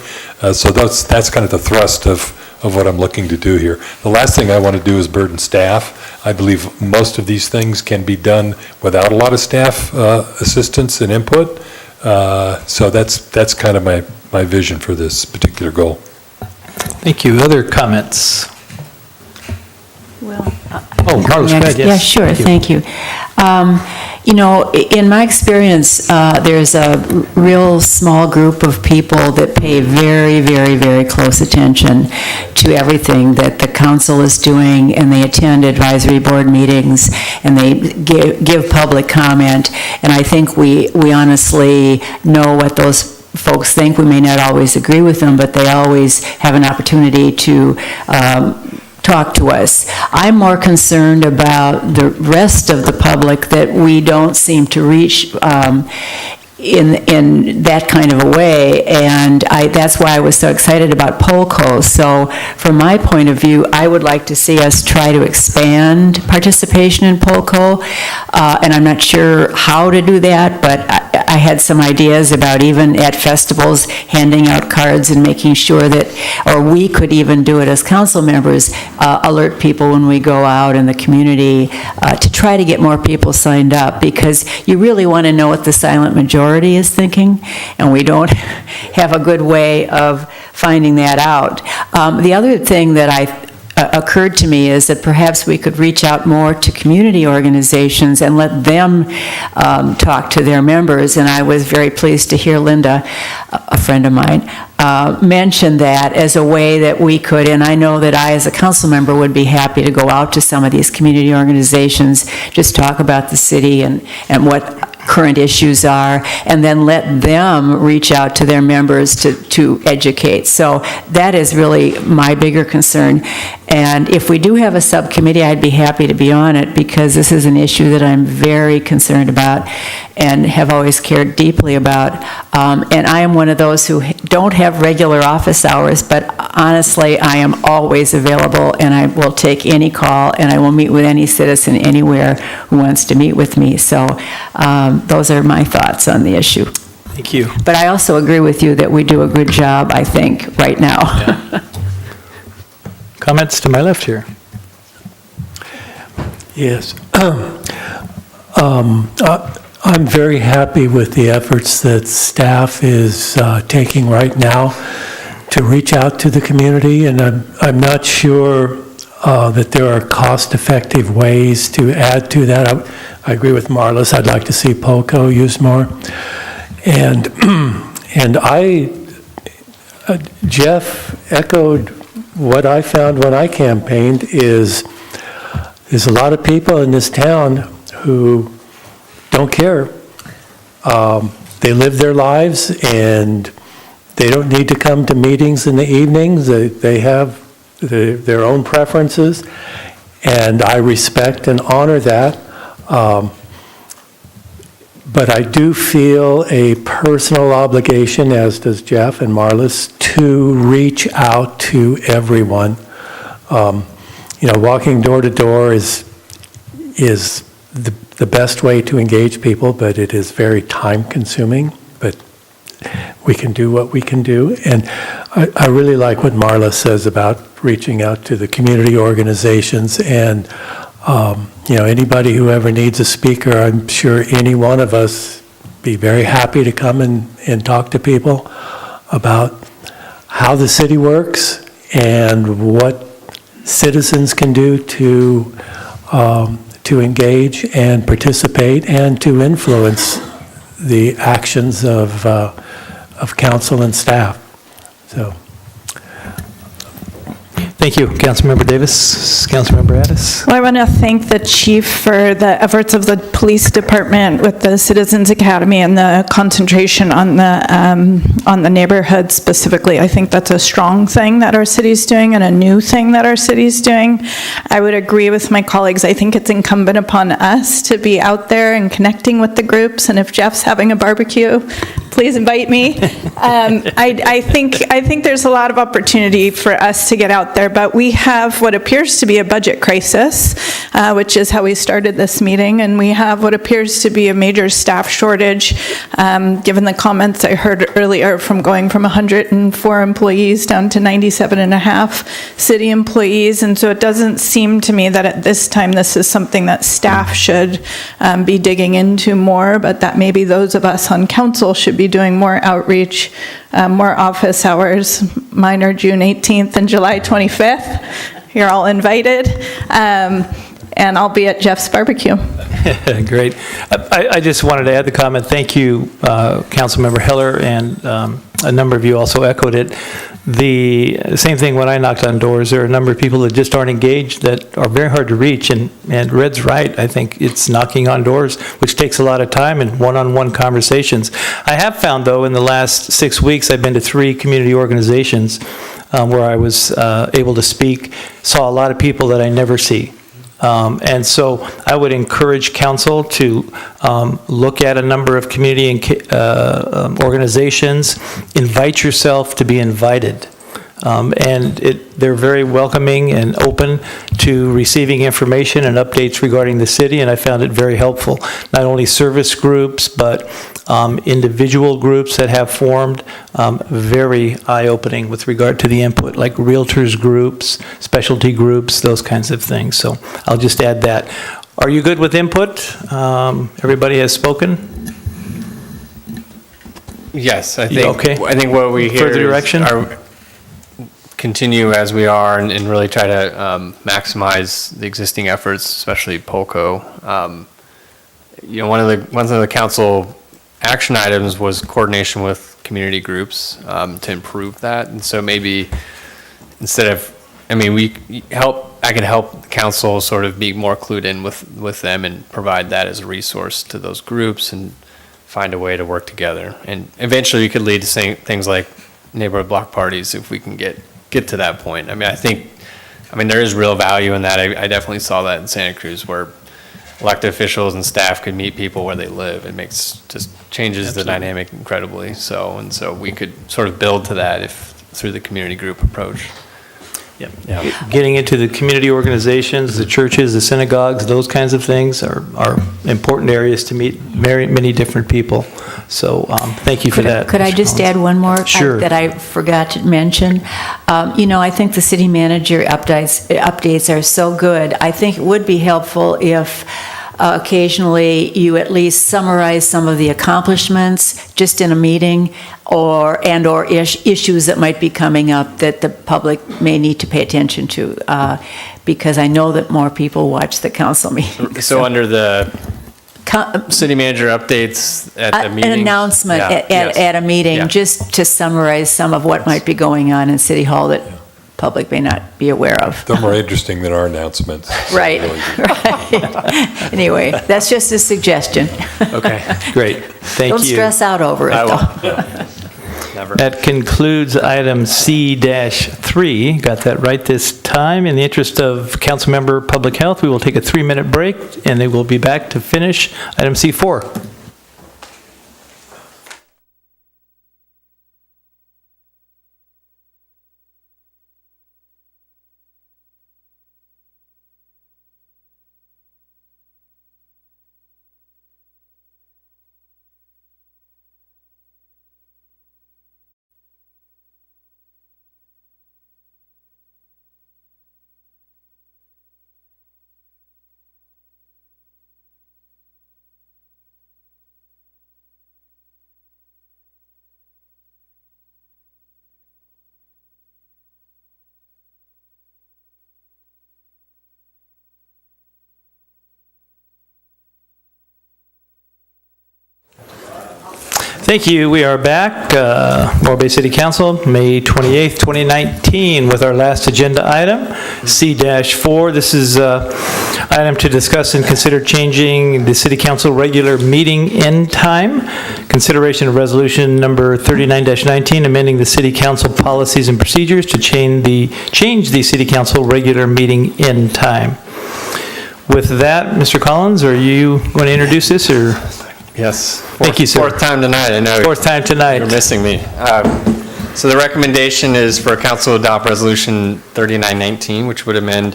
So that's kind of the thrust of what I'm looking to do here. The last thing I want to do is burden staff. I believe most of these things can be done without a lot of staff assistance and input. So that's kind of my vision for this particular goal. Thank you. Other comments? Well, Carlos, go ahead. Yes. Yeah, sure. Thank you. In my experience, there's a real small group of people that pay very, very, very close attention to everything that the council is doing, and they attend advisory board meetings, and they give public comment. And I think we honestly know what those folks think. We may not always agree with them, but they always have an opportunity to talk to us. I'm more concerned about the rest of the public that we don't seem to reach in that kind of a way, and that's why I was so excited about Polco. So from my point of view, I would like to see us try to expand participation in Polco, and I'm not sure how to do that, but I had some ideas about even at festivals handing out cards and making sure that, or we could even do it as council members, alert people when we go out in the community to try to get more people signed up, because you really want to know what the silent majority is thinking, and we don't have a good way of finding that out. The other thing that occurred to me is that perhaps we could reach out more to community organizations and let them talk to their members. And I was very pleased to hear Linda, a friend of mine, mention that as a way that we could, and I know that I as a council member would be happy to go out to some of these community organizations, just talk about the city and what current issues are, and then let them reach out to their members to educate. So that is really my bigger concern. And if we do have a subcommittee, I'd be happy to be on it, because this is an issue that I'm very concerned about and have always cared deeply about. And I am one of those who don't have regular office hours, but honestly, I am always available, and I will take any call, and I will meet with any citizen anywhere who wants to meet with me. So those are my thoughts on the issue. Thank you. But I also agree with you that we do a good job, I think, right now. Comments to my left here? Yes. I'm very happy with the efforts that staff is taking right now to reach out to the community, and I'm not sure that there are cost-effective ways to add to that. I agree with Marlis. I'd like to see POCO used more. And Jeff echoed what I found when I campaigned is there's a lot of people in this town who don't care. They live their lives, and they don't need to come to meetings in the evenings. They have their own preferences, and I respect and honor that. But I do feel a personal obligation, as does Jeff and Marlis, to reach out to everyone. Walking door to door is the best way to engage people, but it is very time consuming. But we can do what we can do. And I really like what Marla says about reaching out to the community organizations and anybody who ever needs a speaker. I'm sure any one of us be very happy to come and talk to people about how the city works and what citizens can do to engage and participate and to influence the actions of council and staff. So. Thank you. Councilmember Davis, Councilmember Addis. Well, I want to thank the chief for the efforts of the police department with the Citizens Academy and the concentration on the neighborhood specifically. I think that's a strong thing that our city's doing and a new thing that our city's doing. I would agree with my colleagues. I think it's incumbent upon us to be out there and connecting with the groups. And if Jeff's having a barbecue, please invite me. I think there's a lot of opportunity for us to get out there. But we have what appears to be a budget crisis, which is how we started this meeting, and we have what appears to be a major staff shortage, given the comments I heard earlier from going from 104 employees down to 97 and a half city employees. And so it doesn't seem to me that at this time this is something that staff should be digging into more, but that maybe those of us on council should be doing more outreach, more office hours. Mine are June 18th and July 25th. You're all invited, and I'll be at Jeff's barbecue. Great. I just wanted to add the comment. Thank you, Councilmember Heller, and a number of you also echoed it. The same thing when I knocked on doors. There are a number of people that just aren't engaged, that are very hard to reach, and Red's right. I think it's knocking on doors, which takes a lot of time and one-on-one conversations. I have found, though, in the last 6 weeks, I've been to 3 community organizations where I was able to speak, saw a lot of people that I never see. And so I would encourage council to look at a number of community organizations, invite yourself to be invited. And they're very welcoming and open to receiving information and updates regarding the city, and I found it very helpful. Not only service groups, but individual groups that have formed, very eye-opening with regard to the input, like realtors groups, specialty groups, those kinds of things. So I'll just add that. Are you good with input? Everybody has spoken? Yes, I think. Okay. I think what we hear Further direction? Continue as we are and really try to maximize the existing efforts, especially POCO. One of the council action items was coordination with community groups to improve that. And so maybe instead of, I can help the council sort of be more clued in with them and provide that as a resource to those groups and find a way to work together. And eventually we could lead to things like neighborhood block parties if we can get to that point. I think I mean, there is real value in that. I definitely saw that in Santa Cruz, where elected officials and staff could meet people where they live. It just changes the dynamic incredibly. So we could sort of build to that through the community group approach. Yeah. Getting into the community organizations, the churches, the synagogues, those kinds of things are important areas to meet many different people. So thank you for that. Could I just add one more? Sure. That I forgot to mention? I think the city manager updates are so good. I think it would be helpful if occasionally you at least summarize some of the accomplishments just in a meeting or issues that might be coming up that the public may need to pay attention to, because I know that more people watch the council meetings. So under the city manager updates at the meeting? An announcement at a meeting, just to summarize some of what might be going on in City Hall that public may not be aware of. They're more interesting than our announcements. Right, right. Anyway, that's just a suggestion. Okay, great. Thank you. Don't stress out over it, though. Never. That concludes item C-3. Got that right this time. In the interest of Councilmember Public Health, we will take a 3-minute break, and they will be back to finish item C-4. Thank you. We are back, Morro Bay City Council, May 28th, 2019, with our last agenda item, C-4. This is item to discuss and consider changing the City Council regular meeting end time. Consideration of resolution number 39-19, amending the City Council policies and procedures to change the City Council regular meeting end time. With that, Mr. Collins, are you going to introduce this, or? Yes. Thank you, sir. Fourth time tonight, I know. Fourth time tonight. You're missing me. So the recommendation is for council to adopt resolution 3919, which would amend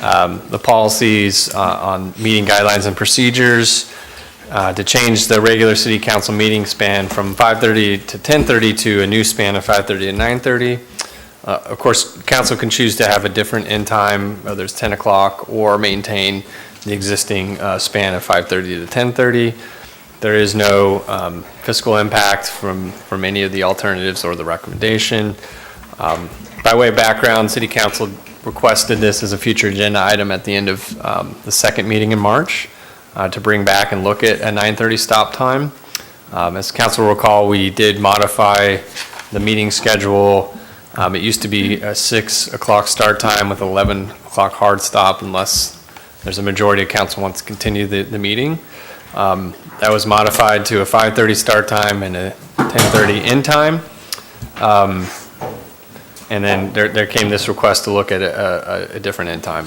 the policies on meeting guidelines and procedures to change the regular city council meeting span from 5:30 to 10:30 to a new span of 5:30 to 9:30. Of course, council can choose to have a different end time, whether it's 10 o'clock, or maintain the existing span of 5:30 to 10:30. There is no fiscal impact from any of the alternatives or the recommendation. By way of background, City Council requested this as a future agenda item at the end of the second meeting in March to bring back and look at a 9:30 stop time. As Council will recall, we did modify the meeting schedule. It used to be a 6 o'clock start time with 11 o'clock hard stop unless there's a majority of council wants to continue the meeting. That was modified to a 5:30 start time and a 10:30 end time. And then there came this request to look at a different end time.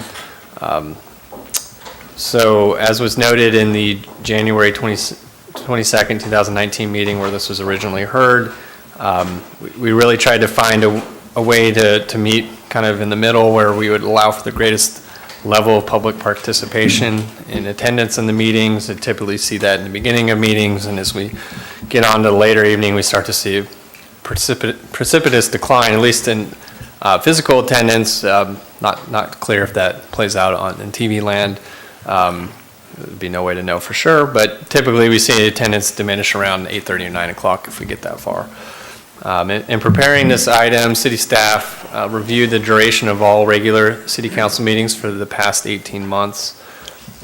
So as was noted in the January 22nd, 2019 meeting where this was originally heard, we really tried to find a way to meet kind of in the middle where we would allow for the greatest level of public participation in attendance in the meetings. I typically see that in the beginning of meetings, and as we get on to the later evening, we start to see a precipitous decline, at least in physical attendance. Not clear if that plays out in TV land. There'd be no way to know for sure, but typically we see attendance diminish around 8:30 or 9 o'clock if we get that far. In preparing this item, city staff reviewed the duration of all regular city council meetings for the past 18 months.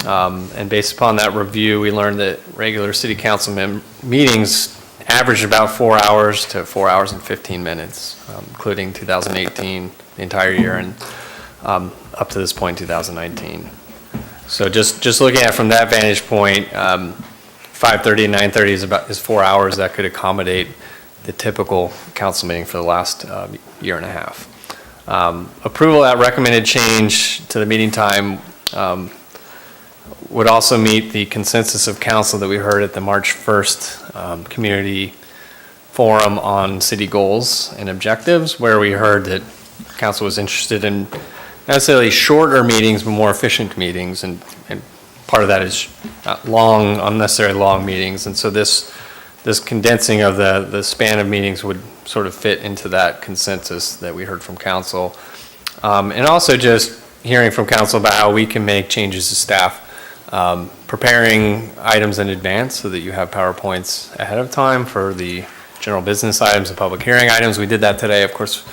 And based upon that review, we learned that regular city council meetings averaged about 4 hours to 4 hours and 15 minutes, including 2018, the entire year, and up to this point, 2019. So just looking at it from that vantage point, 5:30 and 9:30 is 4 hours that could accommodate the typical council meeting for the last year and a half. Approval of that recommended change to the meeting time would also meet the consensus of council that we heard at the March 1st Community Forum on City Goals and Objectives, where we heard that council was interested in not necessarily shorter meetings, but more efficient meetings, and part of that is long, unnecessarily long meetings, and so this condensing of the span of meetings would sort of fit into that consensus that we heard from council. And also just hearing from council about how we can make changes to staff, preparing items in advance so that you have PowerPoints ahead of time for the general business items and public hearing items. We did that today. Of course,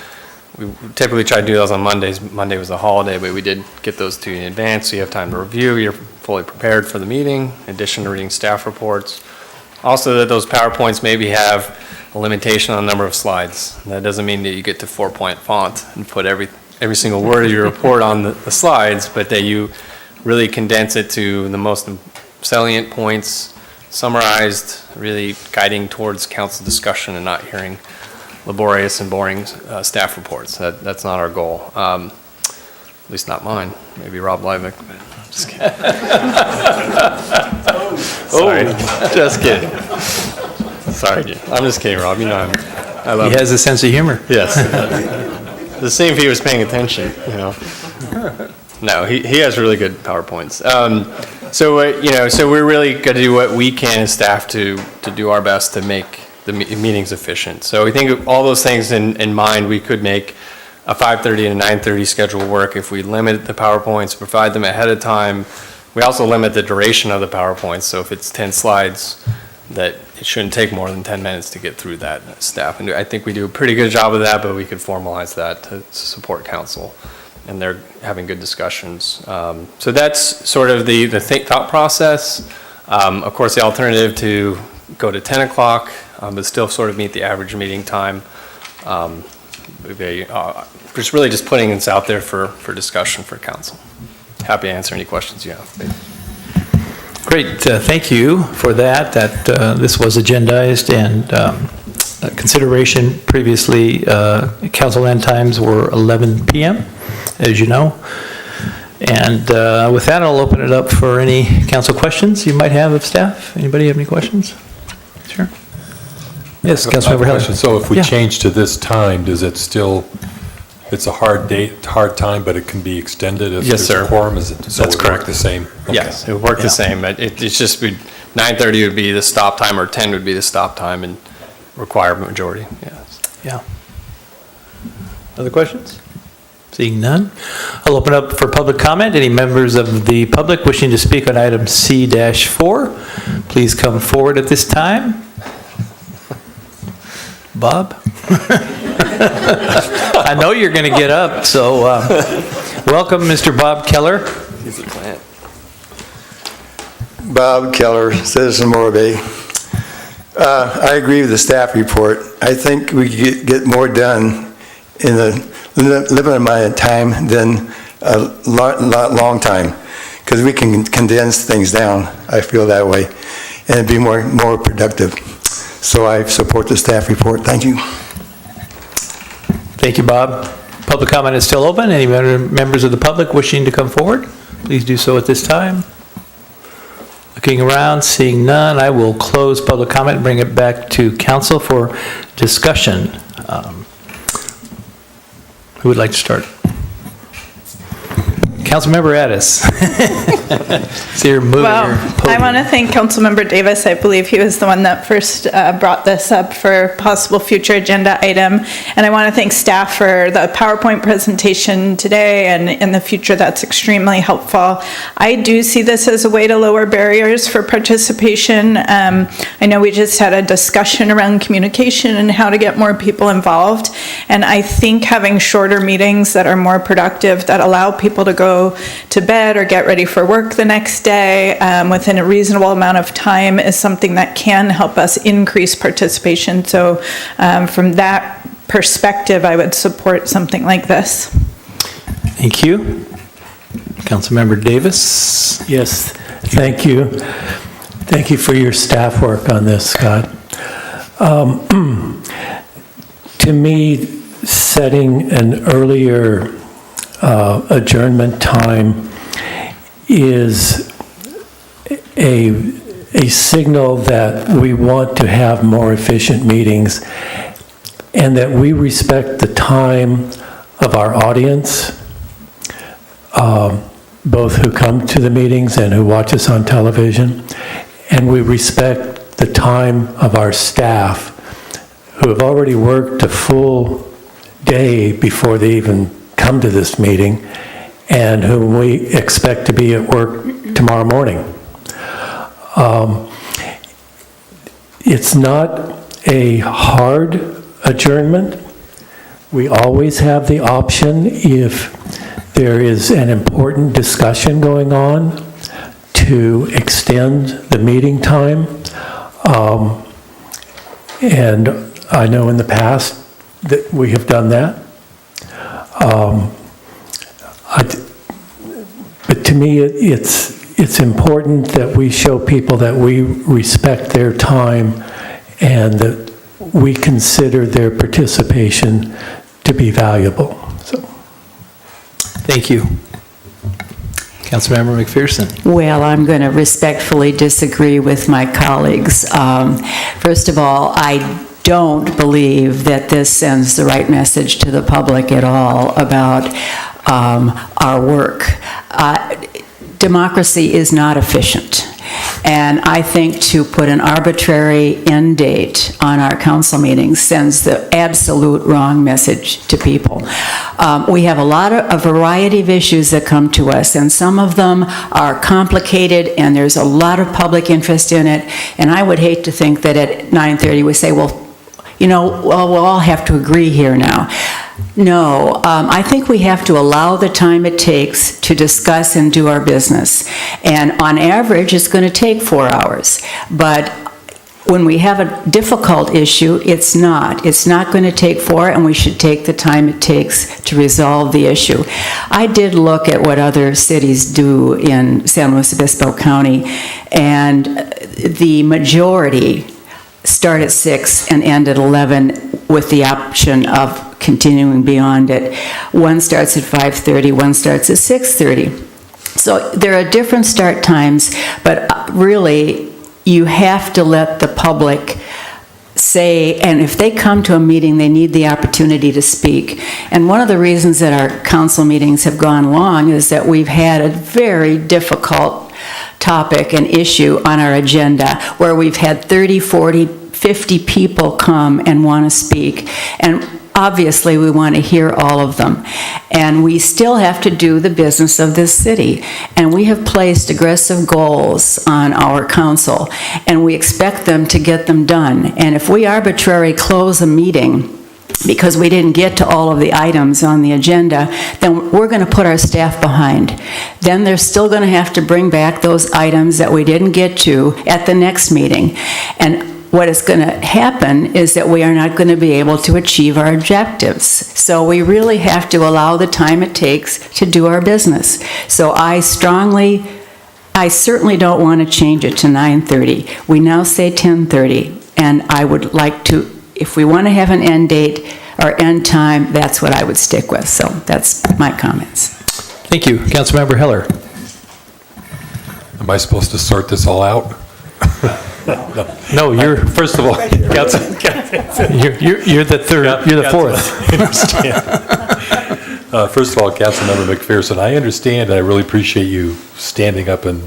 we typically try to do those on Mondays. Monday was a holiday, but we did get those to you in advance, so you have time to review. You're fully prepared for the meeting, in addition to reading staff reports. Also, that those PowerPoints maybe have a limitation on the number of slides. That doesn't mean that you get to 4-point font and put every single word of your report on the slides, but that you really condense it to the most salient points, summarized, really guiding towards council discussion and not hearing laborious and boring staff reports. That's not our goal. At least not mine. Maybe Rob Levick. Just kidding. Sorry. Just kidding. Sorry, I'm just kidding, Rob. You know I love He has a sense of humor. Yes. The same if he was paying attention, you know. No, he has really good PowerPoints. So we're really going to do what we can as staff to do our best to make the meetings efficient. So we think of all those things in mind, we could make a 5:30 and a 9:30 schedule work if we limit the PowerPoints, provide them ahead of time. We also limit the duration of the PowerPoints, so if it's 10 slides, that it shouldn't take more than 10 minutes to get through that staff. And I think we do a pretty good job of that, but we could formalize that to support council. And they're having good discussions. So that's sort of the thought process. Of course, the alternative to go to 10 o'clock, but still sort of meet the average meeting time. Just really just putting this out there for discussion for council. Happy to answer any questions you have. Great, thank you for that. This was agendized and consideration previously. Council end times were 11 p.m., as you know. And with that, I'll open it up for any council questions you might have of staff. Anybody have any questions? Sure. Yes, Councilmember Heller. So if we change to this time, does it still, it's a hard time, but it can be extended if yes, there's a quorum? So that's correct. Work the same? Okay. Yes, it would work the same. It's just 9:30 would be the stop time, or 10 would be the stop time, and require majority. Yes. Yeah. Other questions? Seeing none, I'll open up for public comment. Any members of the public wishing to speak on item C-4, please come forward at this time. Bob? I know you're going to get up, so welcome, Mr. Bob Keller. He's a plant. Bob Keller, citizen Morro Bay. I agree with the staff report. I think we could get more done in the limited amount of time than a long time, because we can condense things down. I feel that way, and be more productive. So I support the staff report. Thank you. Thank you, Bob. Public comment is still open. Any members of the public wishing to come forward, please do so at this time. Looking around, seeing none, I will close public comment and bring it back to council for discussion. Who would like to start? Councilmember Addis. See her moving her podium. I want to thank Councilmember Davis. I believe he was the one that first brought this up for possible future agenda item. And I want to thank staff for the PowerPoint presentation today, and in the future that's extremely helpful. I do see this as a way to lower barriers for participation. I know we just had a discussion around communication and how to get more people involved. And I think having shorter meetings that are more productive, that allow people to go to bed or get ready for work the next day within a reasonable amount of time, is something that can help us increase participation. So from that perspective, I would support something like this. Thank you. Councilmember Davis. Yes, thank you. Thank you for your staff work on this, Scott. To me, setting an earlier adjournment time is a signal that we want to have more efficient meetings and that we respect the time of our audience, both who come to the meetings and who watch us on television, and we respect the time of our staff who have already worked a full day before they even come to this meeting and whom we expect to be at work tomorrow morning. It's not a hard adjournment. We always have the option, if there is an important discussion going on, to extend the meeting time. And I know in the past that we have done that. But to me, it's important that we show people that we respect their time and that we consider their participation to be valuable. So, Thank you. Councilmember McPherson. Well, I'm going to respectfully disagree with my colleagues. First of all, I don't believe that this sends the right message to the public at all about our work. Democracy is not efficient. And I think to put an arbitrary end date on our council meetings sends the absolute wrong message to people. We have a variety of issues that come to us, and some of them are complicated, and there's a lot of public interest in it. And I would hate to think that at 9:30 we say, well, we'll all have to agree here now. No, I think we have to allow the time it takes to discuss and do our business. And on average, it's going to take 4 hours. But when we have a difficult issue, it's not. It's not going to take 4, and we should take the time it takes to resolve the issue. I did look at what other cities do in San Luis Obispo County, and the majority start at 6 and end at 11 with the option of continuing beyond it. One starts at 5:30, one starts at 6:30. So there are different start times, but really you have to let the public say, and if they come to a meeting, they need the opportunity to speak. And one of the reasons that our council meetings have gone long is that we've had a very difficult topic and issue on our agenda where we've had 30, 40, 50 people come and want to speak. And obviously, we want to hear all of them. And we still have to do the business of this city. And we have placed aggressive goals on our council, and we expect them to get them done. And if we arbitrarily close a meeting because we didn't get to all of the items on the agenda, then we're going to put our staff behind. Then they're still going to have to bring back those items that we didn't get to at the next meeting. And what is going to happen is that we are not going to be able to achieve our objectives. So we really have to allow the time it takes to do our business. So I certainly don't want to change it to 9:30. We now say 10:30, and I would like to, if we want to have an end date or end time, that's what I would stick with. So that's my comments. Thank you. Councilmember Heller. Am I supposed to sort this all out? No, you're, first of all, you're the third, you're the fourth. I understand. First of all, Councilmember McPherson, I understand, and I really appreciate you standing up and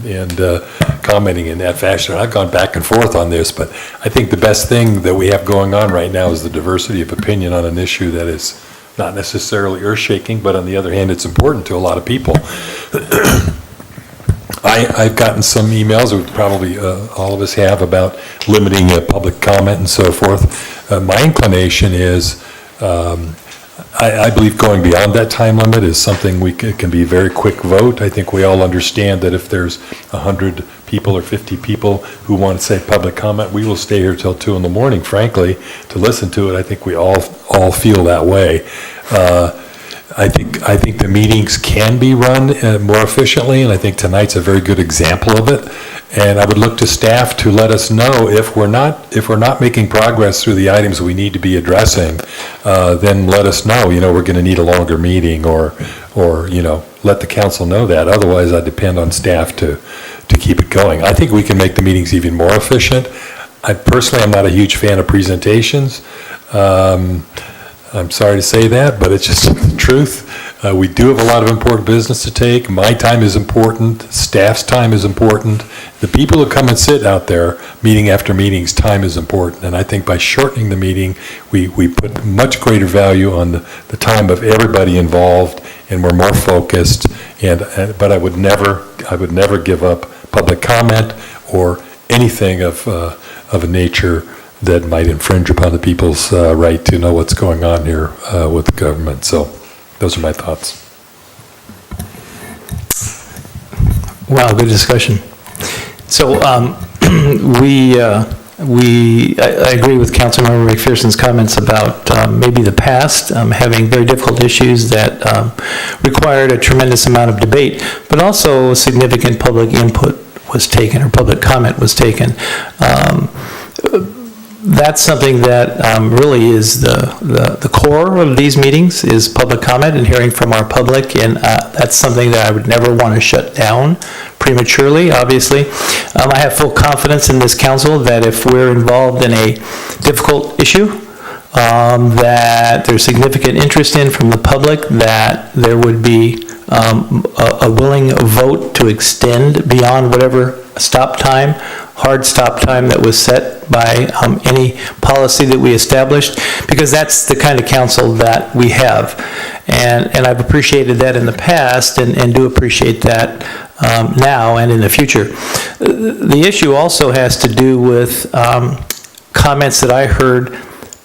commenting in that fashion. I've gone back and forth on this, but I think the best thing that we have going on right now is the diversity of opinion on an issue that is not necessarily earth-shaking, but on the other hand, it's important to a lot of people. I've gotten some emails, or probably all of us have, about limiting public comment and so forth. My inclination is, I believe going beyond that time limit is something can be a very quick vote. I think we all understand that if there's 100 people or 50 people who want to say public comment, we will stay here till 2 in the morning, frankly, to listen to it. I think we all feel that way. I think the meetings can be run more efficiently, and I think tonight's a very good example of it. And I would look to staff to let us know if we're not making progress through the items we need to be addressing, then let us know, we're going to need a longer meeting, or let the council know that. Otherwise, I depend on staff to keep it going. I think we can make the meetings even more efficient. Personally, I'm not a huge fan of presentations. I'm sorry to say that, but it's just the truth. We do have a lot of important business to take. My time is important. Staff's time is important. The people who come and sit out there, meeting after meetings, time is important. And I think by shortening the meeting, we put much greater value on the time of everybody involved, and we're more focused. But I would never give up public comment or anything of a nature that might infringe upon the people's right to know what's going on here with the government. So those are my thoughts. Wow, good discussion. So I agree with Councilmember McPherson's comments about maybe the past having very difficult issues that required a tremendous amount of debate, but also significant public input was taken, or public comment was taken. That's something that really is the core of these meetings, is public comment and hearing from our public, and that's something that I would never want to shut down prematurely, obviously. I have full confidence in this council that if we're involved in a difficult issue that there's significant interest in from the public, that there would be a willing vote to extend beyond whatever hard stop time that was set by any policy that we established, because that's the kind of council that we have. And I've appreciated that in the past, and do appreciate that now and in the future. The issue also has to do with comments that I heard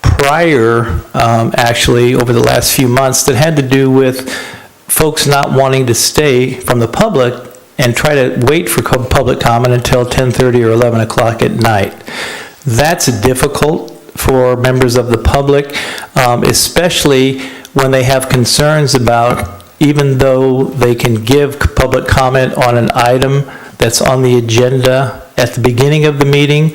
prior, actually, over the last few months, that had to do with folks not wanting to stay from the public and try to wait for public comment until 10:30 or 11 o'clock at night. That's difficult for members of the public, especially when they have concerns about, even though they can give public comment on an item that's on the agenda at the beginning of the meeting,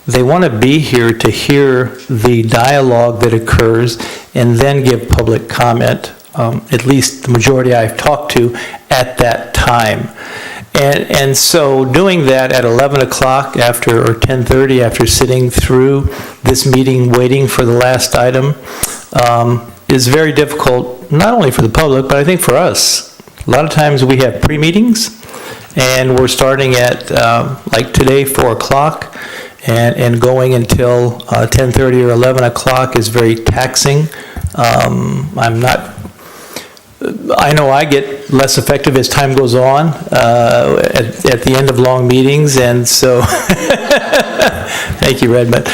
they want to be here to hear the dialogue that occurs and then give public comment, at least the majority I've talked to, at that time. And so doing that at 11 o'clock or 10:30 after sitting through this meeting waiting for the last item is very difficult, not only for the public, but I think for us. A lot of times we have pre-meetings, and we're starting at, like today, 4 o'clock, and going until 10:30 or 11 o'clock is very taxing. I know I get less effective as time goes on at the end of long meetings, and so, thank you, Redmond.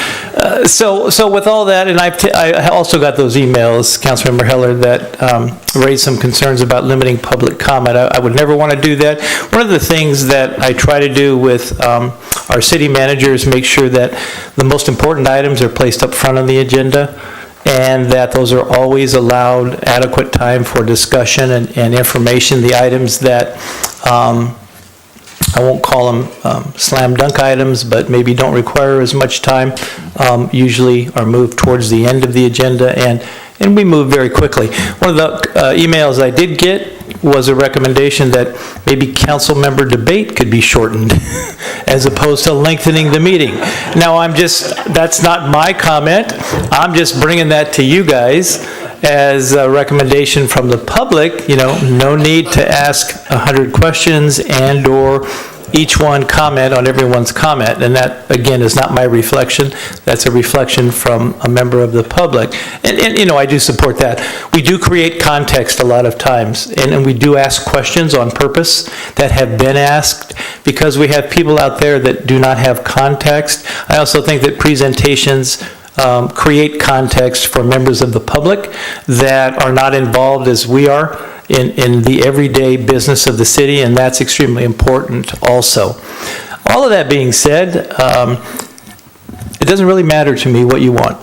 So with all that, and I also got those emails, Councilmember Heller, that raised some concerns about limiting public comment. I would never want to do that. One of the things that I try to do with our city manager is make sure that the most important items are placed up front on the agenda, and that those are always allowed adequate time for discussion and information. The items that, I won't call them slam dunk items, but maybe don't require as much time, usually are moved towards the end of the agenda, and we move very quickly. One of the emails I did get was a recommendation that maybe council member debate could be shortened as opposed to lengthening the meeting. Now, that's not my comment. I'm just bringing that to you guys as a recommendation from the public. No need to ask 100 questions and/or each one comment on everyone's comment. And that, again, is not my reflection. That's a reflection from a member of the public. And I do support that. We do create context a lot of times, and we do ask questions on purpose that have been asked because we have people out there that do not have context. I also think that presentations create context for members of the public that are not involved as we are in the everyday business of the city, and that's extremely important also. All of that being said, it doesn't really matter to me what you want.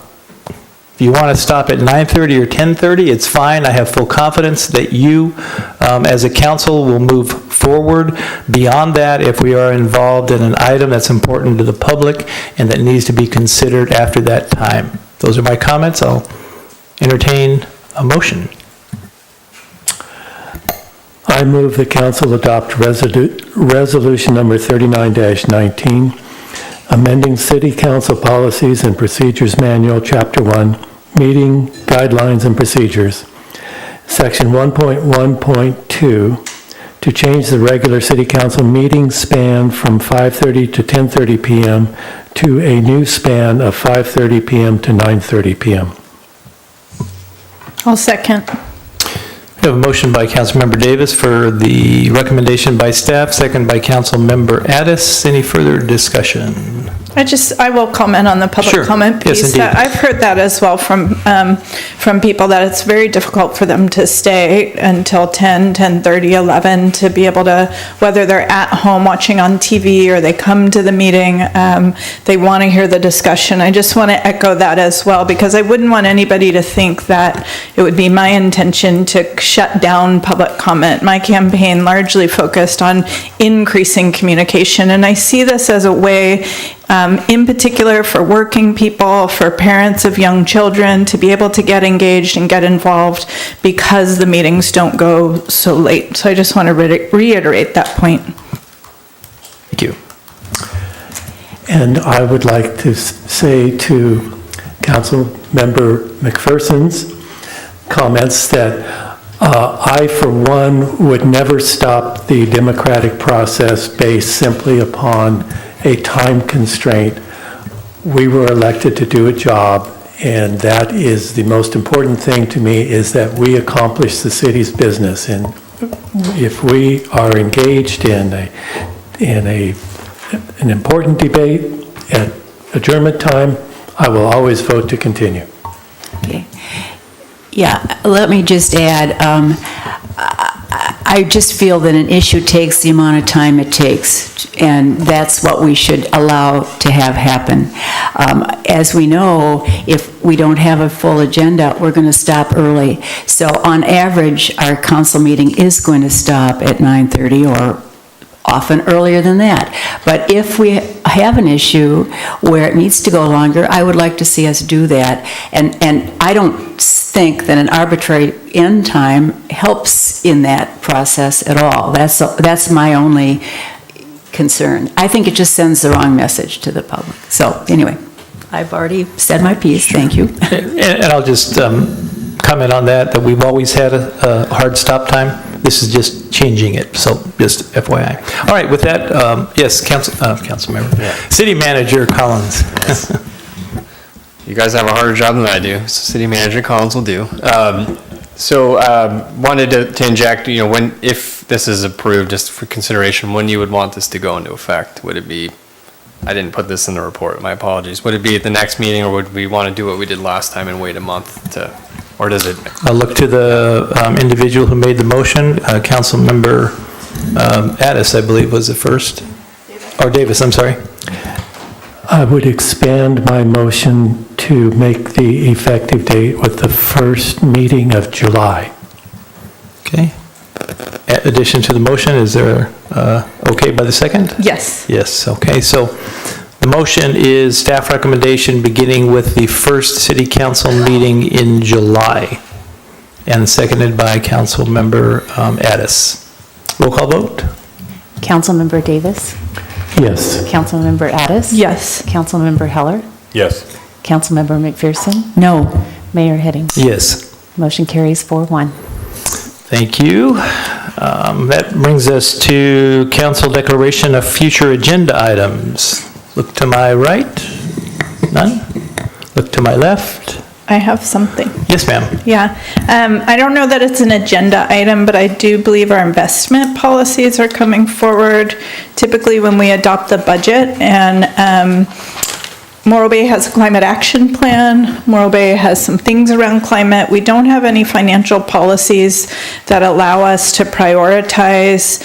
If you want to stop at 9:30 or 10:30, it's fine. I have full confidence that you, as a council, will move forward. Beyond that, if we are involved in an item that's important to the public and that needs to be considered after that time. Those are my comments. I'll entertain a motion. I move the council adopt resolution number 39-19, amending City Council Policies and Procedures Manual, Chapter 1, Meeting Guidelines and Procedures, Section 1.1.2, to change the regular City Council meeting span from 5:30 to 10:30 p.m. to a new span of 5:30 p.m. to 9:30 p.m. I'll second. We have a motion by Councilmember Davis for the recommendation by staff, second by Councilmember Addis. Any further discussion? I will comment on the public Sure. comment Yes, piece. indeed. I've heard that as well from people, that it's very difficult for them to stay until 10, 10:30, 11, to be able to, whether they're at home watching on TV or they come to the meeting, they want to hear the discussion. I just want to echo that as well, because I wouldn't want anybody to think that it would be my intention to shut down public comment. My campaign largely focused on increasing communication, and I see this as a way, in particular for working people, for parents of young children, to be able to get engaged and get involved because the meetings don't go so late. So I just want to reiterate that point. Thank you. And I would like to say to Councilmember McPherson's comments that I, for one, would never stop the democratic process based simply upon a time constraint. We were elected to do a job, and that is the most important thing to me, is that we accomplish the city's business. And if we are engaged in an important debate at adjournment time, I will always vote to continue. Okay. Yeah, let me just add, I just feel that an issue takes the amount of time it takes, and that's what we should allow to have happen. As we know, if we don't have a full agenda, we're going to stop early. So on average, our council meeting is going to stop at 9:30 or often earlier than that. But if we have an issue where it needs to go longer, I would like to see us do that. And I don't think that an arbitrary end time helps in that process at all. That's my only concern. I think it just sends the wrong message to the public. So anyway, I've already said my piece. Thank you. And I'll just comment on that we've always had a hard stop time. This is just changing it, so just FYI. All right, with that, yes, Councilmember. Yeah. City Manager Collins. Yes. You guys have a harder job than I do, so City Manager Collins will do. Wanted to inject, if this is approved, just for consideration, when you would want this to go into effect? Would it be, I didn't put this in the report, my apologies. Would it be at the next meeting, or would we want to do what we did last time and wait a month to, or does it? I'll look to the individual who made the motion. Councilmember Addis, I believe, was the first. Or Davis, I'm sorry. I would expand my motion to make the effective date with the first meeting of July. Okay. Addition to the motion, is there, okay by the second? Yes. Yes, okay. So the motion is staff recommendation beginning with the first city council meeting in July, and seconded by Councilmember Addis. Roll call vote? Councilmember Davis? Yes. Councilmember Addis? Yes. Councilmember Heller? Yes. Councilmember McPherson? No. Mayor Heading? Yes. Motion carries 4-1. Thank you. That brings us to council declaration of future agenda items. Look to my right. None? Look to my left. I have something. Yes, ma'am. Yeah. I don't know that it's an agenda item, but I do believe our investment policies are coming forward typically when we adopt the budget. And Morro Bay has a climate action plan. Morro Bay has some things around climate. We don't have any financial policies that allow us to prioritize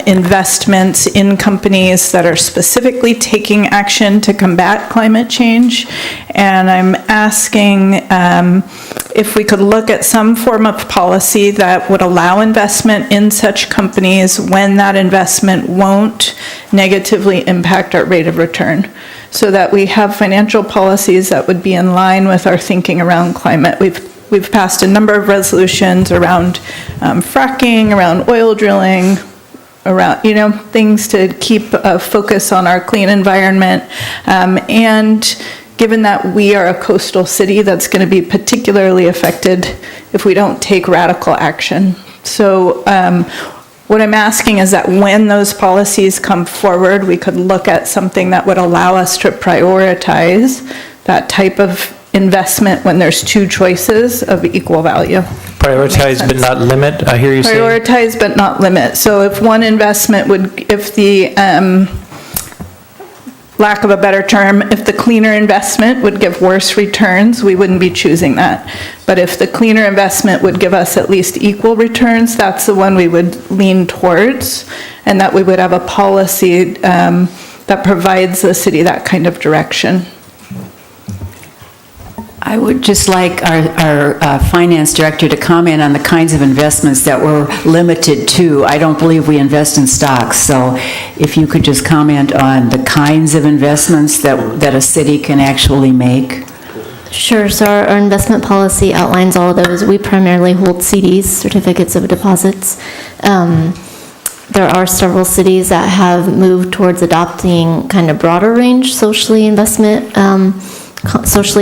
investments in companies that are specifically taking action to combat climate change. And I'm asking if we could look at some form of policy that would allow investment in such companies when that investment won't negatively impact our rate of return, so that we have financial policies that would be in line with our thinking around climate. We've passed a number of resolutions around fracking, around oil drilling, around, things to keep a focus on our clean environment. And given that we are a coastal city, that's going to be particularly affected if we don't take radical action. So what I'm asking is that when those policies come forward, we could look at something that would allow us to prioritize that type of investment when there's two choices of equal value. Prioritize but not limit, I hear you saying? Prioritize but not limit. So if one investment would, if the, lack of a better term, if the cleaner investment would give worse returns, we wouldn't be choosing that. But if the cleaner investment would give us at least equal returns, that's the one we would lean towards, and that we would have a policy that provides the city that kind of direction. I would just like our finance director to comment on the kinds of investments that we're limited to. I don't believe we invest in stocks, so if you could just comment on the kinds of investments that a city can actually make. Sure, so our investment policy outlines all of those. We primarily hold CDs, certificates of deposits. There are several cities that have moved towards adopting kind of broader range socially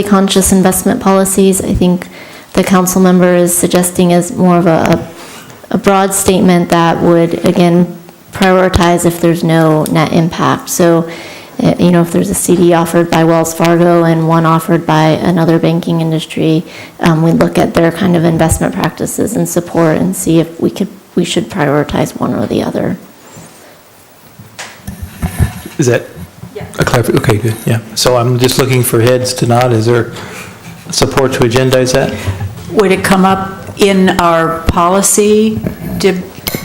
conscious investment policies. I think the council member is suggesting as more of a broad statement that would, again, prioritize if there's no net impact. So, if there's a CD offered by Wells Fargo and one offered by another banking industry, we look at their kind of investment practices and support and see if we should prioritize one or the other. Is that a clarification? Okay, good, yeah. So I'm just looking for heads to nod. Is there support to agendize that? Would it come up in our policy?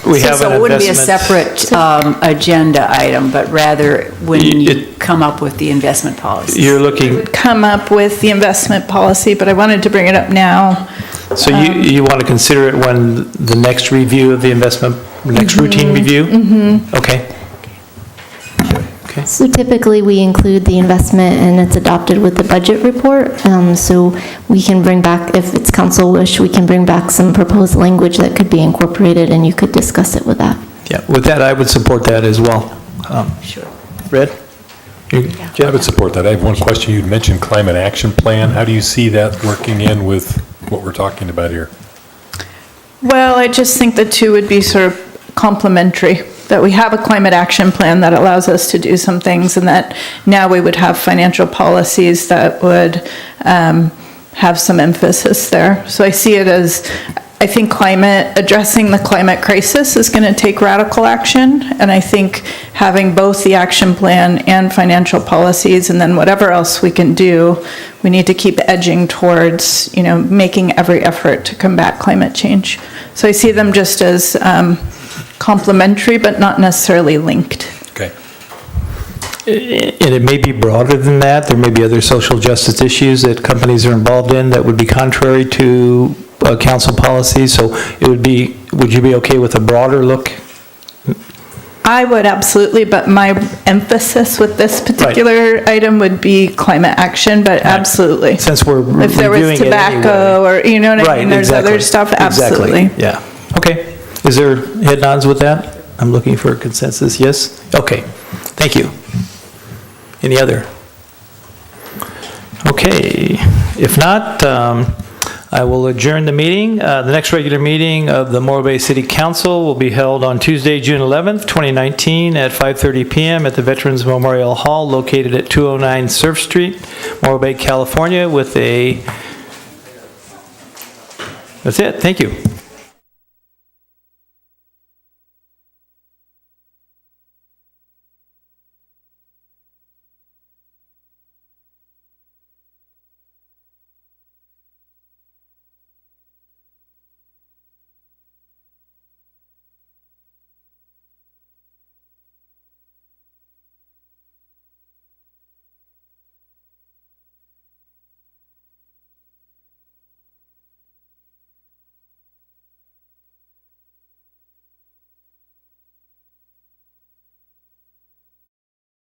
We have So an it wouldn't be a investment- separate agenda item, but rather when you come up with the investment policy? You're looking, Come up with the investment policy, but I wanted to bring it up now. so you want to consider it when the next review of the investment, next routine review? Okay. So typically, we include the investment and it's adopted with the budget report. So we can bring back, if it's council wish, we can bring back some proposed language that could be incorporated and you could discuss it with that. Yeah, with that, I would support that as well. Sure. Red? I would support that. I have one question. You'd mentioned climate action plan. How do you see that working in with what we're talking about here? Well, I just think the two would be sort of complementary, that we have a climate action plan that allows us to do some things, and that now we would have financial policies that would have some emphasis there. So I see it as, I think addressing the climate crisis is going to take radical action, and I think having both the action plan and financial policies, and then whatever else we can do, we need to keep edging towards, making every effort to combat climate change. So I see them just as complementary, but not necessarily linked. Okay. And it may be broader than that. There may be other social justice issues that companies are involved in that would be contrary to council policy. So would you be okay with a broader look? I would absolutely, but my emphasis with this particular item would be climate action, but absolutely. Since we're reviewing it If there was tobacco or, you know what I mean, there's other stuff, absolutely. Exactly, yeah. Okay. Is there head nods with that? I'm looking for a consensus, yes? Okay, thank you. Any other? Okay, if not, I will adjourn the meeting. The next regular meeting of the Morro Bay City Council will be held on Tuesday, June 11th, 2019 at 5:30 p.m. at the Veterans Memorial Hall located at 209 Surf Street, Morro Bay, California, with that's it, thank you.